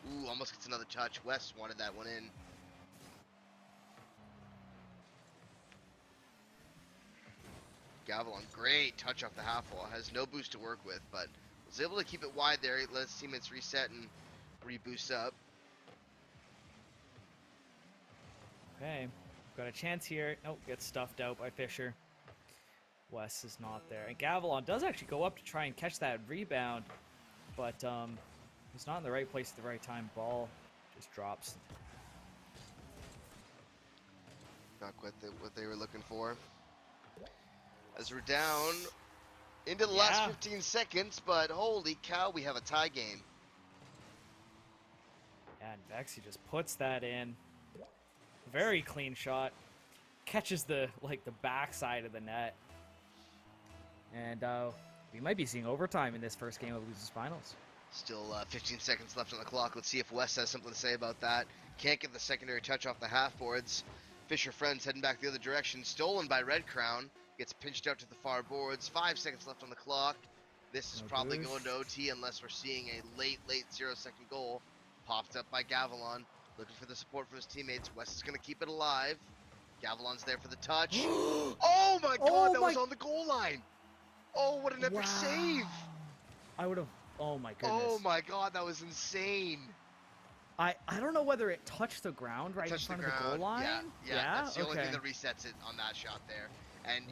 Ooh, almost gets another touch. West wanted that one in. Gavilon, great touch off the half wall. Has no boost to work with, but was able to keep it wide there. Let his teammates reset and reboost up. Okay, got a chance here. Nope, gets stuffed out by FishR. Wes is not there. And Gavilon does actually go up to try and catch that rebound, but he's not in the right place at the right time. Ball just drops. Not quite what they were looking for. As we're down into the last 15 seconds, but holy cow, we have a tie game. And Vexy just puts that in. Very clean shot. Catches the backside of the net. And we might be seeing overtime in this first game of Losers Finals. Still 15 seconds left on the clock. Let's see if Wes has something to say about that. Can't get the secondary touch off the half boards. FishR friends heading back the other direction. Stolen by Red Crown. Gets pinched out to the far boards. 5 seconds left on the clock. This is probably going to OT unless we're seeing a late 0-second goal. Popped up by Gavilon. Looking for the support from his teammates. Wes is going to keep it alive. Gavilon's there for the touch. Oh my god, that was on the goal line. Oh, what an epic save. I would have, oh my goodness. Oh my god, that was insane. I don't know whether it touched the ground right in front of the goal line. Yeah, that's the only thing that resets it on that shot there. And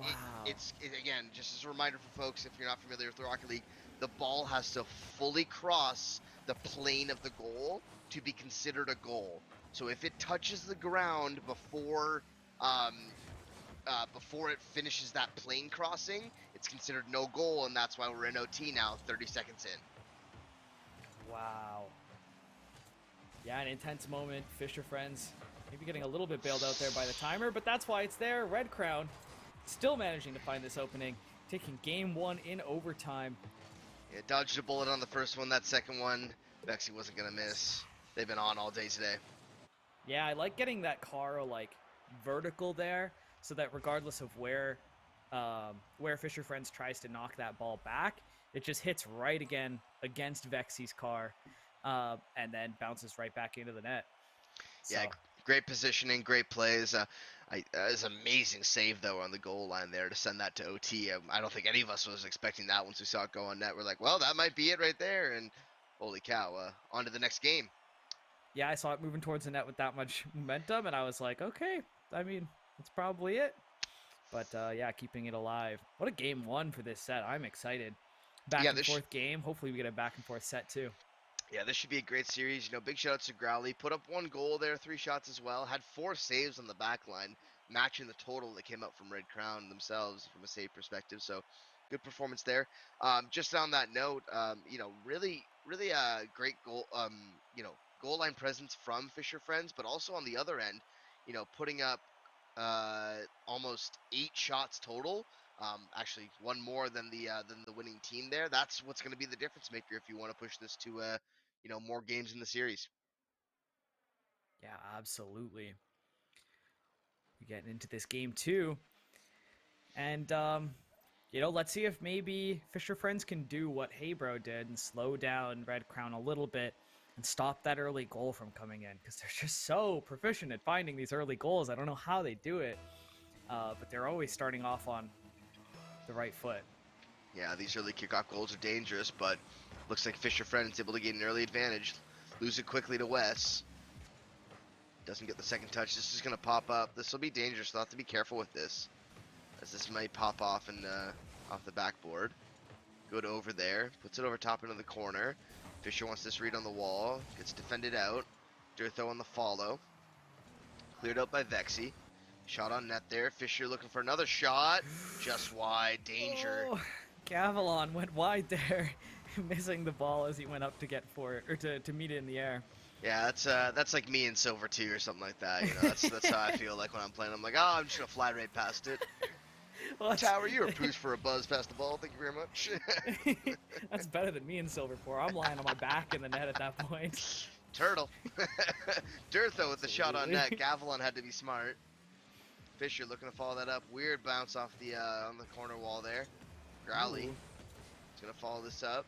it's again, just as a reminder for folks, if you're not familiar with Rocket League, the ball has to fully cross the plane of the goal to be considered a goal. So if it touches the ground before it finishes that plane crossing, it's considered no goal, and that's why we're in OT now, 30 seconds in. Wow. Yeah, an intense moment. FishR friends maybe getting a little bit bailed out there by the timer, but that's why it's there. Red Crown still managing to find this opening, taking game one in overtime. Yeah, dodged a bullet on the first one. That second one, Vexy wasn't going to miss. They've been on all day today. Yeah, I like getting that car vertical there, so that regardless of where FishR friends tries to knock that ball back, it just hits right again against Vexy's car, and then bounces right back into the net. Yeah, great positioning, great plays. It was an amazing save, though, on the goal line there to send that to OT. I don't think any of us was expecting that once we saw it go on net. We're like, well, that might be it right there. And holy cow, on to the next game. Yeah, I saw it moving towards the net with that much momentum, and I was like, okay, I mean, that's probably it. But, yeah, keeping it alive. What a game one for this set. I'm excited. Back and forth game. Hopefully we get a back and forth set, too. Yeah, this should be a great series. You know, big shout outs to Growly. Put up 1 goal there, 3 shots as well. Had 4 saves on the back line, matching the total that came out from Red Crown themselves from a save perspective. So, good performance there. Just on that note, you know, really great goal, goal line presence from FishR friends, but also on the other end, you know, putting up almost 8 shots total. Actually, 1 more than the winning team there. That's what's going to be the difference maker if you want to push this to more games in the series. Yeah, absolutely. We're getting into this game too, and let's see if maybe FishR friends can do what HeyBro did and slow down Red Crown a little bit and stop that early goal from coming in, because they're just so proficient at finding these early goals. I don't know how they do it, but they're always starting off on the right foot. Yeah, these early kickoff goals are dangerous, but looks like FishR friends able to gain an early advantage. Lose it quickly to Wes. Doesn't get the second touch. This is going to pop up. This will be dangerous. They'll have to be careful with this. as this might pop off and off the backboard. Good over there, puts it over top into the corner. FishR wants this read on the wall, gets defended out. Dirtho on the follow. Cleared out by Vexy. Shot on net there. FishR looking for another shot. Just wide. Danger. Oh, Gavilan went wide there, missing the ball as he went up to get for it, or to meet it in the air. Yeah, that's like me in Silver 2 or something like that. You know, that's how I feel like when I'm playing. I'm like, oh, I'm just gonna fly right past it. Well, Tower, you're a boost for a buzz past the ball. Thank you very much. that's better than me in Silver 4. I'm lying on my back in the net at that point. Turtle. Dirtho with the shot on net. Absolutely. Gavilan had to be smart. FishR looking to follow that up. Weird bounce off the on the corner wall there. Raleigh is gonna follow this up.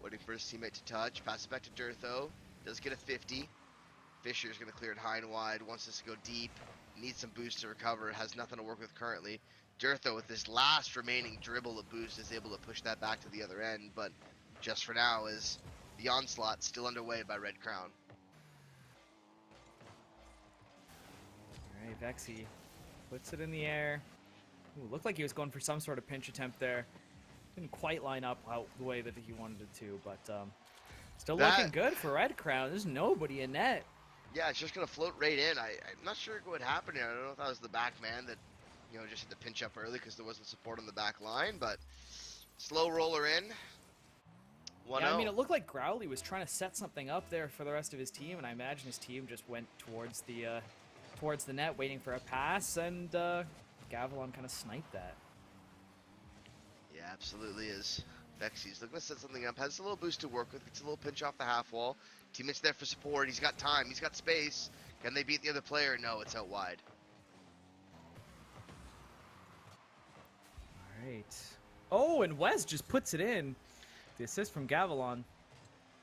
Waiting for his teammate to touch. Pass it back to Dirtho. Does get a 50. FishR's gonna clear it high and wide. Wants this to go deep. Needs some boost to recover. Has nothing to work with currently. Dirtho with this last remaining dribble of boost is able to push that back to the other end, but just for now is the onslaught still underway by Red Crown. Alright, Vexy puts it in the air. Ooh, looked like he was going for some sort of pinch attempt there. Didn't quite line up out the way that he wanted it to, but still looking good for Red Crown. There's nobody in net. Yeah, it's just gonna float right in. I'm not sure what happened here. I don't know if that was the back man that, you know, just had to pinch up early because there wasn't support on the back line, but slow roller in. 1-0. Yeah, I mean, it looked like Growly was trying to set something up there for the rest of his team, and I imagine his team just went towards the net, waiting for a pass, and Gavilan kind of sniped that. Yeah, absolutely is. Vexy's looking to set something up. Has a little boost to work with. Gets a little pinch off the half wall. Teammates there for support. He's got time. He's got space. Can they beat the other player? No, it's out wide. All right. Oh, and Wes just puts it in. The assist from Gavilan.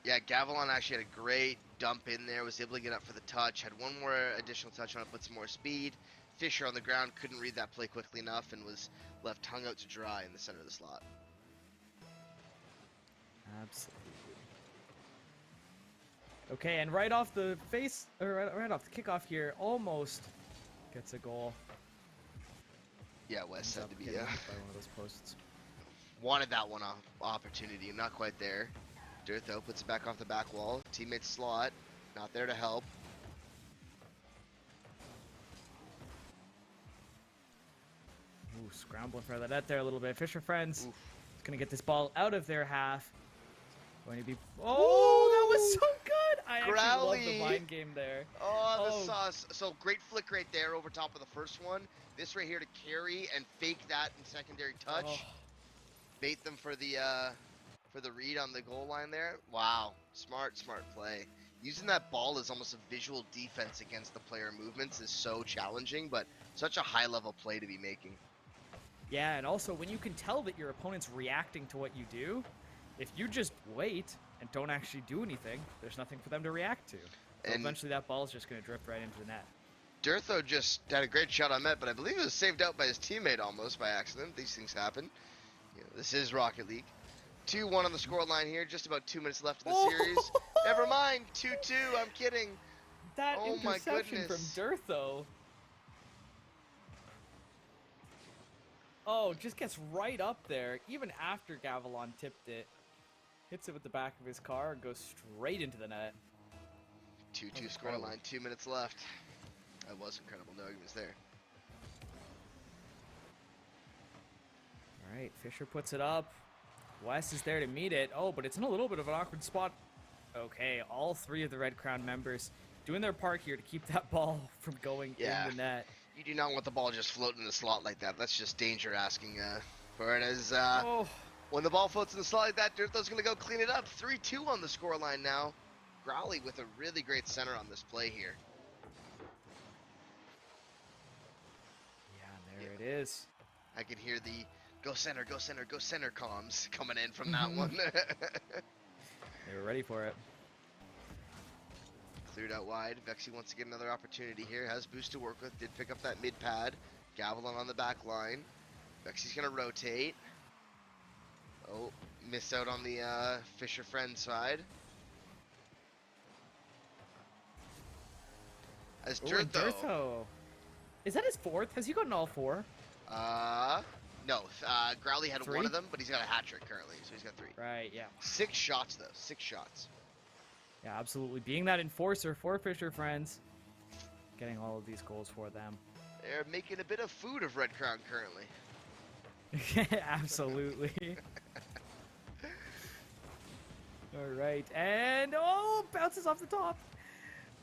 Yeah, Gavilan actually had a great dump in there. Was able to get up for the touch. Had one more additional touch on it. Put some more speed. FishR on the ground couldn't read that play quickly enough and was left hung out to dry in the center of the slot. Absolutely. Okay, and right off the right off the kickoff here, almost gets a goal. Yeah, Wes had to be by one of those posts. wanted that one opportunity. Not quite there. Dirtho puts it back off the back wall. Teammate slot, not there to help. Ooh, scrambling for the net there a little bit. FishR friends. Oof. Is gonna get this ball out of their half. Going to be. Oh, that was so good! I actually love the mind game there. Oh, the sauce. So great flick right there over top of the first one. This right here to carry and fake that in secondary touch. Oh. Bait them for the read on the goal line there. Wow, smart play. Using that ball as almost a visual defense against the player movements is so challenging, but such a high level play to be making. Yeah, and also when you can tell that your opponent's reacting to what you do, if you just wait and don't actually do anything, there's nothing for them to react to. So And eventually that ball's just going to drift right into the net. Dirtho just had a great shot on net, but I believe it was saved out by his teammate almost by accident. These things happen. You know, this is Rocket League. 2-1 on the scoreline here. Just about 2 minutes left in the series. Never mind. 2-2. I'm kidding. That Oh my interception from goodness. Dirtho. Oh, just gets right up there, even after Gavilan tipped it. Hits it with the back of his car and goes straight into the net. 2-2 scoreline. 2 minutes left. That was incredible. No arguments there. All right, FishR puts it up. Wes is there to meet it. Oh, but it's in a little bit of an awkward spot. Okay, all three of the Red Crown members doing their part here to keep that ball from going in the net. You do not want the ball just floating in the slot like that. That's just danger asking for it. As when the ball floats in the slot like that, Dirtho's going to go clean it up. 3-2 on the scoreline now. Raleigh with a really great center on this play here. Yeah, there it is. I can hear the go center, go center, go center comms coming in from that one. They were ready for it. Cleared out wide. Vexy wants to get another opportunity here. Has boost to work with. Did pick up that mid pad. Gavilan on the back line. Vexy's going to rotate. Oh, missed out on the FishR friend side. As Dirtho. Is that his fourth? Has he gotten all four? No. Growly had one Three? of them, but he's got a hat trick currently, so he's got 3. Right, yeah. 6 shots, though. 6 shots. Yeah, absolutely. Being that enforcer for FishR friends, getting all of these goals for them. They're making a bit of food of Red Crown currently. Absolutely. All right, and bounces off the top.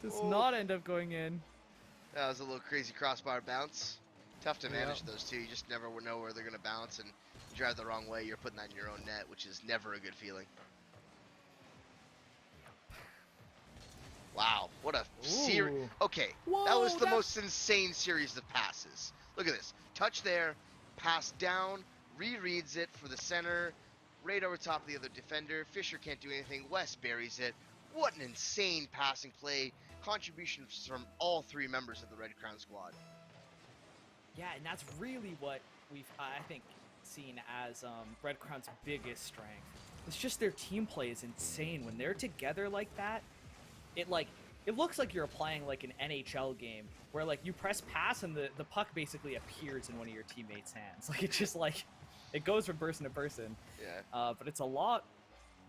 Does not end up going in. That was a little crazy crossbar bounce. Tough to manage Yep. those two. You just never know where they're going to bounce, and you drive the wrong way, you're putting that in your own net, which is never a good feeling. Wow, what a series. Okay, Whoa, that was the most insane series of passes. Look at this. Touch there, pass down, rereads it for the center, right over top of the other defender. FishR can't do anything. West buries it. What an insane passing play. Contributions from all 3 members of the Red Crown squad. Yeah, and that's really what we've, I think, seen as Red Crown's biggest strength. It's just their team play is insane. When they're together like that, it looks like you're playing like an NHL game where like you press pass and the puck basically appears in one of your teammates' hands. Like it's just like it goes from person to person. Yeah. But it's a lot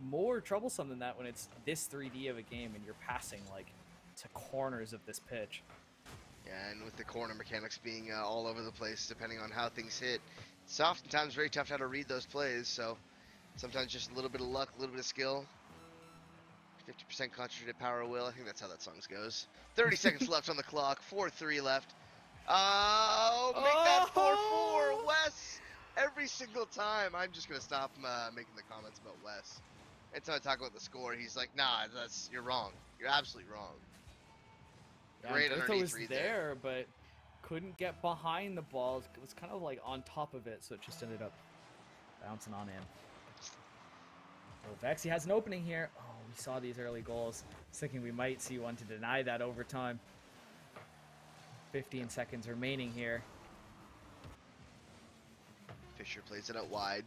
more troublesome than that when it's this 3D of a game and you're passing like to corners of this pitch. Yeah, and with the corner mechanics being all over the place depending on how things hit, it's oftentimes very tough how to read those plays, so sometimes just a little bit of luck, a little bit of skill. 50% concentrated power of will. I think that's how that song goes. 30 seconds left on the clock. 4-3 left. Oh, make that 4-4, Wes. Every single time. I'm just going to stop making the comments about Wes. Anytime I talk about the score, he's like, nah, you're wrong. You're absolutely wrong. Yeah, Great Doodle was read there, but couldn't get behind the ball. It was kind of like on top of it, so it just ended up bouncing on in. Oh, Vexy has an opening here. Oh, we saw these early goals. I was thinking we might see one to deny that overtime. 15 seconds remaining here. FishR plays it out wide.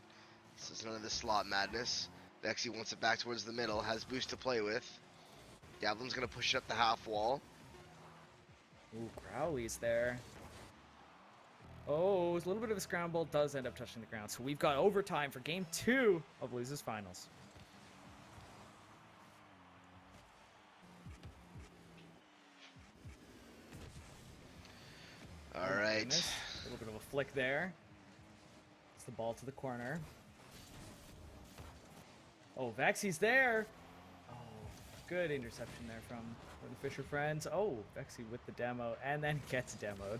This is none of the slot madness. Vexy wants it back towards the middle. Has boost to play with. Davlin's going to push it up the half wall. Ooh, Crowley's there. Oh, it's a little bit of a scramble. Does end up touching the ground. So we've got overtime for game 2 of Losers Finals. All right. Goodness. A little bit of a flick there. It's the ball to the corner. Oh, Vexy's there. Oh, good interception there from the FishR friends. Oh, Vexy with the demo, and then gets demoed.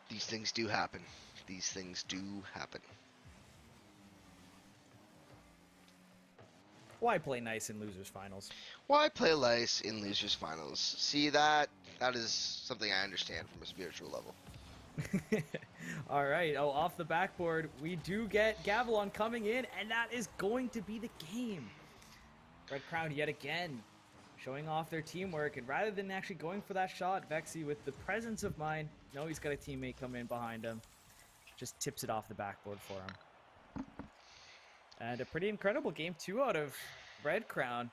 These things do happen. These things do happen. Why play nice in Losers Finals? Why play nice in Losers Finals? See, that is something I understand from a spiritual level. All right. Oh, off the backboard, we do get Gavilon coming in, and that is going to be the game. Red Crown yet again showing off their teamwork, and rather than actually going for that shot, Vexy with the presence of mind, no, he's got a teammate come in behind him, just tips it off the backboard for him. And a pretty incredible game 2 out of Red Crown.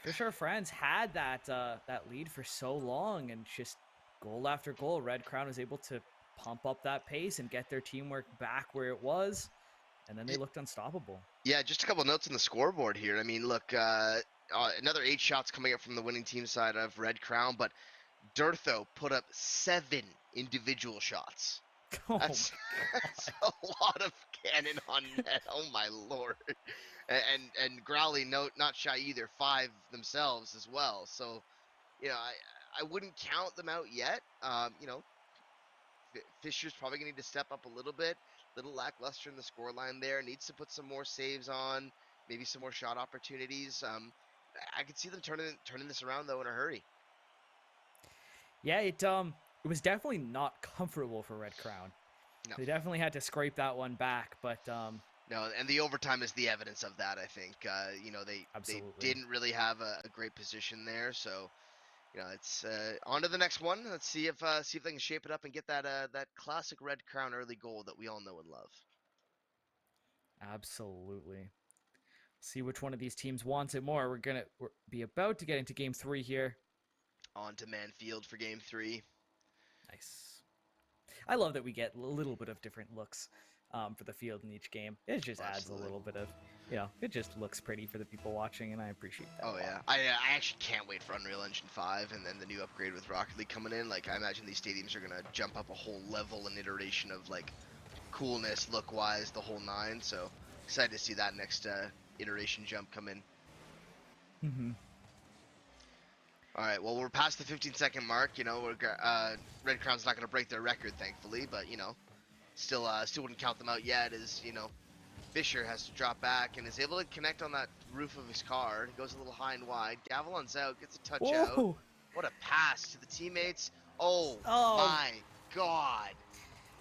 FishR friends had that lead for so long, and just goal after goal, Red Crown was able to pump up that pace and get their teamwork back where it was, and then they looked unstoppable. Yeah, just a couple notes on the scoreboard here. I mean, look, another 8 shots coming up from the winning team side of Red Crown, but Dirtho put up 7 individual shots. Oh, that's a lot of cannon on net. Oh my lord! And Growly, not shy either. 5 themselves as well. So, you know, I wouldn't count them out yet. You know, FishR's probably gonna need to step up a little bit. Little lackluster in the scoreline there. Needs to put some more saves on. Maybe some more shot opportunities. I could see them turning this around though in a hurry. Yeah, it was definitely not comfortable for Red Crown. No. They definitely had to scrape that one back, but no, and the overtime is the evidence of that. I think you know they didn't really have a great position there, so you know it's on to the next one. Let's see if they can shape it up and get that classic Red Crown early goal that we all know and love. Absolutely. See which one of these teams wants it more. We're be about to get into game 3 here. On to Manfield for game 3. Nice. I love that we get a little bit of different looks for the field in each game. It just adds Absolutely. a little bit of, it just looks pretty for the people watching, and I appreciate that. Oh yeah, I actually can't wait for Unreal Engine 5 and then the new upgrade with Rocket League coming in. Like I imagine these stadiums are gonna jump up a whole level and iteration of like coolness, look wise, the whole nine. So excited to see that next iteration jump come in. Mm-hmm. All right, well we're past the 15-second mark. You know, Red Crown's not gonna break their record, thankfully, but you know, still wouldn't count them out yet. As you know, FishR has to drop back and is able to connect on that roof of his car. He goes a little high and wide. Gavilan's out, gets a touch out. Whoa! What a pass to the teammates. Oh Oh, my god.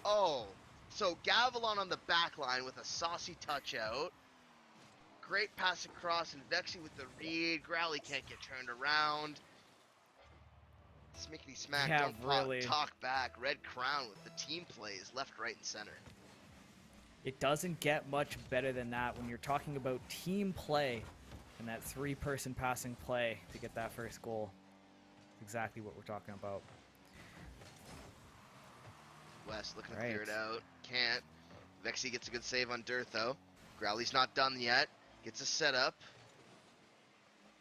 Oh. So Gavilan on the back line with a saucy touch out. Great pass across and Vexy with the read. Raleigh can't get turned around. Smickety smack, yeah, don't really. talk back. Red Crown with the team plays left, right, and center. It doesn't get much better than that when you're talking about team play and that 3-person passing play to get that first goal. Exactly what we're talking about. West looking to clear it out. Can't. Vexy gets a good save on Dirt, though. Growley's not done yet. Gets a setup.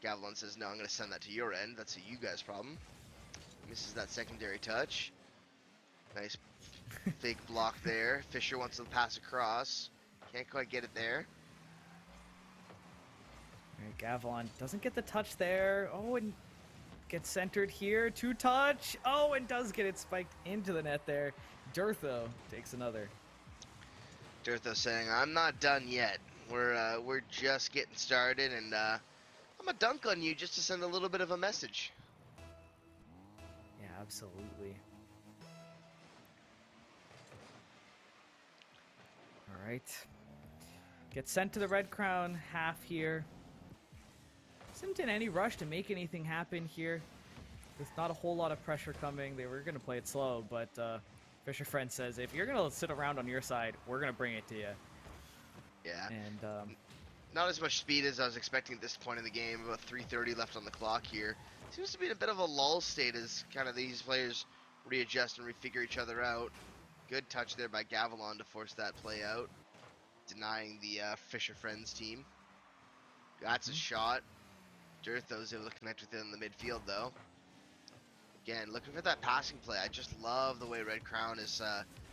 Gavilan says, no, I'm going to send that to your end. That's a you guys problem. Misses that secondary touch. Nice fake block there. FishR wants to pass across. Can't quite get it there. All right, Gavilan doesn't get the touch there. Oh, and gets centered here. 2-touch. Oh, and does get it spiked into the net there. Dirtho takes another. Dirtho saying, I'm not done yet. We're just getting started, and I'm gonna dunk on you just to send a little bit of a message. Yeah, absolutely. All right. Gets sent to the Red Crown half here. Isn't in any rush to make anything happen here. There's not a whole lot of pressure coming. They were going to play it slow, but FishR Friend says, if you're going to sit around on your side, we're going to bring it to you. Yeah. And not as much speed as I was expecting at this point in the game. About 3:30 left on the clock here. Seems to be in a bit of a lull state as kind of these players readjust and refigure each other out. Good touch there by Gavilan to force that play out, denying the FishR Friends team. That's a shot. Dirtho's able to connect with it in the midfield, though. Again, looking for that passing play. I just love the way Red Crown is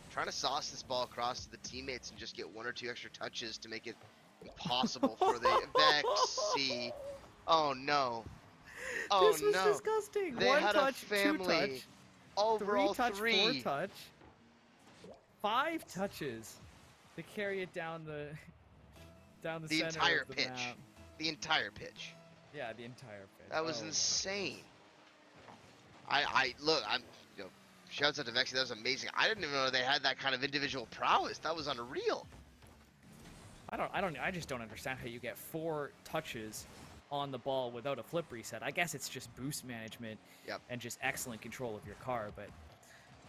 trying to sauce this ball across to the teammates and just get 1 or 2 extra touches to make it impossible for the Vexy. Oh no. Oh this was no. disgusting. They 1 had touch, a family. 2 touch, Overall 3 touch, 3. 4 touch, 5 touches to carry it down the The center entire of the pitch. map. The entire pitch. Yeah, the entire pitch. That was insane. Look, shouts out to Vexy, that was amazing. I didn't even know they had that kind of individual prowess. That was unreal. I just don't understand how you get 4 touches on the ball without a flip reset. I guess it's just boost management and just excellent control of your car, but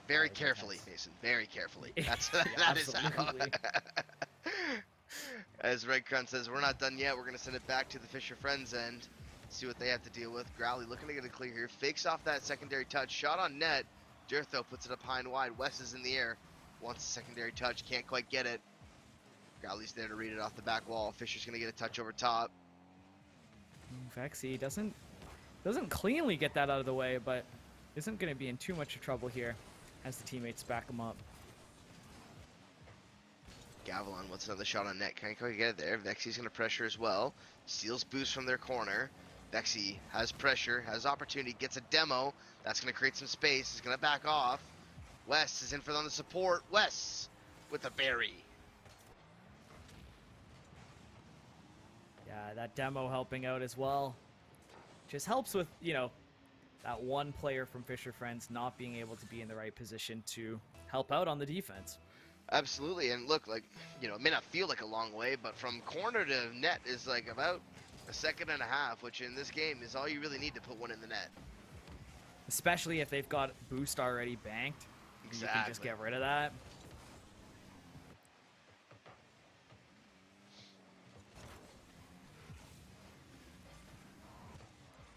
very carefully, Mason. Very carefully. That's yeah, that is how. absolutely. As Red Crown says, we're not done yet. We're gonna send it back to the FishR Friends end. See what they have to deal with. Growley looking to get it clear here. Fakes off that secondary touch. Shot on net. Dirtho puts it up high and wide. West is in the air. Wants a secondary touch. Can't quite get it. Growley's there to read it off the back wall. FishR's gonna get a touch over top. Vexy doesn't cleanly get that out of the way, but isn't going to be in too much trouble here as the teammates back him up. Gavilan wants another shot on net. Can't quite get it there. Vexy's going to pressure as well. Steals boost from their corner. Vexy has pressure, has opportunity, gets a demo. That's going to create some space. He's going to back off. West is in for on the support. West with a berry. Yeah, that demo helping out as well. Just helps with, that one player from FishR Friends not being able to be in the right position to help out on the defense. Absolutely, and look, it may not feel like a long way, but from corner to net is like about a second and a half, which in this game is all you really need to put one in the net. Especially if they've got boost already banked. Exactly. You can just get rid of that.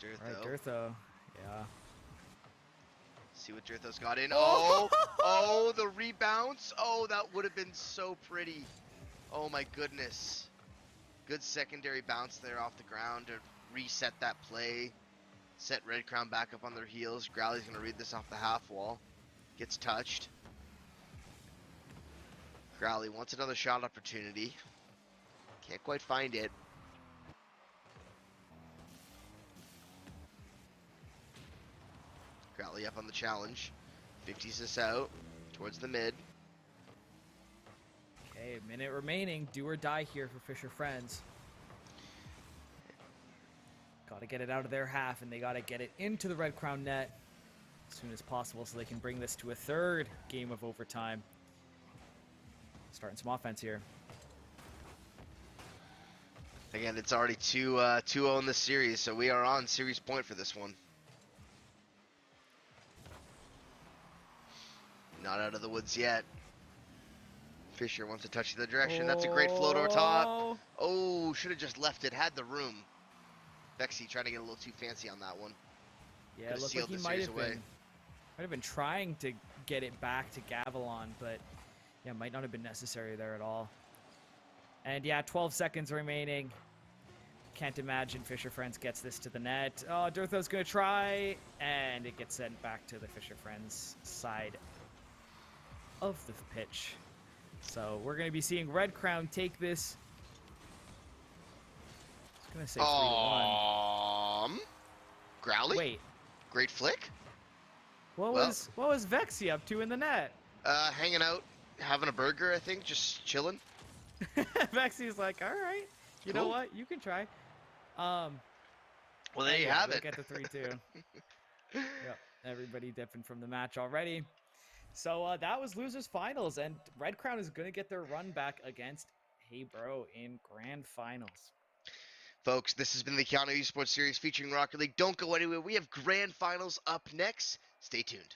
Dirtho. All right, Dirtho. Yeah. See what Dirthos got in. Oh! Oh, the rebounds. Oh, that would have been so pretty. Oh my goodness. Good secondary bounce there off the ground to reset that play. Set Red Crown back up on their heels. Growly's going to read this off the half wall. Gets touched. Growly wants another shot opportunity. Can't quite find it. Growly up on the challenge. 50s this out towards the mid. Okay, a minute remaining. Do or die here for FishR Friends. Got to get it out of their half, and they got to get it into the Red Crown net as soon as possible so they can bring this to a third game of overtime. Starting some offense here. Again, it's already 2-0 in this series, so we are on series point for this one. Not out of the woods yet. FishR wants to touch the direction. That's a great float over top. Oh, should have just left it. Had the room. Vexy trying to get a little too fancy on that one. Yeah, it looked like he might have been trying to get it back to Gavilan, but yeah, might not have been necessary there at all. And yeah, 12 seconds remaining. Can't imagine FishR Friends gets this to the net. Oh, Dirtho's gonna try, and it gets sent back to the FishR Friends side of the pitch. So we're gonna be seeing Red Crown take this. I was gonna say 3-1. Growly? Wait. Great flick? What was Vexy up to in the net? Hanging out, having a burger, I think, just chilling. Vexy's like, all right, you know what? You can try. Well, there you have it. Get the 3-2. Yep, everybody dipping from the match already. So that was losers finals, and Red Crown is going to get their run back against HeyBro in grand finals. Folks, this has been the Keyano Esports Series featuring Rocket League. Don't go anywhere. We have grand finals up next. Stay tuned.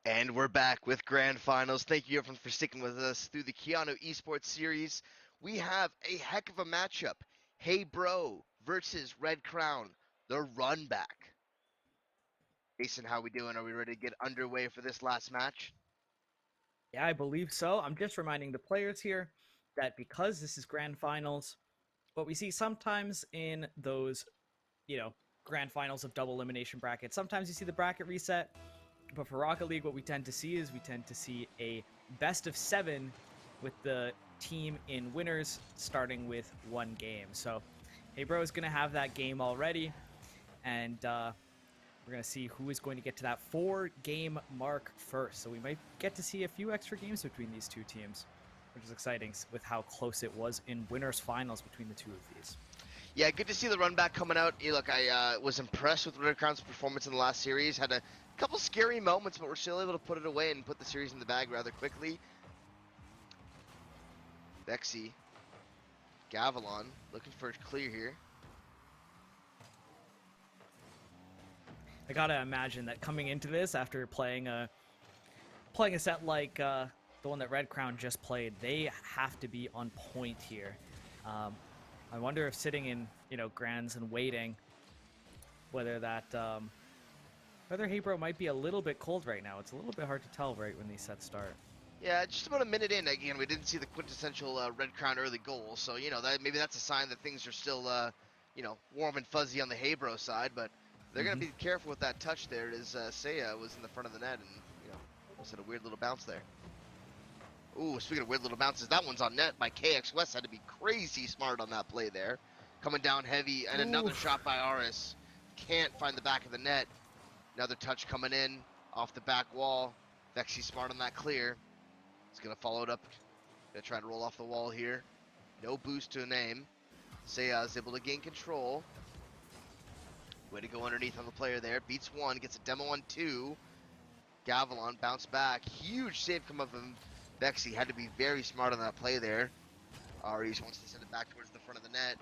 And we're back with Grand Finals. Thank you everyone for sticking with us through the Keyano Esports Series. We have a heck of a matchup. HeyBro versus Red Crown, the run back. Jason, how we doing? Are we ready to get underway for this last match? Yeah, I believe so. I'm just reminding the players here that because this is grand finals, what we see sometimes in those, grand finals of double elimination brackets, sometimes you see the bracket reset. But for Rocket League, what we tend to see is a best of 7 with the team in winners starting with one game. So, HeyBro is going to have that game already, and we're going to see who is going to get to that 4-game mark first. So we might get to see a few extra games between these two teams, which is exciting with how close it was in winners finals between the two of these. Yeah, good to see the run back coming out. Look, I was impressed with Red Crown's performance in the last series. Had a couple scary moments, but we're still able to put it away and put the series in the bag rather quickly. Vexy, Gavilon, looking for a clear here. I gotta imagine that coming into this after playing a set like the one that Red Crown just played, they have to be on point here. I wonder if sitting in grands and waiting, whether HeyBro might be a little bit cold right now. It's a little bit hard to tell right when these sets start. Yeah, just about a minute in, again, we didn't see the quintessential Red Crown early goal, so, that maybe that's a sign that things are still, warm and fuzzy on the HeyBro side, but they're going to be careful with that touch there, as Seiya was in the front of the net and, almost had a weird little bounce there. Ooh, speaking of weird little bounces, that one's on net by KX West. Had to be crazy smart on that play there. Coming down heavy, and another shot by Aris. Can't find the back of the net. Another touch coming in off the back wall. Vexy smart on that clear. He's going to follow it up. Going to try and roll off the wall here. No boost to a name. Seiya is able to gain control. Way to go underneath on the player there. Beats one, gets a demo on two. Gavilon bounce back. Huge save come up of him. Vexy had to be very smart on that play there. Aries wants to send it back towards the front of the net.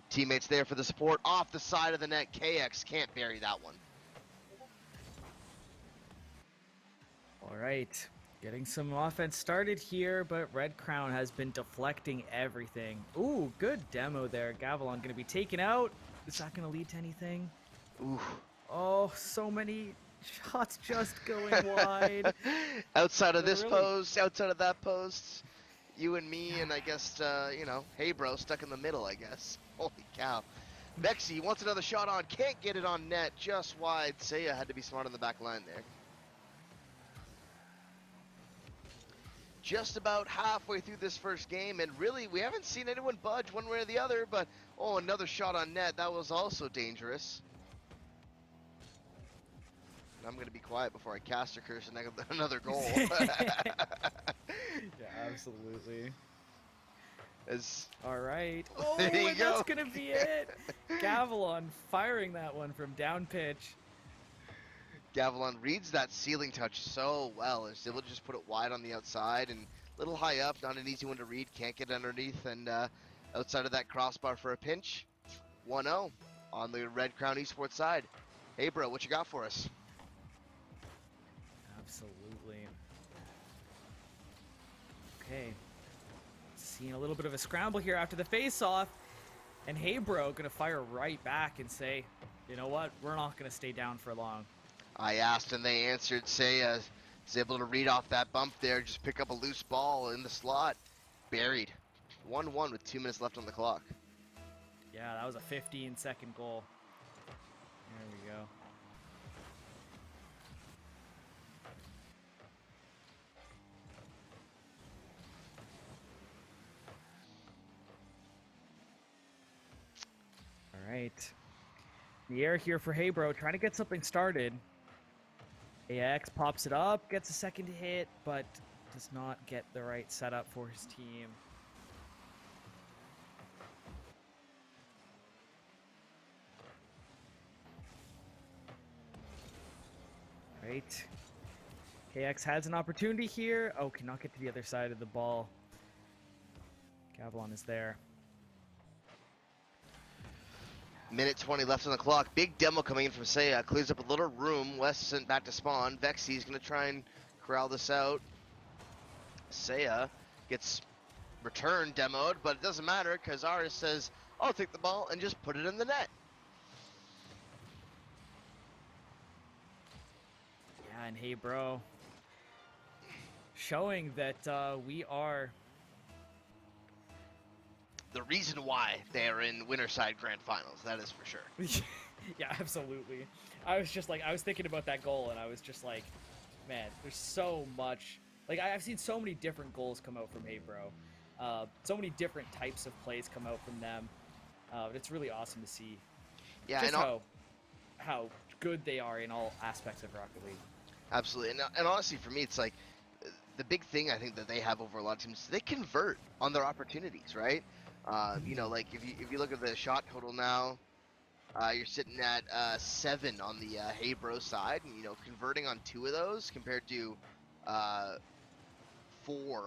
Teammates there for the support. Off the side of the net. KX can't bury that one. All right. Getting some offense started here, but Red Crown has been deflecting everything. Ooh, good demo there. Gavilon going to be taken out. Is that going to lead to anything? Ooh. Oh, so many shots just going wide. Outside of this post, outside of that post, you and me and I guess, HeyBro stuck in the middle, I guess. Holy cow. Vexy wants another shot on, can't get it on net, just wide. Seiya had to be smart on the back line there. Just about halfway through this first game, and really, we haven't seen anyone budge one way or the other, but, oh, another shot on net. That was also dangerous. I'm going to be quiet before I cast a curse and another goal. Yeah, absolutely. All right. Oh, and that's going to be it. Gavilon firing that one from down pitch. Gavilon reads that ceiling touch so well. Is able to just put it wide on the outside and a little high up. Not an easy one to read. Can't get underneath. And outside of that crossbar for a pinch. 1-0 on the Red Crown Esports side. HeyBro, what you got for us? Absolutely. Okay. Seeing a little bit of a scramble here after the face-off. And HeyBro gonna fire right back and say, you know what? We're not gonna stay down for long. I asked and they answered. Seiya is able to read off that bump there. Just pick up a loose ball in the slot. Buried. 1-1 with 2 minutes left on the clock. Yeah, that was a 15-second goal. There we go. All right. The air here for HeyBro, trying to get something started. AX pops it up, gets a second hit, but does not get the right setup for his team. Right. KX has an opportunity here. Oh, cannot get to the other side of the ball. Gavilon is there. Minute 20 left on the clock. Big demo coming in from Seiya. Clears up a little room. West sent back to spawn. Vexy's going to try and corral this out. Seiya gets returned, demoed, but it doesn't matter because Aris says, I'll take the ball and just put it in the net. Yeah, and HeyBro showing that we are the reason why they are in Winterside Grand Finals, that is for sure. Yeah, absolutely. I was thinking about that goal, and I was just like, man, there's so much. Like, I've seen so many different goals come out from HeyBro. So many different types of plays come out from them. It's really awesome to see Yeah, just and how good they are in all aspects of Rocket League. absolutely. And honestly, for me, it's like the big thing I think that they have over a lot of teams, they convert on their opportunities, right? You know, like if you look at the shot total now, you're sitting at 7 on the HeyBro side, and you know, converting on 2 of those compared to 4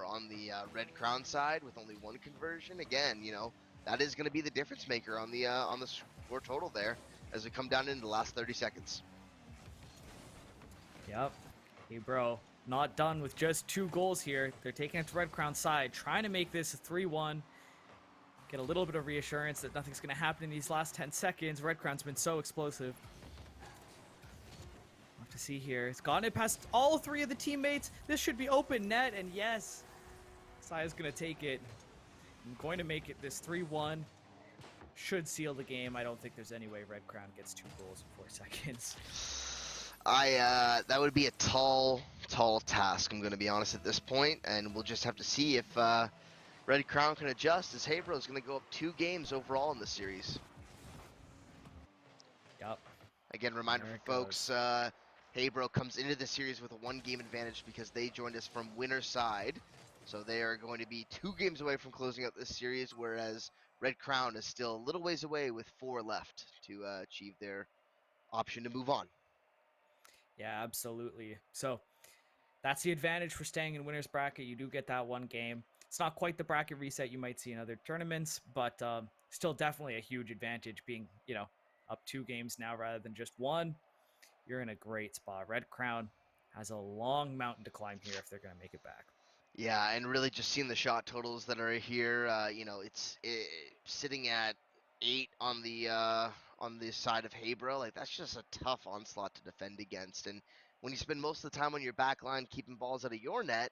on the Red Crown side with only 1 conversion. Again, you know, that is going to be the difference maker on the score total there as we come down into the last 30 seconds. Yep. HeyBro not done with just 2 goals here. They're taking it to Red Crown side, trying to make this a 3-1. Get a little bit of reassurance that nothing's going to happen in these last 10 seconds. Red Crown's been so explosive. We'll have to see here. It's gotten it past all 3 of the teammates. This should be open net, and yes, Saiya's going to take it. I'm going to make it this 3-1. Should seal the game. I don't think there's any way Red Crown gets 2 goals in 4 seconds. That would be a tall task, I'm going to be honest at this point, and we'll just have to see if Red Crown can adjust, as HeyBro is going to go up 2 games overall in the series. Yep. Again, reminder for folks, HeyBro comes into the series with a 1-game advantage because they joined us from winner's side, so they are going to be 2 games away from closing out this series, whereas Red Crown is still a little ways away with 4 left to achieve their option to move on. Yeah, absolutely. So that's the advantage for staying in winner's bracket. You do get that 1 game. It's not quite the bracket reset you might see in other tournaments, but still definitely a huge advantage being, you know, up 2 games now rather than just 1. You're in a great spot. Red Crown has a long mountain to climb here if they're going to make it back. Yeah, and really just seeing the shot totals that are here, you know, it's sitting at 8 on the side of HeyBro. Like, that's just a tough onslaught to defend against. And when you spend most of the time on your back line keeping balls out of your net,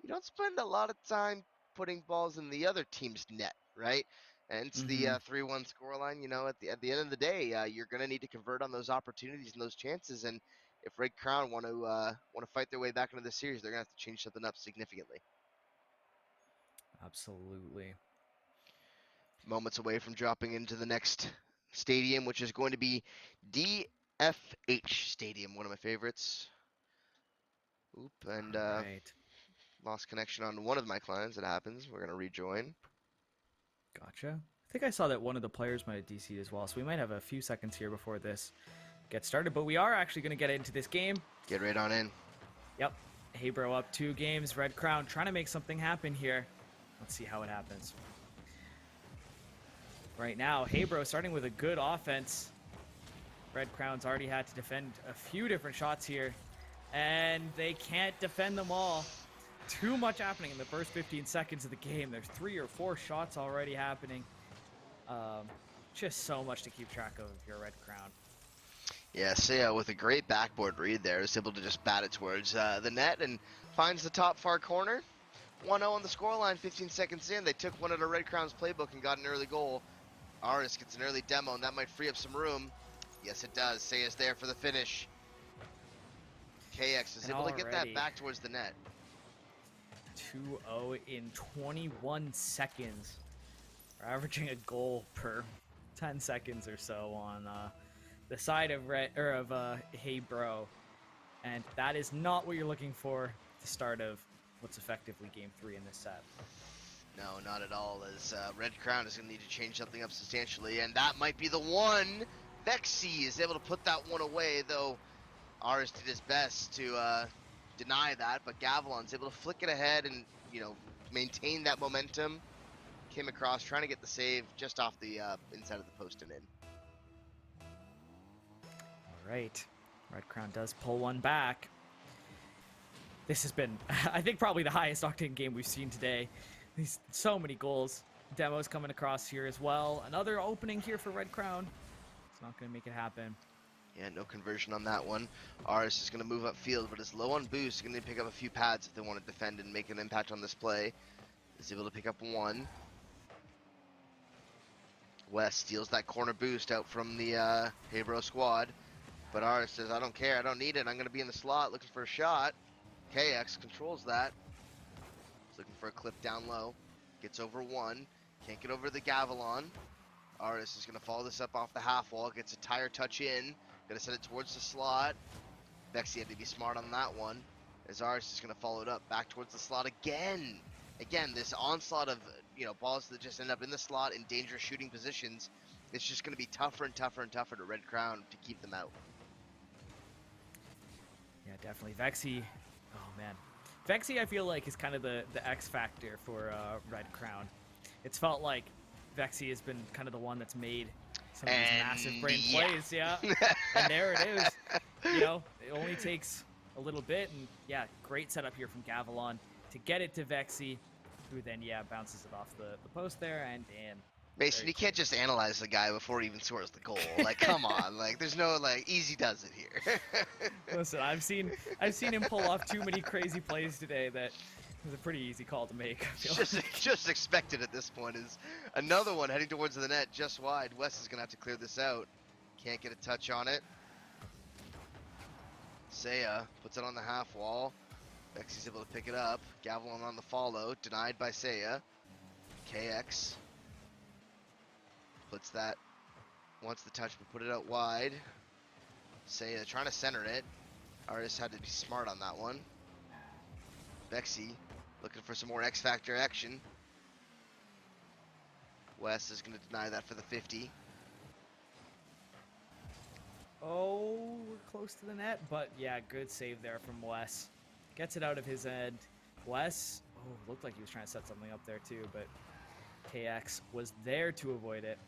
you don't spend a lot of time putting balls in the other team's net, right? And it's the 3-1 scoreline. You know, at the end of the day, you're going to need to convert on those opportunities and those chances. And if Red Crown want to fight their way back into the series, they're going to have to change something up significantly. Absolutely. Moments away from dropping into the next stadium, which is going to be DFH Stadium, one of my favorites. Oop, and Right. lost connection on one of my clients. It happens. We're going to rejoin. Gotcha. I think I saw that one of the players might have DC'd as well, so we might have a few seconds here before this gets started, but we are actually going to get into this game. Get right on in. Yep. HeyBro up 2 games. Red Crown trying to make something happen here. Let's see how it happens. Right now, HeyBro starting with a good offense. Red Crown's already had to defend a few different shots here, and they can't defend them all. Too much happening in the first 15 seconds of the game. There's 3 or 4 shots already happening. Just so much to keep track of if you're Red Crown. Yeah, Seiya with a great backboard read there is able to just bat it towards the net and finds the top far corner. 1-0 on the scoreline, 15 seconds in. They took one out of Red Crown's playbook and got an early goal. Aris gets an early demo, and that might free up some room. Yes, it does. Seiya's there for the finish. KX is able to get that back towards the net. 2-0 in 21 seconds. We're averaging a goal per 10 seconds or so on the side of HeyBro, and that is not what you're looking for at the start of what's effectively Game 3 in this set. No, not at all, as Red Crown is going to need to change something up substantially, and that might be the one. Vexy is able to put that one away, though Aris did his best to deny that, but Gavilan's able to flick it ahead and, you know, maintain that momentum. Came across, trying to get the save just off the inside of the post and in. All right. Red Crown does pull one back. This has been, I think, probably the highest octane game we've seen today. These so many goals. Demos coming across here as well. Another opening here for Red Crown. It's not going to make it happen. Yeah, no conversion on that one. Aris is going to move upfield, but is low on boost. Going to pick up a few pads if they want to defend and make an impact on this play. Is able to pick up one. West steals that corner boost out from the HeyBro squad. But Aris says, I don't care. I don't need it. I'm going to be in the slot looking for a shot. KX controls that. He's looking for a clip down low. Gets over one. Can't get over the Gavilon. Aris is going to follow this up off the half wall. Gets a tire touch in. Going to send it towards the slot. Vexy had to be smart on that one. As Aris is going to follow it up back towards the slot again. Again, this onslaught of balls that just end up in the slot in dangerous shooting positions. It's just going to be tougher and tougher and tougher to Red Crown to keep them out. Yeah, definitely. Vexy, oh man. Vexy, I feel like, is kind of the X factor for Red Crown. It's felt like Vexy has been kind of the one that's made some of these massive brain plays, yeah. And there it is. It only takes a little bit, and yeah, great setup here from Gavilon to get it to Vexy, who then, bounces it off the post there and in. Mason, you can't just analyze the guy before he even scores the goal. Like, come on. Like, there's no, easy does it here. Listen, I've seen him pull off too many crazy plays today that it was a pretty easy call to make. Just expected at this point is another one heading towards the net just wide. West is going to have to clear this out. Can't get a touch on it. Seiya puts it on the half wall. Vexy's able to pick it up. Gavilon on the follow. Denied by Seiya. KX puts that, wants the touch but put it out wide. Seiya trying to center it. Artist had to be smart on that one. Vexy looking for some more X Factor action. West is going to deny that for the 50. Oh, we're close to the net, but yeah, good save there from Wes. Gets it out of his end. Wes, looked like he was trying to set something up there too, but KX was there to avoid it.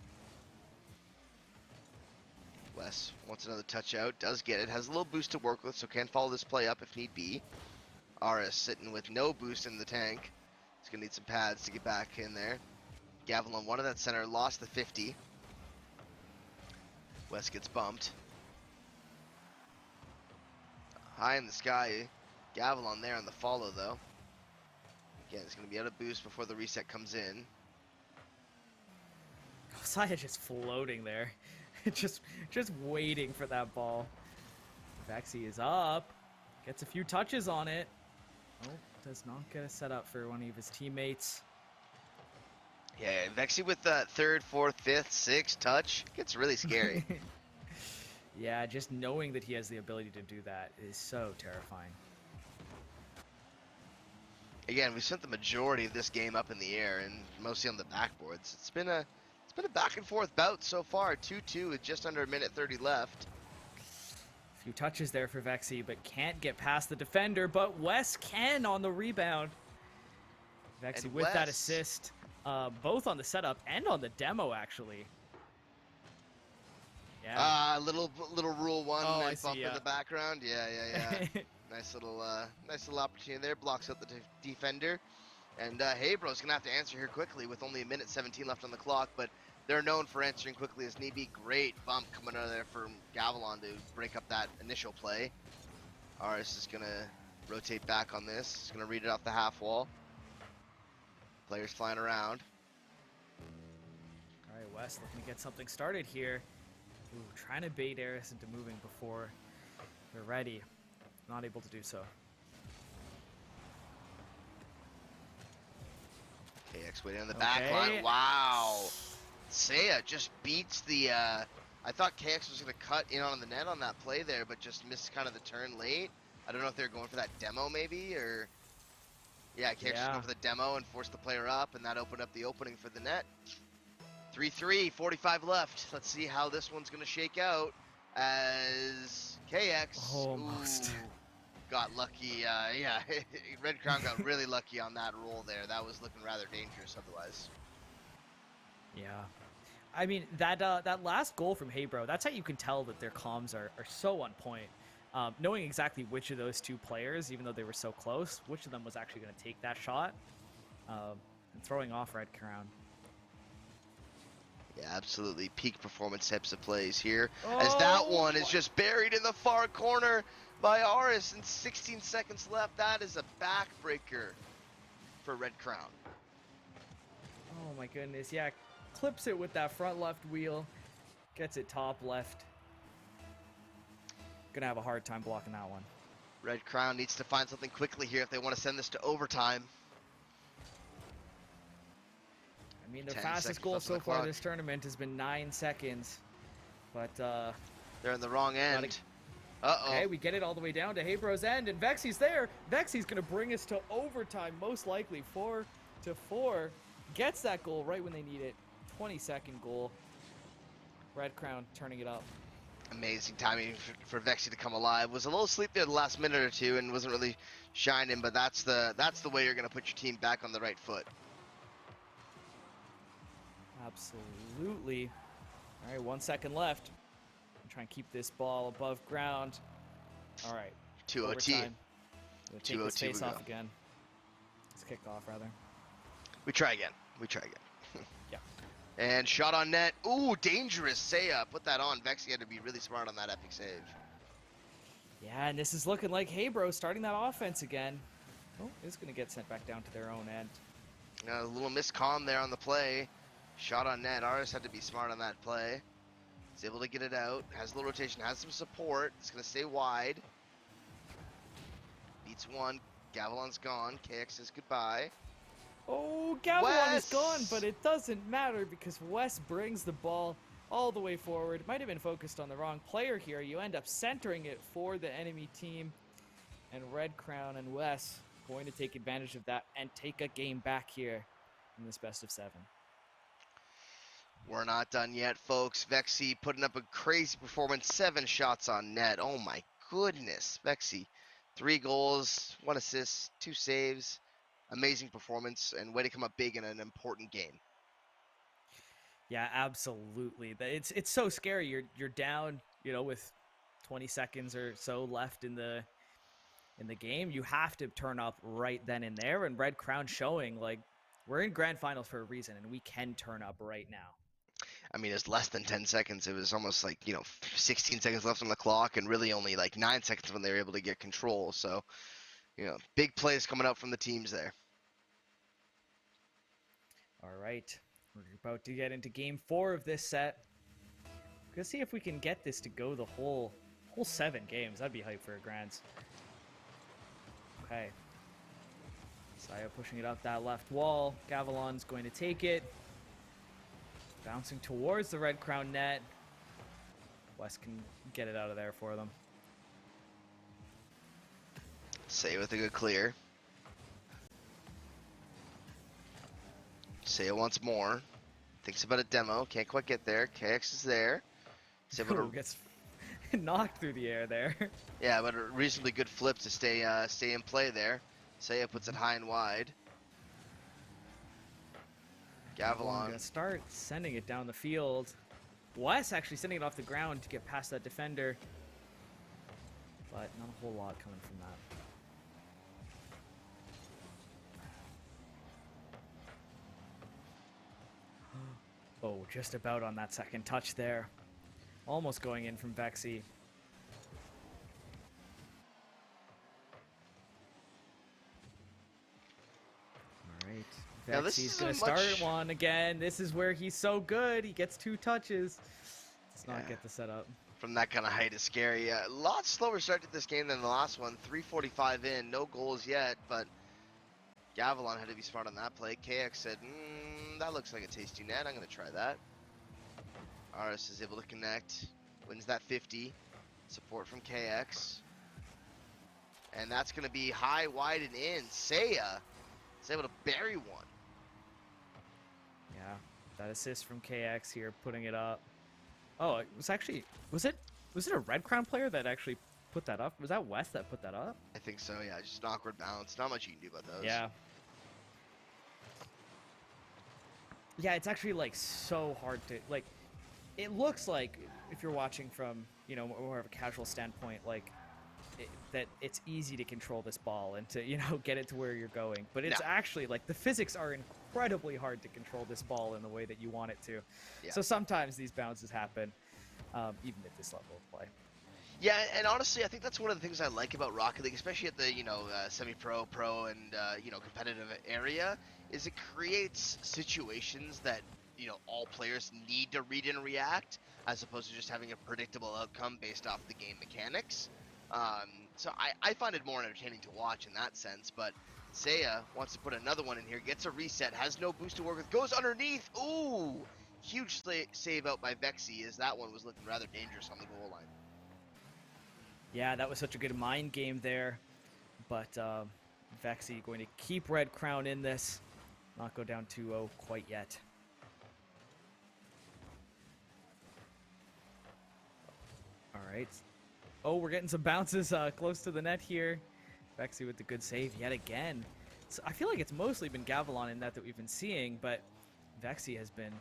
Wes wants another touch out, does get it, has a little boost to work with, so can follow this play up if need be. Aris sitting with no boost in the tank. He's going to need some pads to get back in there. Gavilon wanted that center, lost the 50. Wes gets bumped. High in the sky, Gavilon there on the follow though. Again, it's going to be out of boost before the reset comes in. Saya just floating there. just waiting for that ball. Vexy is up. Gets a few touches on it. Oh, does not get a setup for one of his teammates. Yeah, Vexy with that third, fourth, fifth, sixth touch gets really scary. Yeah, just knowing that he has the ability to do that is so terrifying. Again, we spent the majority of this game up in the air and mostly on the backboards. It's been a back and forth bout so far. 2-2 with just under a minute 30 left. A few touches there for Vexy, but can't get past the defender. But Wes can on the rebound. Vexy with that assist, both on the setup and on the demo, actually. Yeah. Little rule one. Oh, Nice I bump see, in the background. Yeah. nice little opportunity there. Blocks out the defender. And HeyBro's gonna have to answer here quickly with only a minute 17 left on the clock, but they're known for answering quickly as need be. Great bump coming out of there from Gavilon to break up that initial play. Aris is gonna rotate back on this. He's gonna read it off the half wall. Players flying around. All right, Wes looking to get something started here. Ooh, trying to bait Aris into moving before they're ready. Not able to do so. KX waiting on the back line. Wow. Seiya just beats the... I thought KX was going to cut in on the net on that play there, but just missed kind of the turn late. I don't know if they're going for that demo maybe, or... Yeah, KX was going for the demo and forced the player up, and that opened up the opening for the net. 3-3, 45 left. Let's see how this one's going to shake out as KX almost got lucky. Yeah, Red Crown got really lucky on that roll there. That was looking rather dangerous otherwise. Yeah. I mean, that last goal from HeyBro, that's how you can tell that their comms are so on point. Knowing exactly which of those two players, even though they were so close, which of them was actually going to take that shot, and throwing off Red Crown. Yeah, absolutely. Peak performance types of plays here. As that Oh, one is just buried in the far corner by Aris, and 16 seconds left. That is a backbreaker for Red Crown. Oh my goodness, yeah. Clips it with that front left wheel. Gets it top left. Gonna have a hard time blocking that one. Red Crown needs to find something quickly here if they want to send this to overtime. I mean, their fastest goal so far this tournament has been 9 seconds. But, they're in the wrong end. Uh-oh. Okay, we get it all the way down to HeyBro's end, and Vexy's there. Vexy's gonna bring us to overtime, most likely 4-4. Gets that goal right when they need it. 20-second goal. Red Crown turning it up. Amazing timing for Vexy to come alive. Was a little sleep there the last minute or two and wasn't really shining, but that's the way you're gonna put your team back on the right foot. Absolutely. All right, 1 second left. I'm trying to keep this ball above ground. All right. 2-0. Take this face off again. Let's kick off, rather. We try again. Yeah. And shot on net. Ooh, dangerous. Seiya put that on. Vexy had to be really smart on that epic save. Yeah, and this is looking like HeyBro starting that offense again. Oh, it's going to get sent back down to their own end. A little miscomm there on the play. Shot on net. Aris had to be smart on that play. He's able to get it out. Has a little rotation. Has some support. It's going to stay wide. Beats one. Gavilan's gone. KX says goodbye. Oh, Gavilan is gone, but it doesn't matter because Wes brings the ball all the way forward. Might have been focused on the wrong player here. You end up centering it for the enemy team. And Red Crown and Wes going to take advantage of that and take a game back here in this best of 7. We're not done yet, folks. Vexy putting up a crazy performance. 7 shots on net. Oh my goodness. Vexy. 3 goals, 1 assist, 2 saves. Amazing performance and way to come up big in an important game. Yeah, absolutely. It's so scary. You're down, with 20 seconds or so left in the game. You have to turn up right then and there. And Red Crown showing like we're in grand finals for a reason, and we can turn up right now. I mean, it's less than 10 seconds. It was almost like 16 seconds left on the clock, and really only like 9 seconds when they were able to get control. So, big plays coming out from the teams there. All right, we're about to get into game 4 of this set. We're gonna see if we can get this to go the whole 7 games. That'd be hype for a grands. Okay. Saya pushing it up that left wall. Gavilan's going to take it. Bouncing towards the Red Crown net. West can get it out of there for them. Seiya with a good clear. Seiya wants more. Thinks about a demo. Can't quite get there. KX is there. Gets knocked through the air there. Yeah, but a reasonably good flip to stay in play there. Seiya puts it high and wide. Gavilan gonna start sending it down the field. Wes actually sending it off the ground to get past that defender. But not a whole lot coming from that. Oh, just about on that second touch there. Almost going in from Vexy. All right. Vexy's going to start one again. This is where he's so good. He gets 2 touches. Does not get the setup. From that kind of height is scary. A lot slower start to this game than the last one. 3:45 in. No goals yet, but Gavilan had to be smart on that play. KX said, that looks like a tasty net. I'm going to try that. Aris is able to connect. Wins that 50. Support from KX. And that's going to be high, wide, and in. Seiya is able to bury one. Yeah, that assist from KX here, putting it up. Oh, it was actually, was it a Red Crown player that actually put that up? Was that West that put that up? I think so, yeah. Just an awkward bounce. Not much you can do about those. Yeah. Yeah, it's actually like so hard to like. It looks like if you're watching from more of a casual standpoint, like that it's easy to control this ball and to, get it to where you're going. But it's No. actually, like, the physics are incredibly hard to control this ball in the way that you want it to. Yeah. So sometimes these bounces happen, even at this level of play. Yeah, and honestly, I think that's one of the things I like about Rocket League, especially at the semi-pro, pro, and competitive area, is it creates situations that all players need to read and react, as opposed to just having a predictable outcome based off the game mechanics. So I find it more entertaining to watch in that sense. But Seiya wants to put another one in here, gets a reset, has no boost to work with, goes underneath. Ooh, huge save out by Vexy, as that one was looking rather dangerous on the goal line. Yeah, that was such a good mind game there. But Vexy going to keep Red Crown in this. Not go down 2-0 quite yet. All right. Oh, we're getting some bounces close to the net here. Vexy with the good save yet again. So I feel like it's mostly been Gavilan in that we've been seeing, but Vexy has been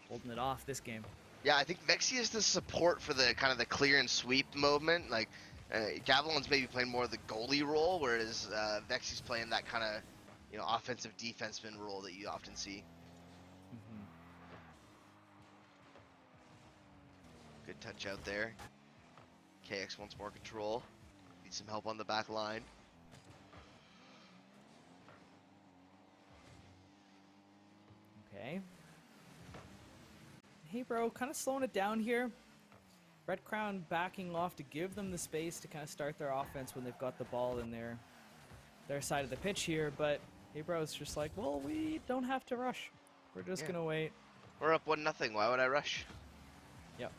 holding it off this game. Yeah, I think Vexy is the support for the kind of the clear and sweep movement. Like, Gavilan's maybe playing more of the goalie role, whereas Vexy's playing that kind of, offensive defenseman role that you often see. Mm-hmm. Good touch out there. KX wants more control. Needs some help on the back line. Okay. HeyBro kind of slowing it down here. Red Crown backing off to give them the space to kind of start their offense when they've got the ball in their side of the pitch here, but HeyBro's just like, well, we don't have to rush. We're just gonna wait. We're up 1-0. Why would I rush? Yep.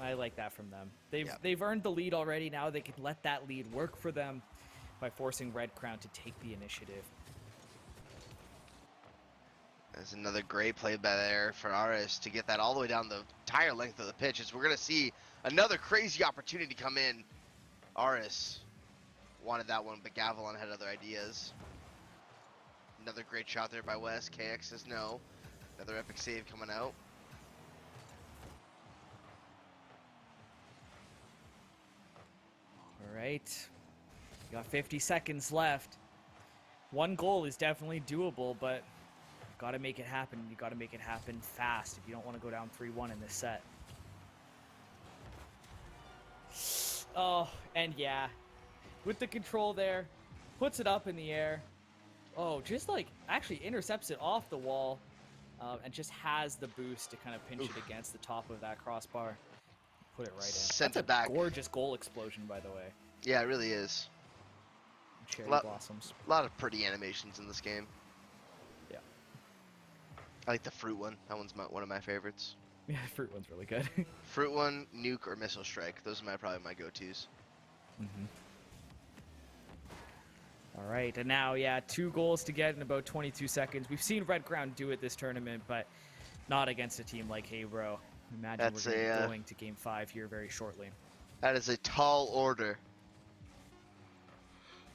I like that from them. Yep. They've earned the lead already. Now they can let that lead work for them by forcing Red Crown to take the initiative. There's another great play by there for Aris to get that all the way down the entire length of the pitch. As we're going to see another crazy opportunity come in. Aris wanted that one, but Gavilan had other ideas. Another great shot there by Wes. KX says no. Another epic save coming out. All right. You got 50 seconds left. One goal is definitely doable, but you got to make it happen. You got to make it happen fast if you don't want to go down 3-1 in this set. Oh, and yeah, with the control there, puts it up in the air. Oh, just like actually intercepts it off the wall, and just has the boost to kind of pinch it against the top of that crossbar. Put it right in. Sent That's it back. Gorgeous goal explosion, by the way. Yeah, it really is. Cherry blossoms. A lot of pretty animations in this game. Yeah. I like the fruit one. That one's one of my favorites. Yeah, the fruit one's really good. Fruit one, nuke, or missile strike. Those are probably my go-tos. Mm-hmm. All right, and now, yeah, 2 goals to get in about 22 seconds. We've seen Red Crown do it this tournament, but not against a team like HeyBro. Imagine we're going to Game 5 here very shortly. That is a tall order.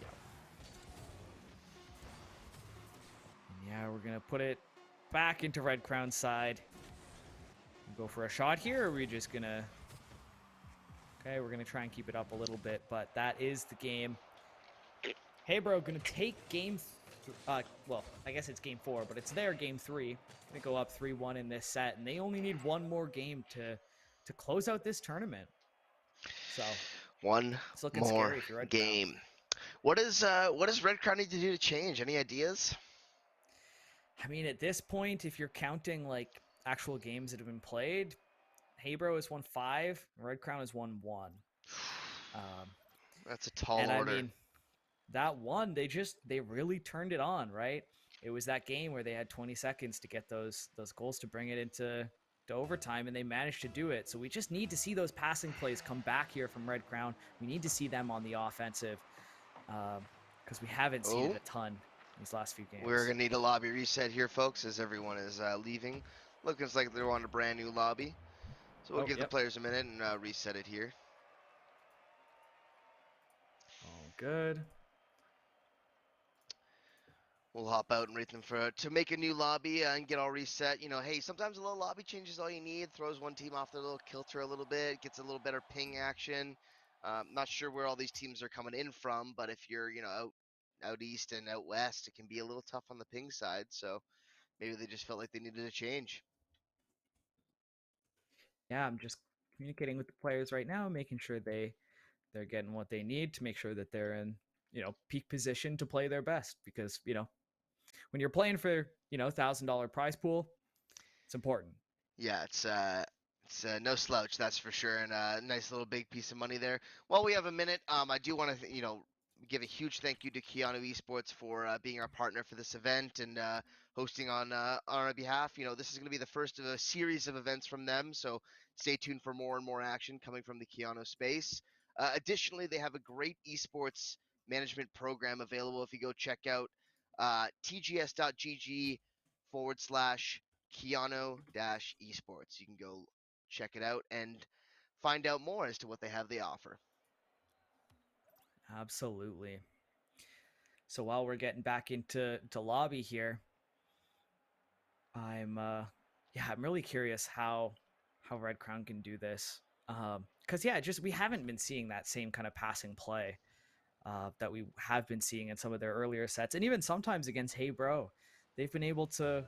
Yep. And yeah, we're going to put it back into Red Crown's side. Go for a shot here, or are we just going to... Okay, we're going to try and keep it up a little bit, but that is the game. HeyBro going to take game... well, I guess it's Game 4, but it's their Game 3. Going to go up 3-1 in this set, and they only need one more game to close out this tournament. So one more game. What does Red Crown need to do to change? Any ideas? I mean, at this point, if you're counting like actual games that have been played, HeyBro has won 5, and Red Crown has won 1. That's a tall order. I mean, that one, they really turned it on, right? It was that game where they had 20 seconds to get those goals to bring it into overtime, and they managed to do it. So we just need to see those passing plays come back here from Red Crown. We need to see them on the offensive, because we haven't seen it a ton these last few games. We're going to need a lobby reset here, folks, as everyone is leaving. Looks like they're on a brand new lobby. So we'll give the players a minute and reset it here. All good. We'll hop out and rate them to make a new lobby and get all reset. You know, hey, sometimes a little lobby change is all you need. Throws one team off their little kilter a little bit, gets a little better ping action. Not sure where all these teams are coming in from, but if you're, out east and out west, it can be a little tough on the ping side. So maybe they just felt like they needed a change. Yeah, I'm just communicating with the players right now, making sure they're getting what they need to make sure that they're in peak position to play their best, because when you're playing for $1,000 prize pool, it's important. Yeah, it's no slouch, that's for sure, and a nice little big piece of money there. While we have a minute, I do want to give a huge thank you to Keyano Esports for being our partner for this event and hosting on our behalf. This is going to be the first of a series of events from them, so stay tuned for more and more action coming from the Keyano space. Additionally, they have a great esports management program available. If you go check out tgs.gg/. Keyano-Esports. You can go check it out and find out more as to what they have to offer. Absolutely. So while we're getting back into lobby here, I'm really curious how Red Crown can do this. Because just we haven't been seeing that same kind of passing play that we have been seeing in some of their earlier sets, and even sometimes against HeyBro, they've been able to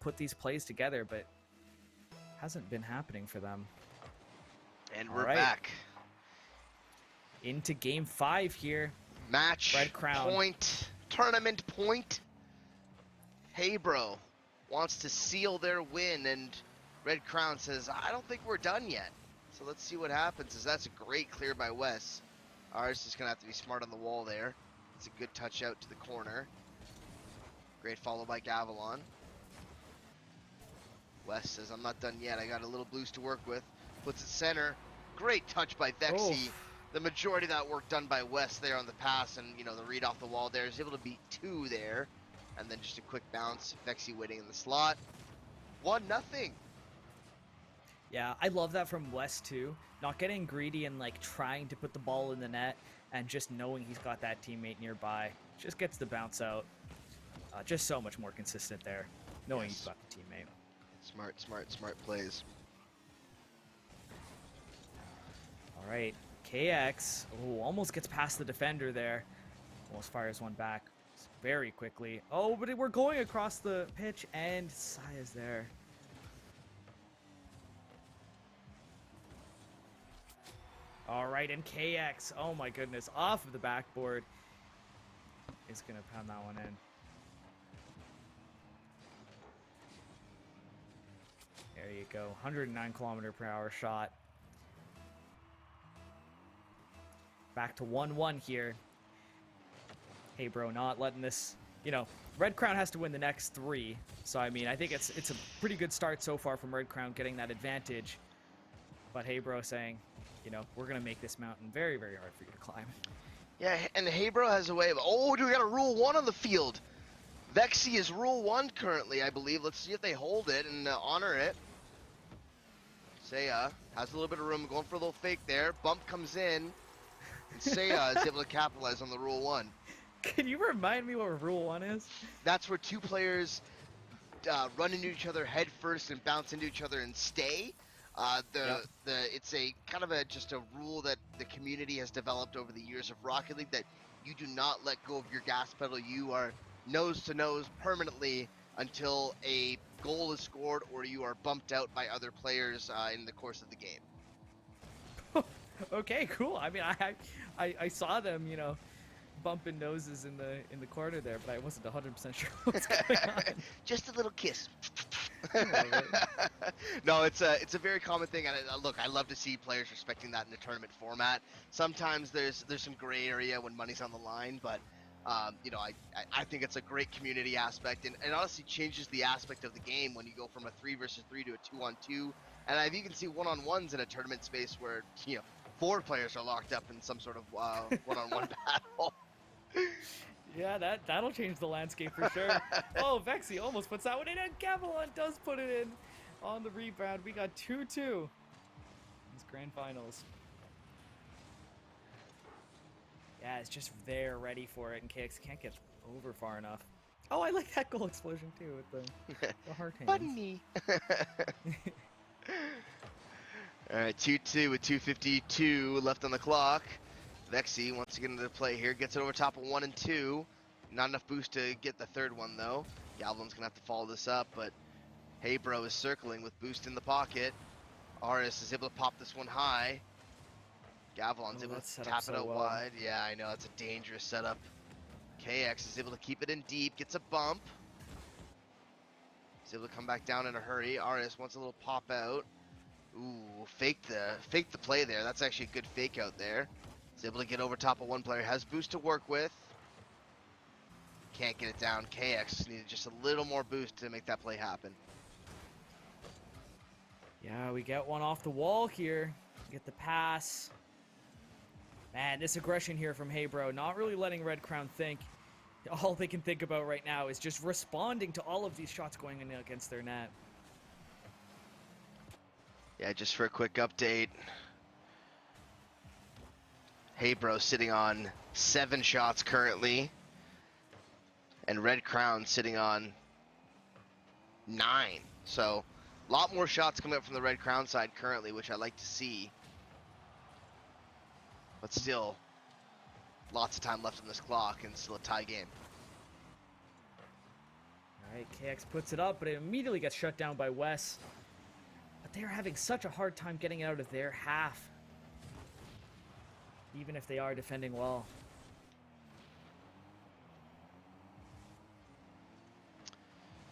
put these plays together, but hasn't been happening for them. And All we're right, back. into game 5 here. Match Red Crown point, tournament point. HeyBro wants to seal their win, and Red Crown says, I don't think we're done yet. So let's see what happens, as that's a great clear by Wes. Ours is going to have to be smart on the wall there. It's a good touch out to the corner. Great follow by Gavilon. Wes says, I'm not done yet. I got a little boost to work with. Puts it center. Great touch by Vexy. Oh. The majority of that work done by Wes there on the pass, and the read off the wall there is able to beat 2 there. And then just a quick bounce. Vexy waiting in the slot. 1-0. Yeah, I love that from Wes too. Not getting greedy and trying to put the ball in the net, and just knowing he's got that teammate nearby. Just gets the bounce out. Just so much more consistent there, knowing he's got the teammate. Smart plays. All right, KX. Oh, almost gets past the defender there. Almost fires one back very quickly. Oh, but we're going across the pitch, and Saya's there. All right, and KX, oh my goodness, off of the backboard, is going to pound that one in. There you go, 109 km/h shot. Back to 1-1 here. HeyBro not letting this, Red Crown has to win the next 3. So, I mean, I think it's a pretty good start so far from Red Crown getting that advantage. But HeyBro saying, we're going to make this mountain very, very hard for you to climb. Yeah, and HeyBro has a way of, we got a Rule 1 on the field. Vexy is Rule 1 currently, I believe. Let's see if they hold it and honor it. Saya has a little bit of room, going for a little fake there. Bump comes in, and Saya is able to capitalize on the Rule 1. Can you remind me what Rule 1 is? That's where 2 players run into each other head first and bounce into each other and stay. It's a kind of just a rule that the community has developed over the years of Rocket League, that you do not let go of your gas pedal. You are nose to nose permanently until a goal is scored or you are bumped out by other players in the course of the game. Okay, cool. I mean, I saw them, bumping noses in the corner there, but I wasn't 100% sure what was going on. Just a little kiss. No, it's a very common thing, and look, I love to see players respecting that in the tournament format. Sometimes there's some gray area when money's on the line, but I think it's a great community aspect, and honestly changes the aspect of the game when you go from a 3 versus 3 to a 2-on-2, and I've even seen one-on-ones in a tournament space where 4 players are locked up in some sort of one-on-one battle. Yeah, that'll change the landscape for sure. Oh, Vexy almost puts that one in, and Gavilon does put it in on the rebound. We got 2-2 these grand finals. Yeah, it's just there, ready for it, and KX can't get over far enough. Oh, I like that goal explosion too with the heart hands. Funny. All right, 2-2 with 2:52 left on the clock. Vexy wants to get into the play here. Gets it over top of 1 and 2. Not enough boost to get the third one, though. Galvin's going to have to follow this up, but HeyBro is circling with boost in the pocket. Aris is able to pop this one high. Gavilan's able to tap it out wide. Yeah, I know. That's a dangerous setup. KX is able to keep it in deep. Gets a bump. He's able to come back down in a hurry. Aris wants a little pop out. Ooh, fake the play there. That's actually a good fake out there. He's able to get over top of one player. Has boost to work with. Can't get it down. KX needed just a little more boost to make that play happen. Yeah, we get one off the wall here. Get the pass. Man, this aggression here from HeyBro, not really letting Red Crown think. All they can think about right now is just responding to all of these shots going in against their net. Yeah, just for a quick update. HeyBro sitting on 7 shots currently. And Red Crown sitting on 9. So, a lot more shots coming up from the Red Crown side currently, which I like to see. But still, lots of time left on this clock and still a tie game. Alright, KX puts it up, but it immediately gets shut down by Wes. But they're having such a hard time getting it out of their half. Even if they are defending well.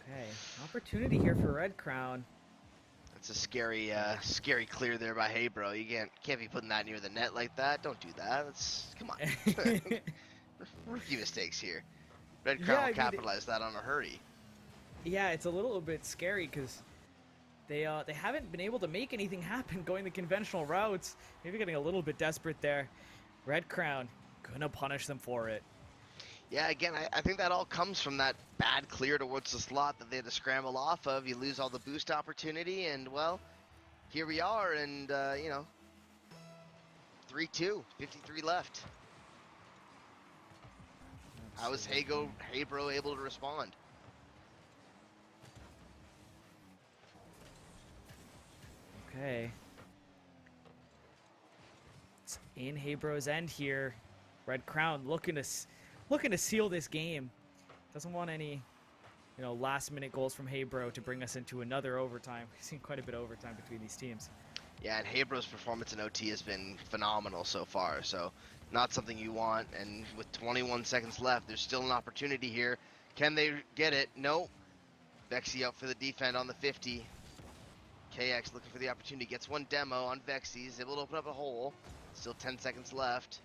Okay, opportunity here for Red Crown. That's a scary clear there by HeyBro. You can't be putting that near the net like that. Don't do that. Come on. Rookie mistakes here. Red Crown capitalized that on a hurry. Yeah, it's a little bit scary because they haven't been able to make anything happen going the conventional routes. Maybe getting a little bit desperate there. Red Crown gonna punish them for it. Yeah, again, I think that all comes from that bad clear towards the slot that they had to scramble off of. You lose all the boost opportunity, and, well, here we are, and, 3-2, 53 left. How was HeyBro able to respond? Okay. It's in HeyBro's end here. Red Crown looking to seal this game. Doesn't want any, last-minute goals from HeyBro to bring us into another overtime. We've seen quite a bit of overtime between these teams. Yeah, and HeyBro's performance in OT has been phenomenal so far, so not something you want. And with 21 seconds left, there's still an opportunity here. Can they get it? Nope. Vexy out for the defend on the 50. KX looking for the opportunity. Gets one demo on Vexy. He's able to open up a hole. Still 10 seconds left.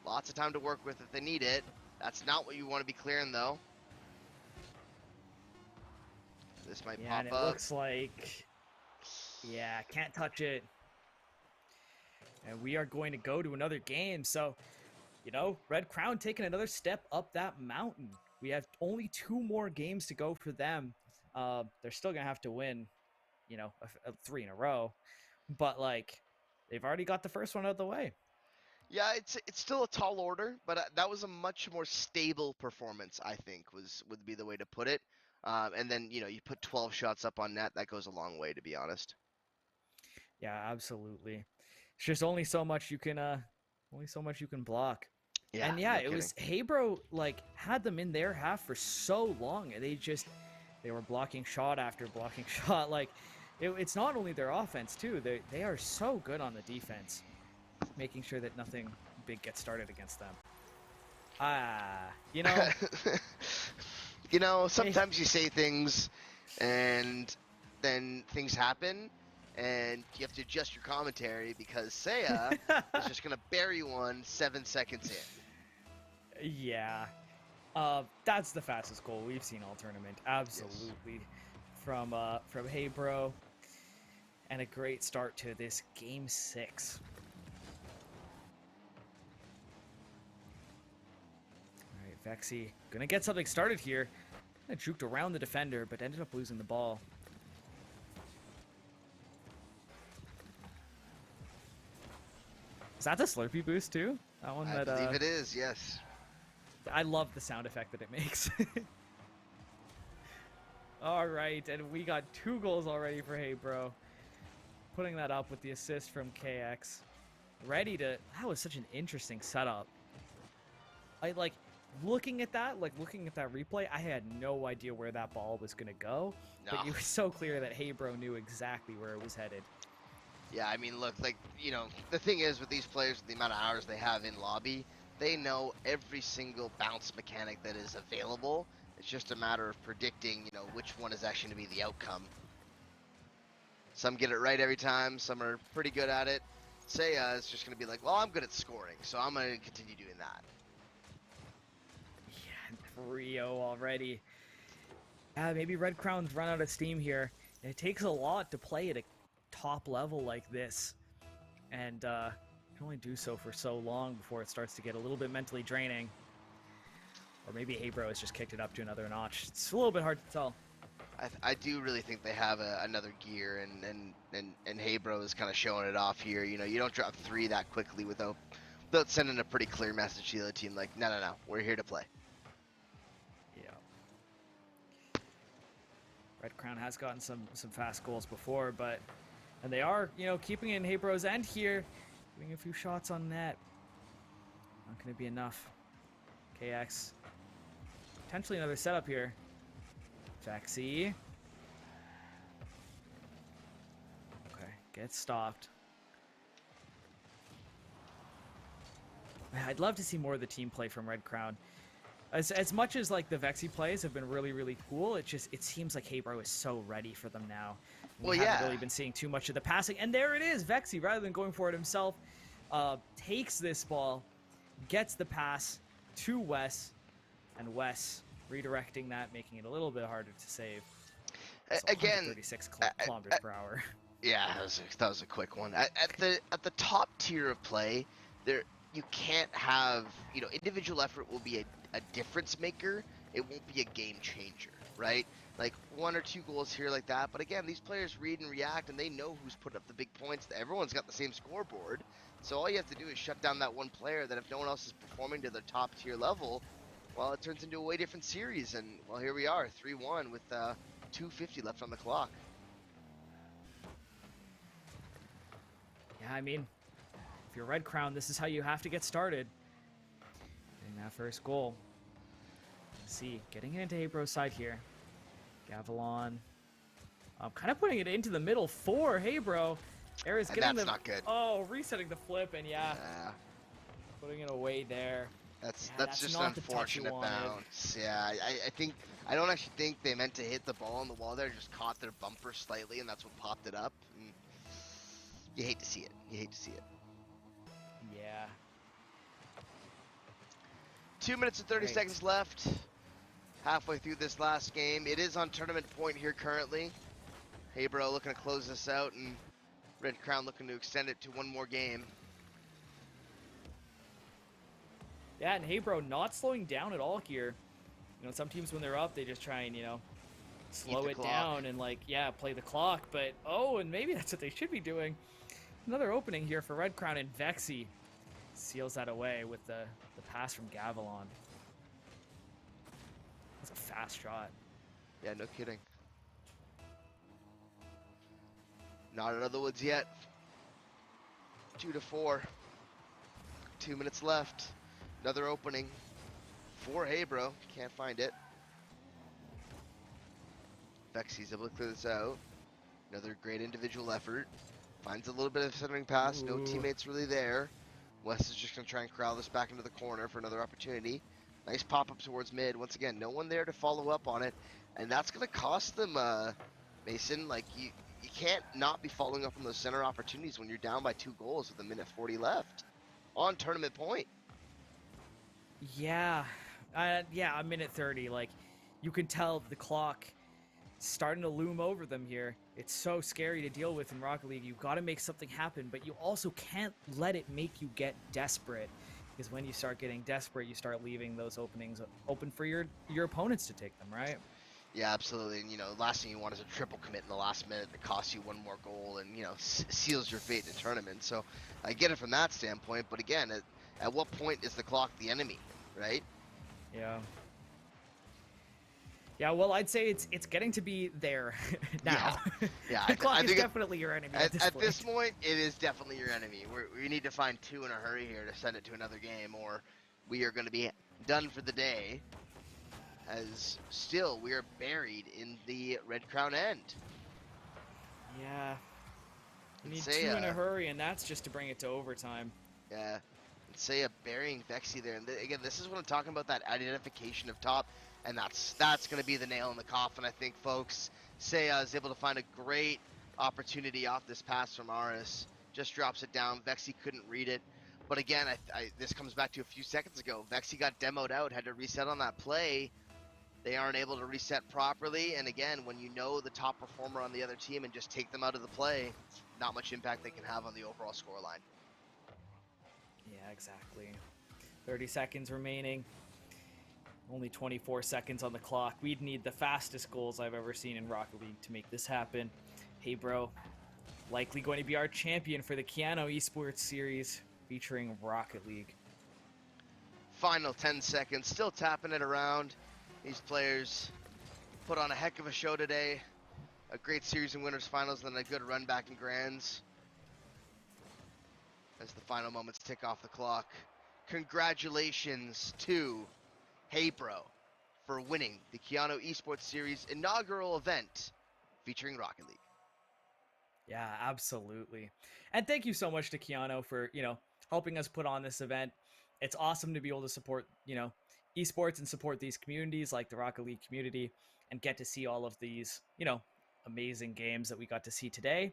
Lots of time to work with if they need it. That's not what you want to be clearing, though. This might pop and it up. Looks like, yeah, can't touch it. And we are going to go to another game. So, Red Crown taking another step up that mountain. We have only 2 more games to go for them. They're still going to have to win, 3 in a row. But, they've already got the first one out of the way. Yeah, it's still a tall order, but that was a much more stable performance, I think, would be the way to put it. And then, you put 12 shots up on net, that goes a long way, to be honest. Yeah, absolutely. It's just only so much you can block. Yeah, and yeah, no it kidding. was HeyBro had them in their half for so long, and they were blocking shot after blocking shot. It's not only their offense too. They are so good on the defense, making sure that nothing big gets started against them. Sometimes you say things and then things happen and you have to adjust your commentary because Saya is just going to bury one 7 seconds in. Yeah. That's the fastest goal we've seen all tournament. Absolutely. Yes. From HeyBro. And a great start to this game 6. Alright, Vexy gonna get something started here. Kinda juked around the defender, but ended up losing the ball. Is that the Slurpee boost too? That one I believe it is, yes. I love the sound effect that it makes. Alright, and we got 2 goals already for HeyBro. putting that up with the assist from KX. Ready to... That was such an interesting setup. I like looking at that replay, I had no idea where that ball was going to go. No. But it was so clear that HeyBro knew exactly where it was headed. Yeah, I mean, look, like, you know, the thing is with these players, the amount of hours they have in lobby, they know every single bounce mechanic that is available. It's just a matter of predicting, you know, which one is actually going to be the outcome. Some get it right every time. Some are pretty good at it. Seiya is just going to be like, well, I'm good at scoring, so I'm going to continue doing that. Yeah, 3-0 already. Maybe Red Crown's run out of steam here. It takes a lot to play at a top level like this. And can only do so for so long before it starts to get a little bit mentally draining. Or maybe HeyBro has just kicked it up to another notch. It's a little bit hard to tell. I do really think they have another gear, and HeyBro is kind of showing it off here. You know, you don't drop 3 that quickly without sending a pretty clear message to the other team, like, no, we're here to play. Yeah. Red Crown has gotten some fast goals before, and they are, you know, keeping it in HeyBro's end here, getting a few shots on net. Not going to be enough. KX. Potentially another setup here. Vexy. Okay, gets stopped. I'd love to see more of the team play from Red Crown. As much as like the Vexy plays have been really cool, it seems like HeyBro is so ready for them now. We haven't really been seeing too much of the passing, and there it is. Vexy, rather than going for it himself, takes this ball, gets the pass to Wes, and Wes redirecting that, making it a little bit harder to save. Again, 36 kilometers per hour. Yeah, that was a quick one. At the top tier of play, there you can't have, you know, individual effort will be a difference maker. It won't be a game changer, right? Like 1 or 2 goals here like that. But again, these players read and react, and they know who's put up the big points. Everyone's got the same scoreboard. So all you have to do is shut down that one player that if no one else is performing to their top tier level, well, it turns into a way different series. And, well, here we are, 3-1 with 2:50 left on the clock. Yeah, I mean, if you're Red Crown, this is how you have to get started. Getting that first goal. Let's see, getting it into HeyBro's side here. Gavilan. Kind of putting it into the middle for HeyBro. Era's getting that's not good. Oh, resetting the flip, and yeah. Putting it away there. That's just an unfortunate bounce. Yeah, I don't actually think they meant to hit the ball on the wall there. Just caught their bumper slightly, and that's what popped it up. And you hate to see it. Yeah. 2 minutes and 30 seconds left. Halfway through this last game. It is on tournament point here currently. HeyBro looking to close this out, and Red Crown looking to extend it to one more game. Yeah, and HeyBro not slowing down at all here. You know, some teams when they're up, they just try and, you know, slow it down and, like, yeah, play the clock. But, and maybe that's what they should be doing. Another opening here for Red Crown, and Vexy seals that away with the pass from Gavilan. That's a fast shot. Yeah, no kidding. Not out of the woods yet. 2-4. 2 minutes left. Another opening for HeyBro. Can't find it. Vexy's able to clear this out. Another great individual effort. Finds a little bit of centering pass. No teammates really there. Wes is just going to try and corral this back into the corner for another opportunity. Nice pop-up towards mid. Once again, no one there to follow up on it. And that's going to cost them, Mason. Like, you can't not be following up on those center opportunities when you're down by 2 goals with 1:40 left. On tournament point. Yeah. Yeah, 1:30. Like, you can tell the clock starting to loom over them here. It's so scary to deal with in Rocket League. You've got to make something happen, but you also can't let it make you get desperate. Because when you start getting desperate, you start leaving those openings open for your opponents to take them, right? Yeah, absolutely. And, you know, last thing you want is a triple commit in the last minute that costs you 1 more goal and, you know, seals your fate in the tournament. So I get it from that standpoint. But again, at what point is the clock the enemy, right? Yeah. Yeah, well, I'd say it's getting to be there Yeah, now. yeah. The clock I is think definitely your enemy at this at this point. point, it is definitely your enemy. We need to find two in a hurry here to send it to another game, or we are going to be done for the day. As still we are buried in the Red Crown end. Yeah, you And need say two in a hurry, and that's just to bring it to overtime. yeah, and say burying Vexy there. And again, this is what I'm talking about, that identification of top, and that's going to be the nail in the coffin, I think, folks. Seiya is able to find a great opportunity off this pass from Aris. Just drops it down. Vexy couldn't read it. But again, this comes back to a few seconds ago. Vexy got demoed out, had to reset on that play. They aren't able to reset properly. And again, when you know the top performer on the other team and just take them out of the play, not much impact they can have on the overall scoreline. Yeah, exactly. 30 seconds remaining. Only 24 seconds on the clock. We'd need the fastest goals I've ever seen in Rocket League to make this happen. HeyBro, likely going to be our champion for the Keyano Esports Series featuring Rocket League. Final 10 seconds, still tapping it around. These players put on a heck of a show today. A great series in winners finals, and then a good run back in grands. As the final moments tick off the clock. Congratulations to HeyBro for winning the Keyano Esports Series inaugural event featuring Rocket League. Yeah, absolutely. And thank you so much to Keyano for, helping us put on this event. It's awesome to be able to support, esports and support these communities like the Rocket League community and get to see all of these, amazing games that we got to see today.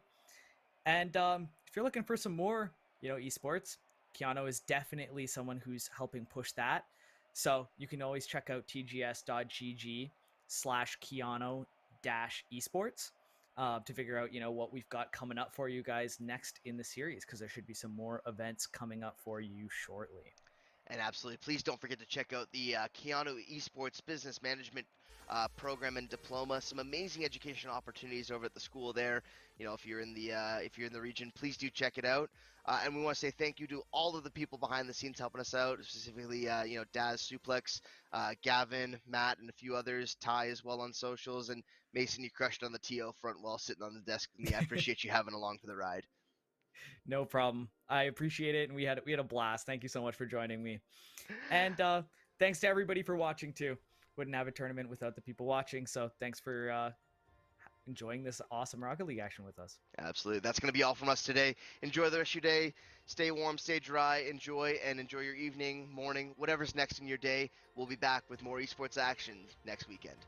And if you're looking for some more, esports, Keyano is definitely someone who's helping push that. So you can always check out tgs.gg/Keyano-esports to figure out, what we've got coming up for you guys next in the series, because there should be some more events coming up for you shortly. And absolutely, please don't forget to check out the Keyano Esports Business Management program and diploma. Some amazing educational opportunities over at the school there. If you're in the region, please do check it out. And we want to say thank you to all of the people behind the scenes helping us out, specifically Daz Suplex, Gavin, Matt, and a few others. Ty as well on socials, and Mason, you crushed on the TO front while sitting on the desk with me. I appreciate you having along for the ride. No problem. I appreciate it, and we had a blast. Thank you so much for joining me. And thanks to everybody for watching too. Wouldn't have a tournament without the people watching. So thanks for enjoying this awesome Rocket League action with us. Absolutely. That's going to be all from us today. Enjoy the rest of your day. Stay warm, stay dry, enjoy your evening, morning, whatever's next in your day. We'll be back with more esports action next weekend.